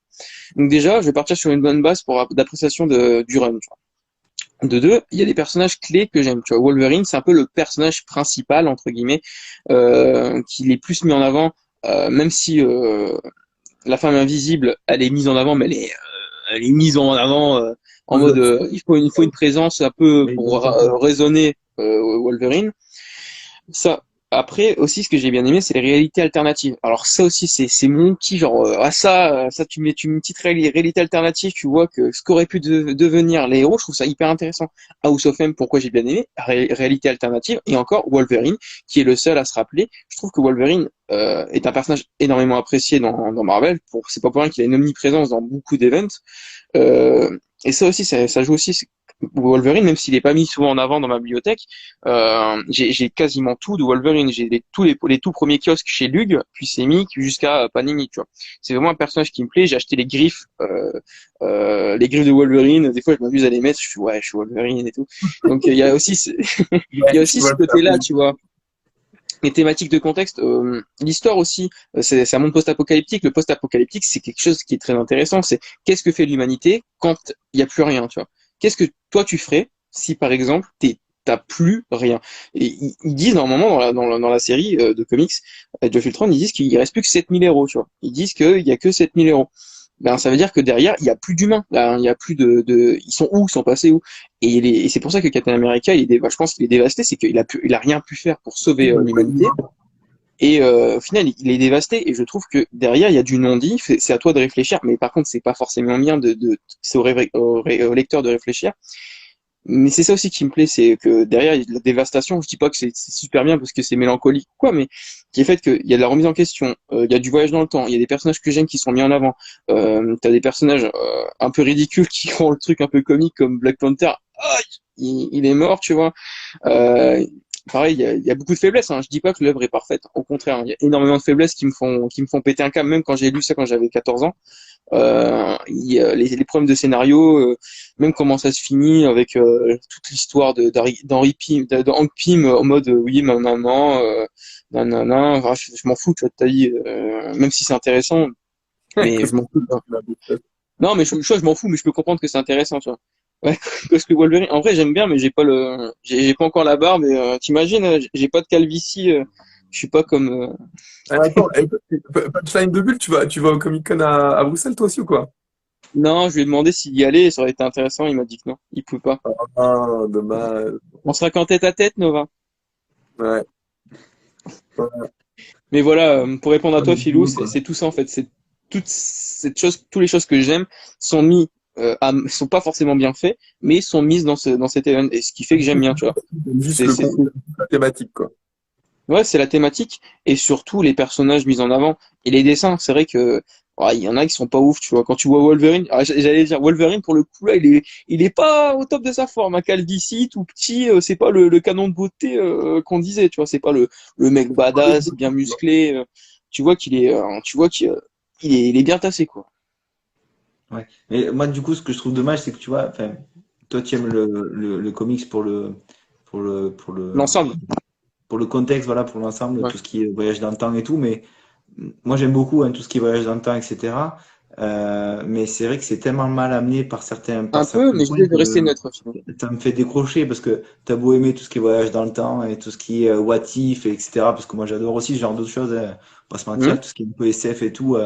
Donc déjà, je vais partir sur une bonne base d'appréciation du run, tu vois. De deux, il y a des personnages clés que j'aime. Tu vois, Wolverine, c'est un peu le personnage principal entre guillemets, qui est plus mis en avant, même si la femme invisible, elle est mise en avant, mais elle est mise en avant en Deux mode, autres. il faut une présence un peu Mais pour donc, raisonner Wolverine. Ça. Après aussi, ce que j'ai bien aimé, c'est les réalités alternatives. Alors ça aussi, c'est mon petit genre. Ça, tu mets une petite réalité alternative. Tu vois que ce qu'auraient pu devenir les héros. Je trouve ça hyper intéressant. House of M, pourquoi j'ai bien aimé réalité alternative. Et encore Wolverine, qui est le seul à se rappeler. Je trouve que Wolverine est un personnage énormément apprécié dans Marvel. C'est pas pour rien qu'il a une omniprésence dans beaucoup d'events. Et ça aussi, ça joue aussi. Wolverine, même s'il est pas mis souvent en avant dans ma bibliothèque, j'ai quasiment tout de Wolverine. J'ai les tout premiers kiosques chez Lug, puis Semic, jusqu'à Panini, tu vois. C'est vraiment un personnage qui me plaît. J'ai acheté les griffes de Wolverine. Des fois, je m'amuse à les mettre. Je suis ouais, je suis Wolverine et tout. Donc il y a aussi il y a Ouais, je aussi ce vois le côté-là, tu vois. Les thématiques de contexte, l'histoire aussi, c'est un monde post-apocalyptique. Le post-apocalyptique, c'est quelque chose qui est très intéressant. C'est qu'est-ce que fait l'humanité quand il n'y a plus rien, tu vois. Qu'est-ce que toi tu ferais si, par exemple, t'as plus rien. Et ils disent à un moment dans la série de comics de Ultron, ils disent qu'il reste plus que 7000 héros, tu vois. Ils disent qu'il y a que 7000 héros. Ben, ça veut dire que derrière, il y a plus d'humains. Là, il y a plus ils sont où? Ils sont passés où? Et c'est pour ça que Captain America, je pense qu'il est dévasté, c'est il a rien pu faire pour sauver l'humanité. Et au final, il est dévasté. Et je trouve que derrière, il y a du non-dit. C'est à toi de réfléchir, mais par contre, c'est pas forcément bien c'est au lecteur de réfléchir. Mais c'est ça aussi qui me plaît, c'est que derrière, il y a de la dévastation. Je dis pas que c'est super bien parce que c'est mélancolique ou quoi, mais qui est fait qu'il y a de la remise en question, il y a du voyage dans le temps, il y a des personnages que j'aime qui sont mis en avant. T'as des personnages un peu ridicules qui font le truc un peu comique comme Black Panther. Aïe, il est mort, tu vois. Euh, Pareil, il y a beaucoup de faiblesses, hein. Je dis pas que l'œuvre est parfaite. Au contraire, il y a énormément de faiblesses qui me font péter un câble, même quand j'ai lu ça quand j'avais 14 ans. Il y a les problèmes de scénario, même comment ça se finit avec toute l'histoire d'Henry Pym, de Hank Pym en mode oui, ma maman, nanana. Enfin, je m'en fous, tu vois, de ta vie, même si c'est intéressant, mais Qu'est-ce je m'en fous, quoi. que tu as Non, mais je m'en fous, mais je peux comprendre que c'est intéressant, tu vois. Ouais, parce que Wolverine, en vrai, j'aime bien, mais j'ai pas encore la barbe. Et t'imagines, j'ai pas de calvitie. Je suis pas comme. Attends, punchline de bulle, tu vas au Comic-Con à Bruxelles, toi aussi ou quoi? Non, je lui ai demandé s'il y allait, et ça aurait été intéressant. Il m'a dit que non, il pouvait pas. Ah, dommage. On sera qu'en tête à tête, Nova. Ouais. Ouais. Mais voilà, pour répondre à pas de toi, Philou, boulot, quoi. c'est tout ça en fait. C'est toutes ces choses, toutes les choses que j'aime sont mis sont pas forcément bien faits, mais sont mises dans cet event. Et ce qui fait que j'aime bien, tu vois. Juste C'est, le c'est, concept, la thématique, quoi. Ouais, c'est la thématique et surtout les personnages mis en avant et les dessins. C'est vrai que ouais, il y en a qui sont pas ouf, tu vois. Quand tu vois Wolverine, j'allais dire Wolverine pour le coup là, il est pas au top de sa forme. Un calvitie tout petit, c'est pas le canon de beauté qu'on disait, tu vois. C'est pas le mec badass, bien musclé. Tu vois qu'il est bien tassé quoi. Ouais. Mais moi, du coup, ce que je trouve dommage, c'est que tu vois, enfin, toi, tu aimes le comics pour le, L'ensemble. pour le contexte, voilà, pour l'ensemble, Ouais. tout ce qui est voyage dans le temps et tout. Mais moi, j'aime beaucoup hein, tout ce qui est voyage dans le temps, etc. Mais c'est vrai que c'est tellement mal amené par Un peu, certains mais points j'essaie de rester que neutre au final. ça me fait décrocher parce que t'as beau aimer tout ce qui est voyage dans le temps et tout ce qui est what if, etc. Parce que moi, j'adore aussi ce genre d'autres choses, hein, pas se mentir, Hum. tout ce qui est un peu SF et tout.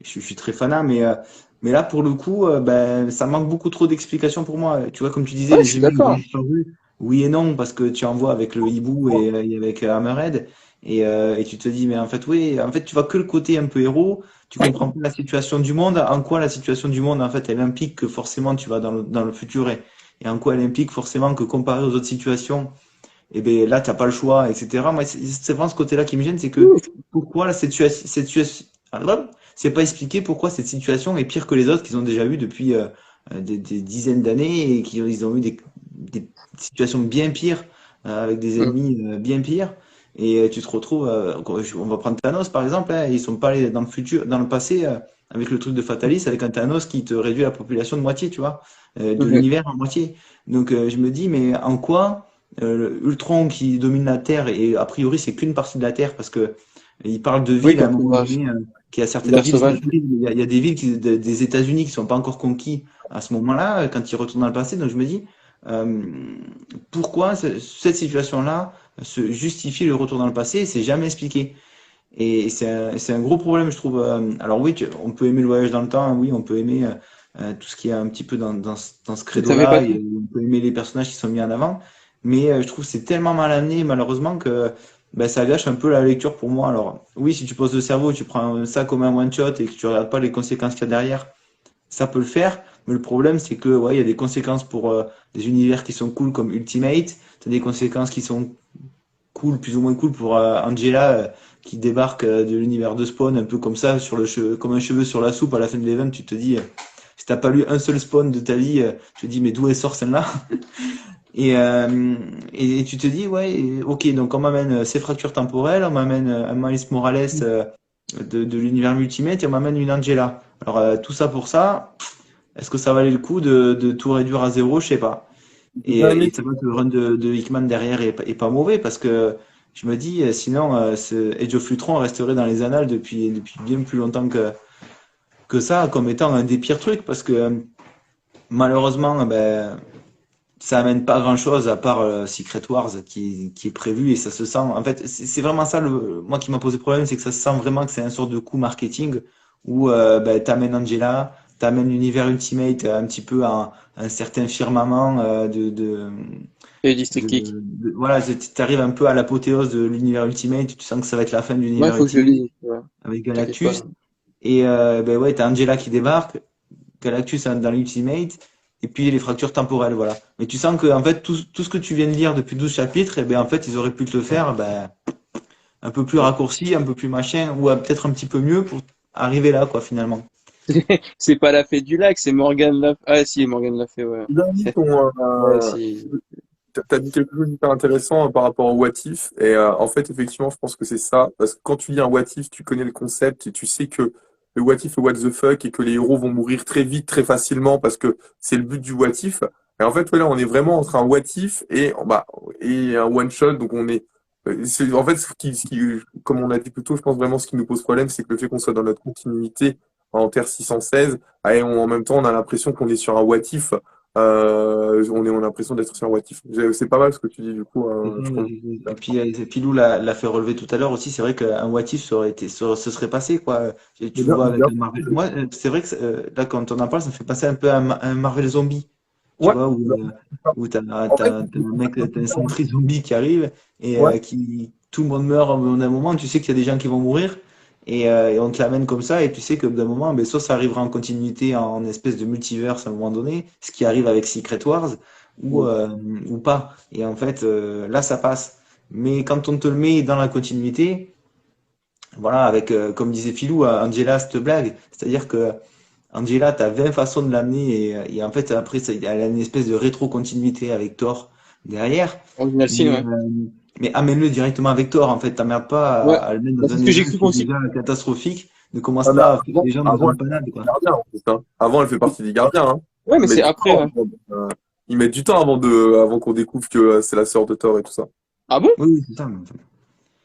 Je suis très fanat, mais là, pour le coup, ben, ça manque beaucoup trop d'explications pour moi. Tu vois, comme tu disais, Ouais, je les suis humains, ils ont d'accord. disparu. Oui et non, parce que tu en vois avec le hibou et avec Hammerhead. Et tu te dis, mais en fait, oui, en fait, tu vois que le côté un peu héros. Tu comprends pas la situation du monde. En quoi la situation du monde, en fait, elle implique que forcément tu vas dans le futur et en quoi elle implique forcément que comparé aux autres situations, et ben là, t'as pas le choix, etc. Moi, c'est vraiment ce côté-là qui me gêne, c'est que pourquoi cette situation, c'est pas expliqué pourquoi cette situation est pire que les autres qu'ils ont déjà eu depuis des dizaines d'années et ils ont eu des situations bien pires avec des Hum. ennemis bien pires. Et tu te retrouves, on va prendre Thanos par exemple, hein, ils sont pas allés dans le futur, dans le passé avec le truc de Fatalis, avec un Thanos qui te réduit la population de moitié, tu vois, de Ouais. l'univers en moitié. Donc je me dis, mais en quoi Ultron qui domine la Terre, et a priori c'est qu'une partie de la Terre, parce que il parle de Oui, villes à un quand moment on va donné, qu'il y a de certaines l'air villes, sauvage. il y a des villes des États-Unis qui sont pas encore conquis à ce moment-là, quand il retourne dans le passé. Donc je me dis, euh, pourquoi cette situation-là se justifie le retour dans le passé, c'est jamais expliqué. Et c'est un gros problème, je trouve. Alors oui, on peut aimer le voyage dans le temps, hein, oui, on peut aimer tout ce qui est un petit peu dans ce Ça fait pas credo-là, tout. et on peut aimer les personnages qui sont mis en avant, mais je trouve que c'est tellement mal amené, malheureusement, que ben, ça gâche un peu la lecture pour moi. Alors oui, si tu poses le cerveau, tu prends ça comme un one-shot et que tu regardes pas les conséquences qu'il y a derrière, ça peut le faire, mais le problème, c'est que ouais, il y a des conséquences pour des univers qui sont cool comme Ultimate, tu as des conséquences qui sont cool, plus ou moins cool pour Angela qui débarque de l'univers de Spawn, un peu comme ça, comme un cheveu sur la soupe à la fin de l'event. Tu te dis, si t'as pas lu un seul Spawn de ta vie, tu te dis, mais d'où elle sort celle-là? Et, euh, et tu te dis, ouais, ok, donc on m'amène ces fractures temporelles, on m'amène un Miles Morales de l'univers Ultimate et on m'amène une Angela. Alors, tout ça pour ça, est-ce que ça valait le coup de tout réduire à zéro? Je sais pas. Et c'est vrai que le run de Hickman derrière est pas mauvais parce que je me dis, sinon, ce Age of Ultron resterait dans les annales depuis bien plus longtemps que ça, comme étant un des pires trucs parce que malheureusement, ben, ça amène pas grand-chose à part Secret Wars qui est prévu et ça se sent. En fait, c'est vraiment ça, moi qui m'a posé problème, c'est que ça se sent vraiment que c'est un sort de coup marketing où ben, t'amènes Angela, t'amènes l'univers Ultimate un petit peu à un certain firmament Et District Kick. voilà, tu arrives un peu à l'apothéose de l'univers Ultimate, tu sens que ça va être la fin de Ouais, l'univers faut que je le Ultimate lise. Ouais, avec t'inquiète pas. Galactus. Et ben ouais, t'as Angela qui débarque, Galactus dans l'Ultimate, et puis les fractures temporelles, voilà. Mais tu sens que en fait tout ce que tu viens de lire depuis 12 chapitres, et ben en fait ils auraient pu te le faire ben, un peu plus raccourci, un peu plus machin, ou peut-être un petit peu mieux pour arriver là, quoi, finalement. C'est pas la fée du lac, c'est Morgane la... Ah si, Morgane l'a fait, ouais. Là, Ouais, si. t'as dit quelque chose d'hyper intéressant par rapport au what if. Et en fait, effectivement, je pense que c'est ça. Parce que quand tu lis un what if, tu connais le concept et tu sais que le what if est what the fuck et que les héros vont mourir très vite, très facilement parce que c'est le but du what if. Et en fait, voilà, on est vraiment entre un what if et un one shot. Donc on est. En fait, comme on a dit plus tôt, je pense vraiment ce qui nous pose problème, c'est que le fait qu'on soit dans notre continuité en Terre 616, et en même temps, on a l'impression qu'on est sur un what if. On a l'impression d'être sur un what if. C'est pas mal ce que tu dis, du coup. Je trouve. Et puis Lou l'a fait relever tout à l'heure aussi, c'est vrai qu'un what if ça aurait été, se serait passé, quoi. Et Mais tu bien, vois mais avec bien. un Marvel. Moi, c'est vrai que là, quand on en parle, ça me fait passer un peu à un Marvel zombie. Tu Ouais. vois, Bah, où en fait, t'as un mec, t'as un sentry zombie qui arrive et ouais. tout le monde meurt d'un moment, tu sais qu'il y a des gens qui vont mourir. et on te l'amène comme ça, et tu sais que d'un moment, ben, soit ça arrivera en continuité en espèce de multiverse à un moment donné, ce qui arrive avec Secret Wars, ou, Mm. euh, ou pas. Et en fait, là, ça passe. Mais quand on te le met dans la continuité, voilà, avec, comme disait Philou, Angela, cette blague, c'est-à-dire que Angela, tu as 20 façons de l'amener, et en fait, après, elle a une espèce de rétro-continuité avec Thor derrière. Original Sin, Mais, ouais. mais amène-le directement avec Thor, en fait. T'emmerdes pas Ouais, à le mettre bah, dans c'est un ce que j'ai event cru qui est aussi. déjà catastrophique. Ne commence Ah, mais pas à faire avant, les gens dans avant, une elle fait panade, partie des quoi. gardiens, en fait, hein. Avant, elle fait partie des gardiens, hein. Ouais, mais Ils c'est mettent du après, temps ouais. ils mettent du temps avant qu'on découvre que c'est la sœur de Thor et tout ça. Ah bon? Oui, oui, c'est ça. Mais enfin,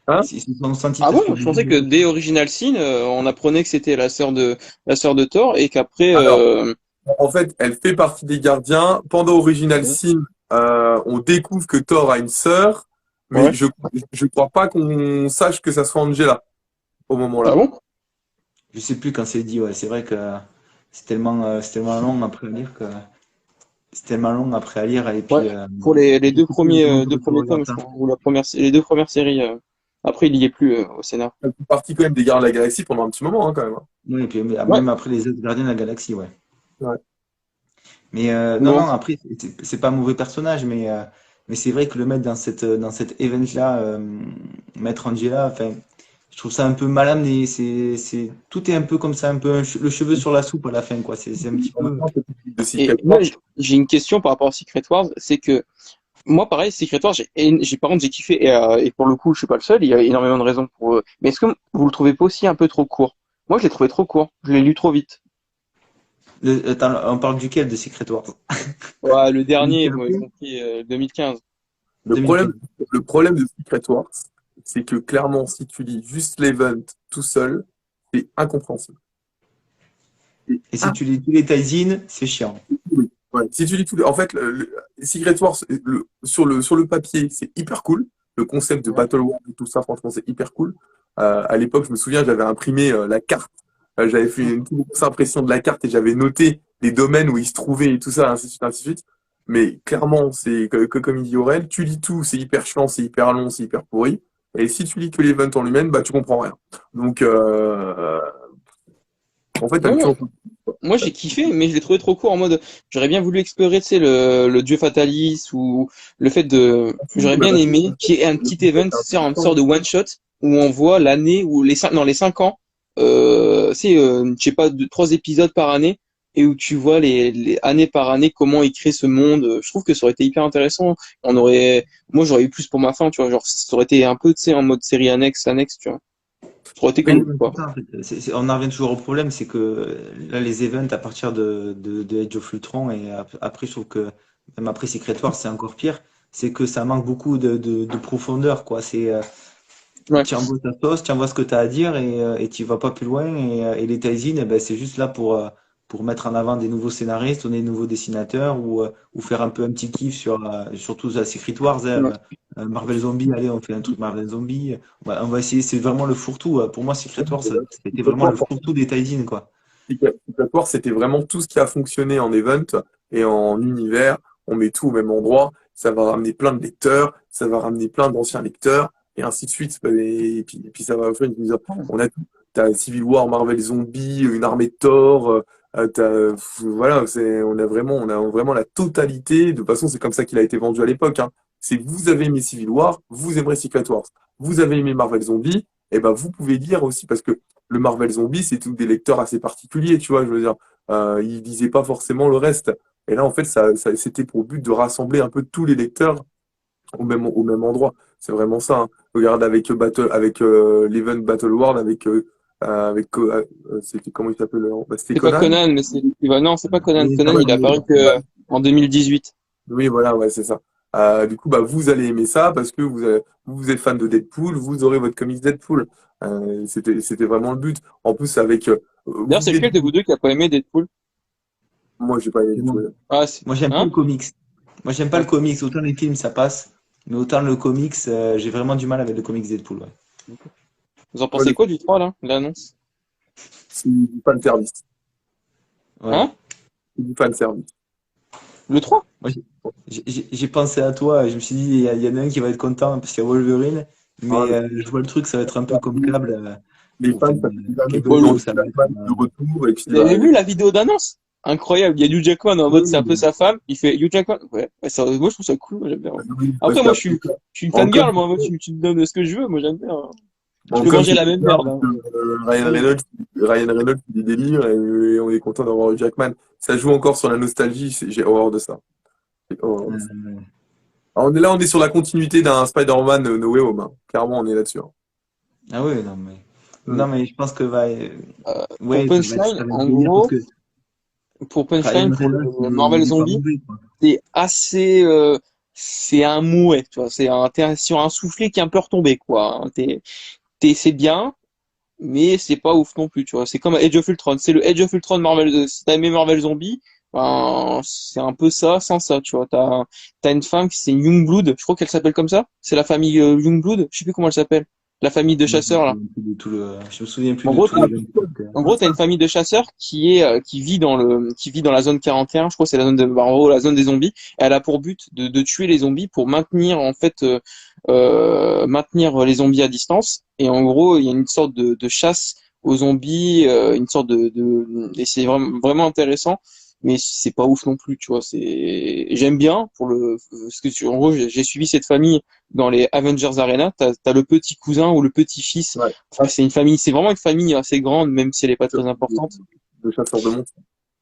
Hein? ils se sont sentis Ah bon? presque Je obligés pensais de que le faire. dès Original Sin, on apprenait que c'était la sœur de Thor et qu'après, Alors, en fait, elle fait partie des gardiens. Pendant Original ouais. Sin, on découvre que Thor a une sœur, mais Ouais. je crois pas qu'on sache que ça soit Angela au Ah moment-là. bon? Je sais plus quand c'est dit, ouais. C'est vrai que c'est tellement long après à lire que c'est tellement long après à lire, et Ouais. puis Pour les je sais plus comment deux tu premiers regardes tomes, je ça. crois, ou les deux premières séries. Après, il y est plus au scénar. Elle fait partie quand même des gardiens de la galaxie pendant un petit moment, hein, quand même, hein. Oui, et puis Ouais. même après les autres gardiens de la galaxie, ouais. Ouais. Mais non, Bon. non, après, c'est pas un mauvais personnage, mais c'est vrai que le mettre dans cet event-là, mettre Angela, enfin, je trouve ça un peu mal amené. Tout est un peu comme ça, un peu le cheveu sur la soupe à la fin, quoi. C'est un petit En même peu. temps, c'est une de Et Secret moi, Wars. j'ai une question par rapport à Secret Wars, c'est que moi, pareil, Secret Wars, par contre, j'ai kiffé, et pour le coup, je suis pas le seul, il y a énormément de raisons pour. Mais est-ce que vous le trouvez pas aussi un peu trop court? Moi, je l'ai trouvé trop court, je l'ai lu trop vite. Attends, on parle duquel de Secret Wars? Ouais, le Celui qui dernier, est vous m'avez après compris, 2015. Le problème, 2015. le problème de Secret Wars, c'est que clairement, si tu lis juste l'event tout seul, c'est incompréhensible. C'est Et si tu lis tous les Taizin, c'est chiant. oui. Ouais. Si tu lis tout, en fait, Secret Wars, sur le papier, c'est hyper cool. Le concept de Ouais. Battle World et tout ça, franchement, c'est hyper cool. À l'époque, je me souviens, j'avais imprimé la carte. J'avais fait une toute grosse impression de la carte et j'avais noté les domaines où il se trouvait et tout ça, ainsi de suite, ainsi de suite. Mais clairement, c'est comme il dit Aurel, tu lis tout, c'est hyper chiant, c'est hyper long, c'est hyper pourri. Et si tu lis que l'event en lui-même, bah tu comprends rien. Donc, en fait, t'as Non, le cul moi, entre moi, j'ai kiffé, mais je l'ai trouvé trop court en mode, j'aurais bien voulu explorer, tu sais, le dieu Fatalis ou le fait de, j'aurais bien aimé qu'il y ait un petit event, c'est une sorte de one shot où on voit l'année ou les 5 ans, je sais pas, 3 épisodes par année et où tu vois les années par année comment il crée ce monde. Je trouve que ça aurait été hyper intéressant. Moi, j'aurais eu plus pour ma fin, tu vois, genre, ça aurait été un peu, tu sais, en mode série annexe, tu vois. Ça aurait été Oui, cool, mais quoi. c'est ça, en fait. On en revient toujours au problème, c'est que là, les events à partir de Age of Ultron, et après, je trouve que même après Secret Wars, c'est encore pire, c'est que ça manque beaucoup de profondeur, quoi. Ouais. Tu envoies ta sauce, tu envoies ce que tu as à dire, et tu vas pas plus loin. Et les tie eh ben, c'est juste là pour mettre en avant des nouveaux scénaristes, donner de nouveaux dessinateurs, ou faire un peu un petit kiff surtout la Secret Wars, hein. Ouais. Marvel Zombie, allez, on fait un truc Marvel Zombie. On va essayer, c'est vraiment le fourre-tout. Pour moi, Secret Wars, c'était vraiment le fourre-tout des tie quoi. Secret Wars, c'était vraiment tout ce qui a fonctionné en event et en univers. On met tout au même endroit. Ça va ramener plein de lecteurs, ça va ramener plein d'anciens lecteurs, et ainsi de suite. Et puis ça va faire on a tout. T'as Civil War, Marvel Zombie, une armée de Thor. Voilà, on a vraiment la totalité. De toute façon, c'est comme ça qu'il a été vendu à l'époque, hein. C'est vous avez aimé Civil War, vous aimerez Secret Wars. Vous avez aimé Marvel Zombie, et ben vous pouvez lire aussi parce que le Marvel Zombie, c'est tout des lecteurs assez particuliers, tu vois, je veux dire. Ils lisaient pas forcément le reste. Et là, en fait, c'était pour but de rassembler un peu tous les lecteurs au même endroit. C'est vraiment ça, hein. Regarde avec l'event Battle World, c'était comment il s'appelle? Bah, c'était C'est pas Conan. Conan, mais non, c'est pas Conan. Oui, Conan, Ouais, il est apparu que ouais. en 2018. Oui, voilà, ouais, c'est ça. Du coup, bah, vous allez aimer ça parce que vous êtes fan de Deadpool, vous aurez votre comics Deadpool. C'était vraiment le but. En plus, avec D'ailleurs, vous c'est lequel de Deadpool, vous deux qui a pas aimé Deadpool? moi, j'ai pas aimé c'est du bon. tout. Ah, c'est... Moi, j'aime pas Hein? le comics. Moi, j'aime pas le Ouais. comics. Autant les films, ça passe, mais autant le comics, j'ai vraiment du mal avec le comics Deadpool, ouais. Vous en Ouais, pensez quoi du 3 là, l'annonce? c'est du fan service. Ouais. Hein? C'est du fan service. Le 3? Moi, j'ai pensé à toi. Je me suis dit, il y en a un qui va être content parce qu'il y a Wolverine, mais je vois le truc, ça va être un peu comme câble. les Pour fans, faire ça fait des années quelques qu'ils ont jours, Hugh ça va être. Jackman de retour, et puis Vous avez vu la vidéo d'annonce? Incroyable. Il y a Hugh Jackman en mode c'est un peu sa femme. Il fait Hugh Jackman. Ouais, moi je trouve ça cool. Moi, j'aime bien. oui, parce Après, moi je suis une qu'encore, fangirl. Moi, tu me donnes ce que je veux. Moi j'aime bien. Je peux comme manger c'est la même bizarre, merde. parce Hein. que Ryan Reynolds, il délire, et on est content d'avoir Hugh Jackman. Ça joue encore sur la nostalgie, j'ai horreur de ça. J'ai horreur de ça. Alors, on est sur la continuité d'un Spider-Man No Way Home, hein. Clairement, on est là-dessus, hein. Ah ouais, non, mais. Mm. Non, mais je pense que va. Pour Ouais, Punchline, ça va être en délire parce gros, que pour Punchline, Ryan pour Reynolds, le Marvel il est pas Zombie, mauvais, quoi. c'est assez, c'est un mouet, tu vois. T'es sur un soufflet qui est un peu retombé, quoi. Hein. C'est bien, mais c'est pas ouf non plus, tu vois. C'est comme Age of Ultron. C'est le Age of Ultron Marvel. Si t'as aimé Marvel Zombie, ben, c'est un peu ça, sans ça, tu vois. T'as une femme qui c'est Youngblood. Je crois qu'elle s'appelle comme ça. C'est la famille Youngblood. Je sais plus comment elle s'appelle. La famille de Moi, chasseurs, là. je me souviens plus En de gros, tout le jeu. en gros, t'as une famille de chasseurs qui vit dans la zone 41. Je crois que c'est la zone en gros, la zone des zombies. Et elle a pour but de tuer les zombies pour maintenir en fait maintenir les zombies à distance. Et en gros, il y a une sorte de chasse aux zombies, une sorte et c'est vraiment intéressant. Mais c'est pas ouf non plus, tu vois. J'aime bien parce que en gros, j'ai suivi cette famille dans les Avengers Arena. T'as le petit cousin ou le petit fils. Ouais. Enfin, c'est vraiment une famille assez grande, même si elle est pas très importante. De chasseur de monstres.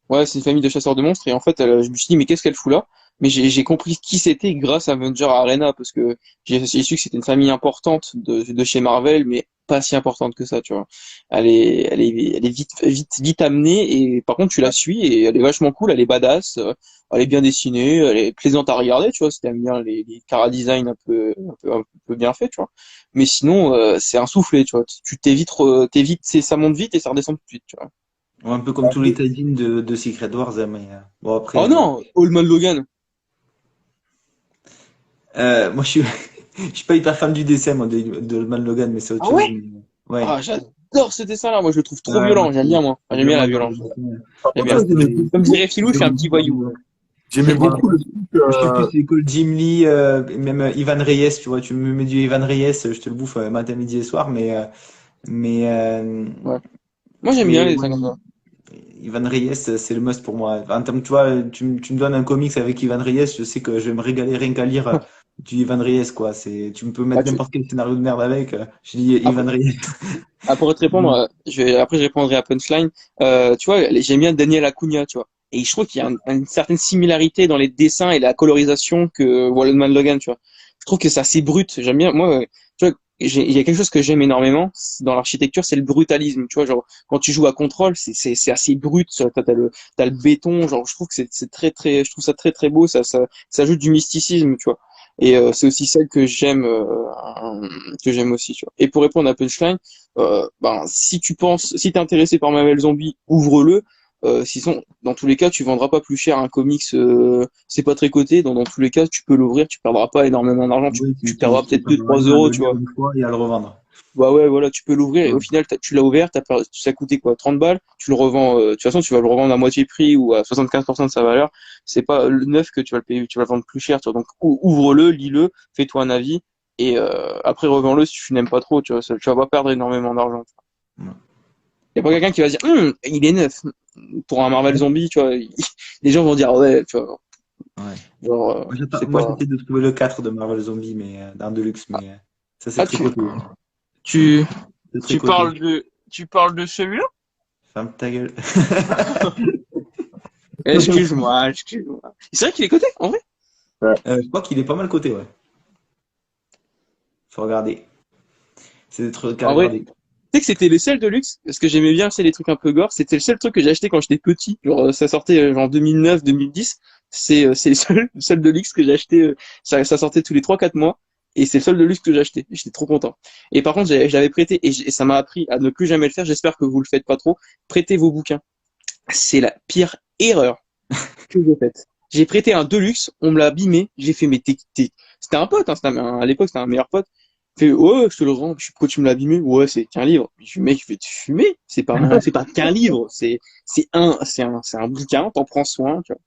Ouais, c'est une famille de chasseurs de monstres, et en fait, je me suis dit, mais qu'est-ce qu'elle fout là? Mais j'ai compris qui c'était grâce à Avenger Arena, parce que j'ai su que c'était une famille importante de chez Marvel, mais pas si importante que ça, tu vois. Elle est vite amenée, et par contre, tu la suis, et elle est vachement cool, elle est badass, elle est bien dessinée, elle est plaisante à regarder, tu vois, si t'aimes bien les chara design un peu bien fait, tu vois. Mais sinon, c'est un soufflet, tu vois. Tu ça monte vite et ça redescend tout de suite, tu vois. Ouais, un peu comme tous les tie de Secret Wars, hein, mais bon Oh après, non, Old Logan. moi je suis, je suis pas hyper fan du dessin moi, de Man Logan, mais c'est autre Ah chose. ouais? Mais, ouais, Ah, j'adore ce dessin-là. Moi, je le trouve trop ouais, moi violent. J'aime bien, moi. c'est J'aime bien vraiment la le genre de violence. dessin. Par J'aime contre, bien. ça, Comme dirait Philou, je suis un petit voyou. j'aimais Moi, beaucoup le truc. je suis plus école Jim Lee, même Ivan Reyes, tu vois, tu me mets du Ivan Reyes, je te le bouffe matin, midi et soir, mais, Ouais. Moi, j'aime bien mais les ouais, dessins comme ça. Ivan Reyes, c'est le must pour moi. En termes, tu vois, tu me donnes un comics avec Ivan Reyes, je sais que je vais me régaler rien qu'à lire du Ivan Reyes, quoi. Tu me peux Bah, mettre n'importe quel scénario de merde avec, je dis Ivan Après, Reyes. pour te répondre, après, je répondrai à Punchline. Tu vois, j'aime bien Daniel Acuna, tu vois. Et je trouve qu'il y a une certaine similarité dans les dessins et la colorisation que Wallman Logan, tu vois. Je trouve que c'est assez brut. J'aime bien, moi, tu vois, il y a quelque chose que j'aime énormément dans l'architecture, c'est le brutalisme. Tu vois, genre, quand tu joues à Control, c'est assez brut. T'as le béton, genre, je trouve que c'est très, très, je trouve ça très, très beau. Ça ajoute du mysticisme, tu vois. Et c'est aussi celle que j'aime aussi, tu vois. Et pour répondre à Punchline, ben, si t'es intéressé par Marvel Zombie, ouvre-le. Sinon, dans tous les cas, tu vendras pas plus cher un comics, c'est pas très coté. Dans tous les cas, tu peux l'ouvrir, tu perdras pas énormément d'argent. Oui, Tu perdras tu peut-être peux 2-3 rien à euros, le tu lire vois. une fois et à le revendre. Bah ouais, voilà, tu peux l'ouvrir et Ouais. au final, tu l'as ouvert, ça a coûté quoi? 30 balles, tu le revends, de toute façon, tu vas le revendre à moitié prix ou à 75% de sa valeur. C'est pas le neuf que tu vas le payer, tu vas le vendre plus cher, tu vois. Donc, ouvre-le, lis-le, fais-toi un avis et après, revends-le si tu n'aimes pas trop, tu vois. Tu vas pas perdre énormément d'argent. Ouais. Y a pas quelqu'un qui va dire, il est neuf. Pour un Marvel Zombie, tu vois, les gens vont dire, ouais, tu vois, Ouais. genre, c'est Moi, pas. j'essaie de trouver le 4 de Marvel Zombie, mais dans Deluxe, mais ça, c'est Ah, tricoté. tu, C'est tu tricoté. parles tu parles de celui-là? Ferme ta gueule. Excuse-moi. C'est vrai qu'il est coté, en vrai. Ouais. Je crois qu'il est pas mal coté, ouais. Faut regarder. C'est des trucs à En vrai, regarder. tu sais que c'était le seul de luxe, parce que j'aimais bien, c'est les trucs un peu gore. C'était le seul truc que j'ai acheté quand j'étais petit. Genre, ça sortait genre 2009, 2010. C'est le seul de luxe que j'ai acheté. Ça sortait tous les 3-4 mois. Et c'est le seul de luxe que j'ai acheté. J'étais trop content. Et par contre, je l'avais prêté et ça m'a appris à ne plus jamais le faire. J'espère que vous le faites pas trop. Prêtez vos bouquins. C'est la pire erreur que j'ai faite. J'ai prêté un Deluxe, on me l'a abîmé. J'ai fait, mais c'était un pote, hein, à l'époque, c'était un meilleur pote. Il fait, ouais, je te le rends. Je suis, pourquoi tu me l'as abîmé? Ouais, c'est qu'un livre. Je suis, mec, je vais te fumer. C'est pas qu'un livre. C'est un bouquin. T'en prends soin, tu vois.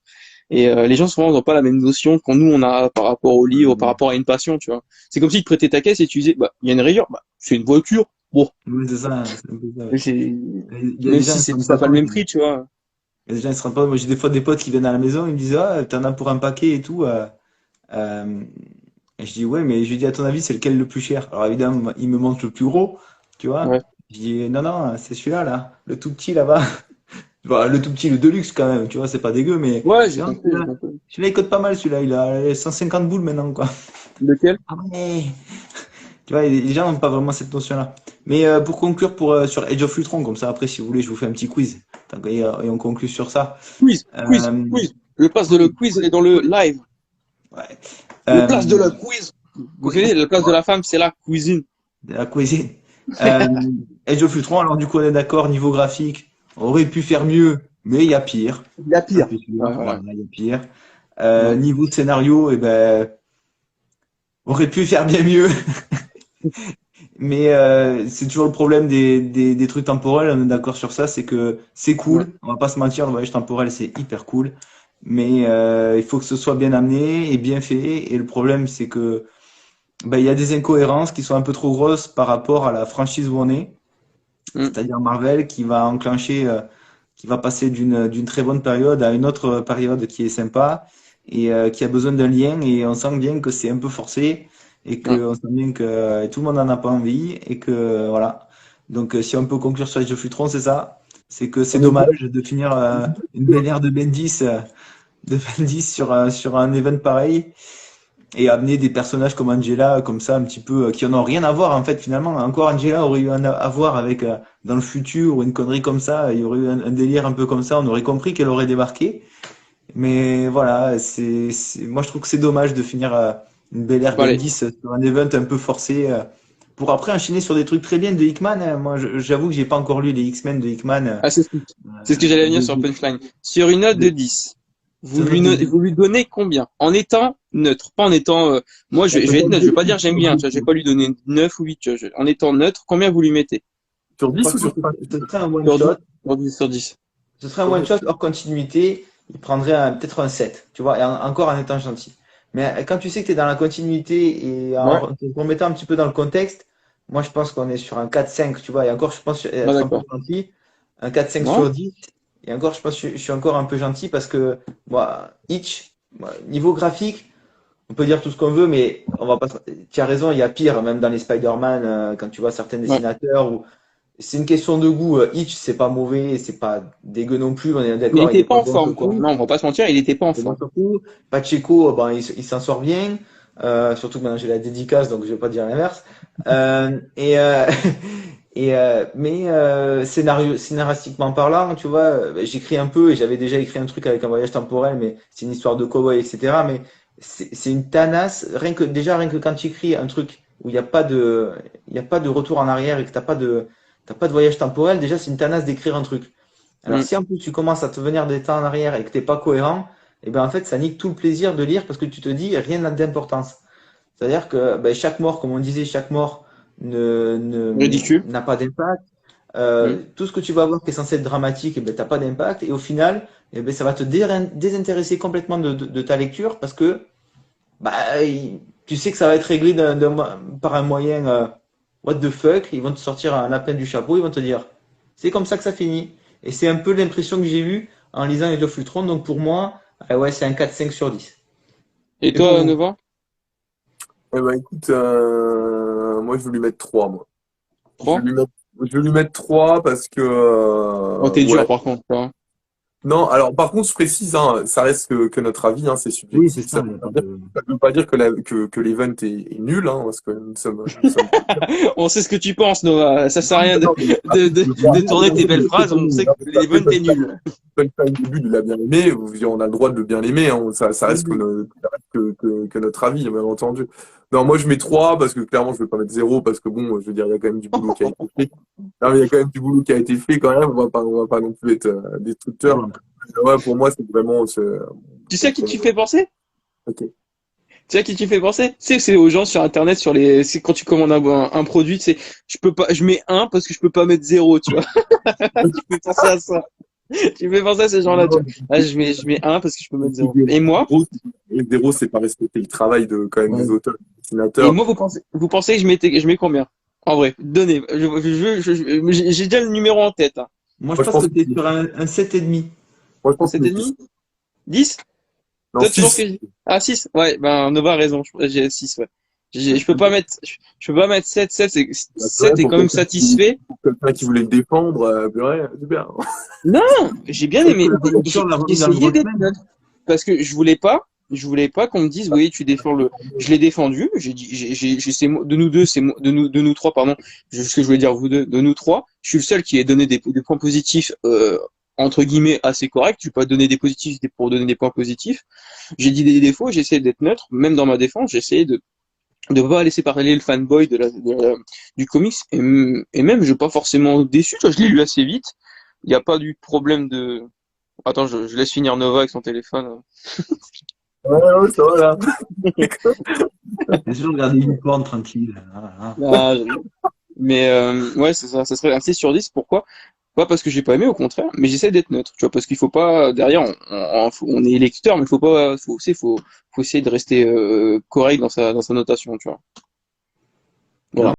Et les gens souvent n'ont pas la même notion qu'on nous on a par rapport au livre, par rapport à une passion, tu vois. C'est comme si tu prêtais ta caisse et tu disais, bah, il y a une rayure, bah, c'est une voiture. Bon, Oui, c'est ça, c'est un peu ça, mais ouais. c'est, Il y a même des gens, si ils se rendent ça pas n'a pas le compte. même prix, tu vois. Il y a des gens, ils se rendent pas. Moi, j'ai des fois des potes qui viennent à la maison, ils me disent, ah, t'en as pour un paquet et tout. Euh, et je dis, ouais, mais je lui dis, à ton avis, c'est lequel le plus cher? Alors évidemment, il me montre le plus gros, tu vois. Ouais. Je dis, non, non, c'est celui-là, là, le tout petit là-bas. Voilà, le tout petit, le Deluxe quand même, tu vois, c'est pas dégueu, mais Ouais, je dis, j'ai non, compris, j'ai celui-là, compris. celui-là, il coûte pas mal, celui-là, il a 150 boules maintenant, quoi. Lequel? Ah ouais. Tu vois, les gens n'ont pas vraiment cette notion-là. Mais pour conclure sur Age of Ultron, comme ça, après, si vous voulez, je vous fais un petit quiz. Et on conclut sur ça. Quiz, quiz, Euh, quiz. Le place de le quiz, quiz est dans le live. ouais. Le place de Euh, la quiz. Vous quiz, savez, la place de la femme, c'est la cuisine. de la cuisine. Euh, Age of Ultron, alors du coup, on est d'accord, niveau graphique, on aurait pu faire mieux, mais il y a pire. La Ça, pire. c'est sûr. Ouais, Voilà, voilà. il y a pire. Ouais. Niveau scénario, eh ben, on aurait pu faire bien mieux. Mais c'est toujours le problème des trucs temporels, on est d'accord sur ça, c'est que c'est Ouais. cool, on va pas se mentir, le voyage temporel c'est hyper cool, mais il faut que ce soit bien amené et bien fait, et le problème c'est que il y a des incohérences qui sont un peu trop grosses par rapport à la franchise où on est, Mm. c'est-à-dire Marvel qui va enclencher, qui va passer d'une très bonne période à une autre période qui est sympa et qui a besoin d'un lien et on sent bien que c'est un peu forcé et Ouais. que on sent bien que tout le monde n'en a pas envie et que voilà. Donc si on peut conclure sur Age of Ultron, c'est ça. C'est que c'est On est bon. dommage de finir une belle ère de Bendis sur un event pareil et amener des personnages comme Angela, comme ça, un petit peu, qui en ont rien à voir, en fait, finalement. Encore Angela aurait eu à voir avec, dans le futur, ou une connerie comme ça, il y aurait eu un délire un peu comme ça, on aurait compris qu'elle aurait débarqué. Mais voilà, moi je trouve que c'est dommage de finir une belle ère Bon, allez. Bendis sur un event un peu forcé, pour après enchaîner sur des trucs très bien de Hickman. Moi, j'avoue que j'ai pas encore lu les X-Men de Hickman. Ah, c'est ce que j'allais venir sur le punchline. Sur une note de De, 10, sur une note de 10. vous lui donnez combien? En étant neutre, pas en étant... moi, je vais être neutre, je vais pas dire j'aime bien, tu vois, je vais pas lui donner 9 ou 8, tu vois, en étant neutre, combien vous lui mettez? Sur 10 ou Franchement, sur 5? ce serait un one Sur 10. shot. Sur 10, sur 10. Ce serait un one shot hors continuité, il prendrait peut-être un 7, tu vois, et encore en étant gentil. Mais quand tu sais que tu es dans la continuité et Ouais. en te remettant un petit peu dans le contexte, moi je pense qu'on est sur un 4-5, tu vois, et encore je pense Ah, être un peu d'accord. gentil, un 4-5 Non? sur 10, et encore je pense que je suis encore un peu gentil parce que moi, niveau graphique, on peut dire tout ce qu'on veut, mais on va pas. Tu as raison, il y a pire, même dans les Spider-Man, quand tu vois certains Ouais. dessinateurs ou c'est une question de goût. Hitch, c'est pas mauvais, c'est pas dégueu non plus, on est Il d'accord, il était est pas pas en bon forme, sur quoi. tout. Non, on va pas se mentir, il était pas en Il est bon forme. sur tout. Pacheco, ben, il s'en sort bien. Surtout que maintenant j'ai la dédicace, donc je vais pas dire l'inverse. Et, mais scénaristiquement parlant, tu vois, j'écris un peu et j'avais déjà écrit un truc avec un voyage temporel, mais c'est une histoire de cowboy, etc. Mais c'est une tanasse. Rien que quand tu écris un truc où il y a pas de retour en arrière et que t'as pas de voyage temporel, déjà c'est une tanasse d'écrire un truc. Alors Mm. si en plus tu commences à te venir des temps en arrière et que t'es pas cohérent, et ben en fait ça nique tout le plaisir de lire parce que tu te dis rien n'a d'importance. C'est-à-dire que ben, chaque mort, comme on disait, chaque mort Ridicule. n'a pas d'impact. Mm. Tout ce que tu vas voir qui est censé être dramatique, et ben t'as pas d'impact. Et au final, eh ben, ça va te désintéresser complètement de ta lecture parce que bah, tu sais que ça va être réglé par un moyen what the fuck. Ils vont te sortir un lapin du chapeau, ils vont te dire c'est comme ça que ça finit. Et c'est un peu l'impression que j'ai eue en lisant Age of Ultron. Donc pour moi, ouais, c'est un 4-5 sur 10. Et Et pour toi, vous? Nova? Eh ben, écoute, moi, je vais lui mettre 3 moi. Je vais 3? lui mettre, je vais lui mettre 3 parce que, Oh, t'es dur, ouais. par contre, là. Non, alors, par contre, je précise, hein, ça reste que notre avis, hein, c'est Oui, c'est subjectif. ça, il n'y a pas de. Ça veut pas dire que l'event est nul, hein, parce que nous sommes On sait ce que tu penses, Nova. Ça sert à rien non, mais après, je veux de pas- tourner tes belles phrases. On sait que non, mais après, l'event est nul. Sunshine Début, il l'a bien aimé, on a le droit de le bien aimer, hein, ça reste que notre avis, bien entendu. Non, moi je mets 3 parce que clairement je ne vais pas mettre 0 parce que bon, je veux dire, il y a quand même du boulot qui a été fait. Non, mais il y a quand même du boulot qui a été fait quand même, on va pas non plus être destructeur. Bon. Ouais, pour moi, c'est vraiment Tu sais à qui tu fais penser? ok. Tu sais à qui tu fais penser? Tu sais que c'est aux gens sur Internet, c'est quand tu commandes un produit, c'est, je peux pas, je mets 1 parce que je peux pas mettre 0, tu vois. Tu fais penser à ça. Tu fais penser à ces gens-là, tu Non, vois. Ah, je mets 1 parce que je peux mais mettre 0. Et moi? zéro, c'est pas respecter le travail de quand même Ouais. des auteurs, des Et dessinateurs. moi, vous pensez que je mets combien? En vrai, donnez. J'ai déjà le numéro en tête. Hein. Moi, je Moi, je pense pense que que tu es sur un 7,5. moi, je pense que 7,5? 10? non, Toi, tu penses 6. que Ah, 6? Ouais, ben, Nova a raison. J'ai 6, ouais. Je peux pas mettre, je peux pas mettre 7. 7 est Pour quand même satisfait. quelqu'un qui voulait le défendre, purée, super. Non, j'ai bien Peut-être que aimé. la rédaction l'a J'ai remis dans le essayé bon d'être semaine. neutre. Parce que je voulais pas qu'on me dise, oui, tu défends le, je l'ai défendu. J'ai dit, de nous deux, de nous trois, pardon. Ce que je voulais dire, vous deux, de nous trois, je suis le seul qui ait donné des points positifs, entre guillemets, assez corrects. Je vais pas donner des positifs pour donner des points positifs. J'ai dit des défauts, j'ai essayé d'être neutre. Même dans ma défense, j'ai essayé de pas laisser parler le fanboy du comics. Et même, je suis pas forcément déçu. Tu vois, je l'ai lu assez vite. Il n'y a pas du problème de, attends, je laisse finir Nova avec son téléphone. Ouais, ouais, ça va là. Laisse-le regarder Unicorn tranquille. Voilà. Ah, mais ouais, c'est ça, ça serait un 6 sur 10. Pourquoi? Pas parce que j'ai pas aimé, au contraire, mais j'essaie d'être neutre, tu vois, parce qu'il faut pas, derrière, on est lecteur, mais faut essayer de rester correct dans sa notation, tu vois. Voilà.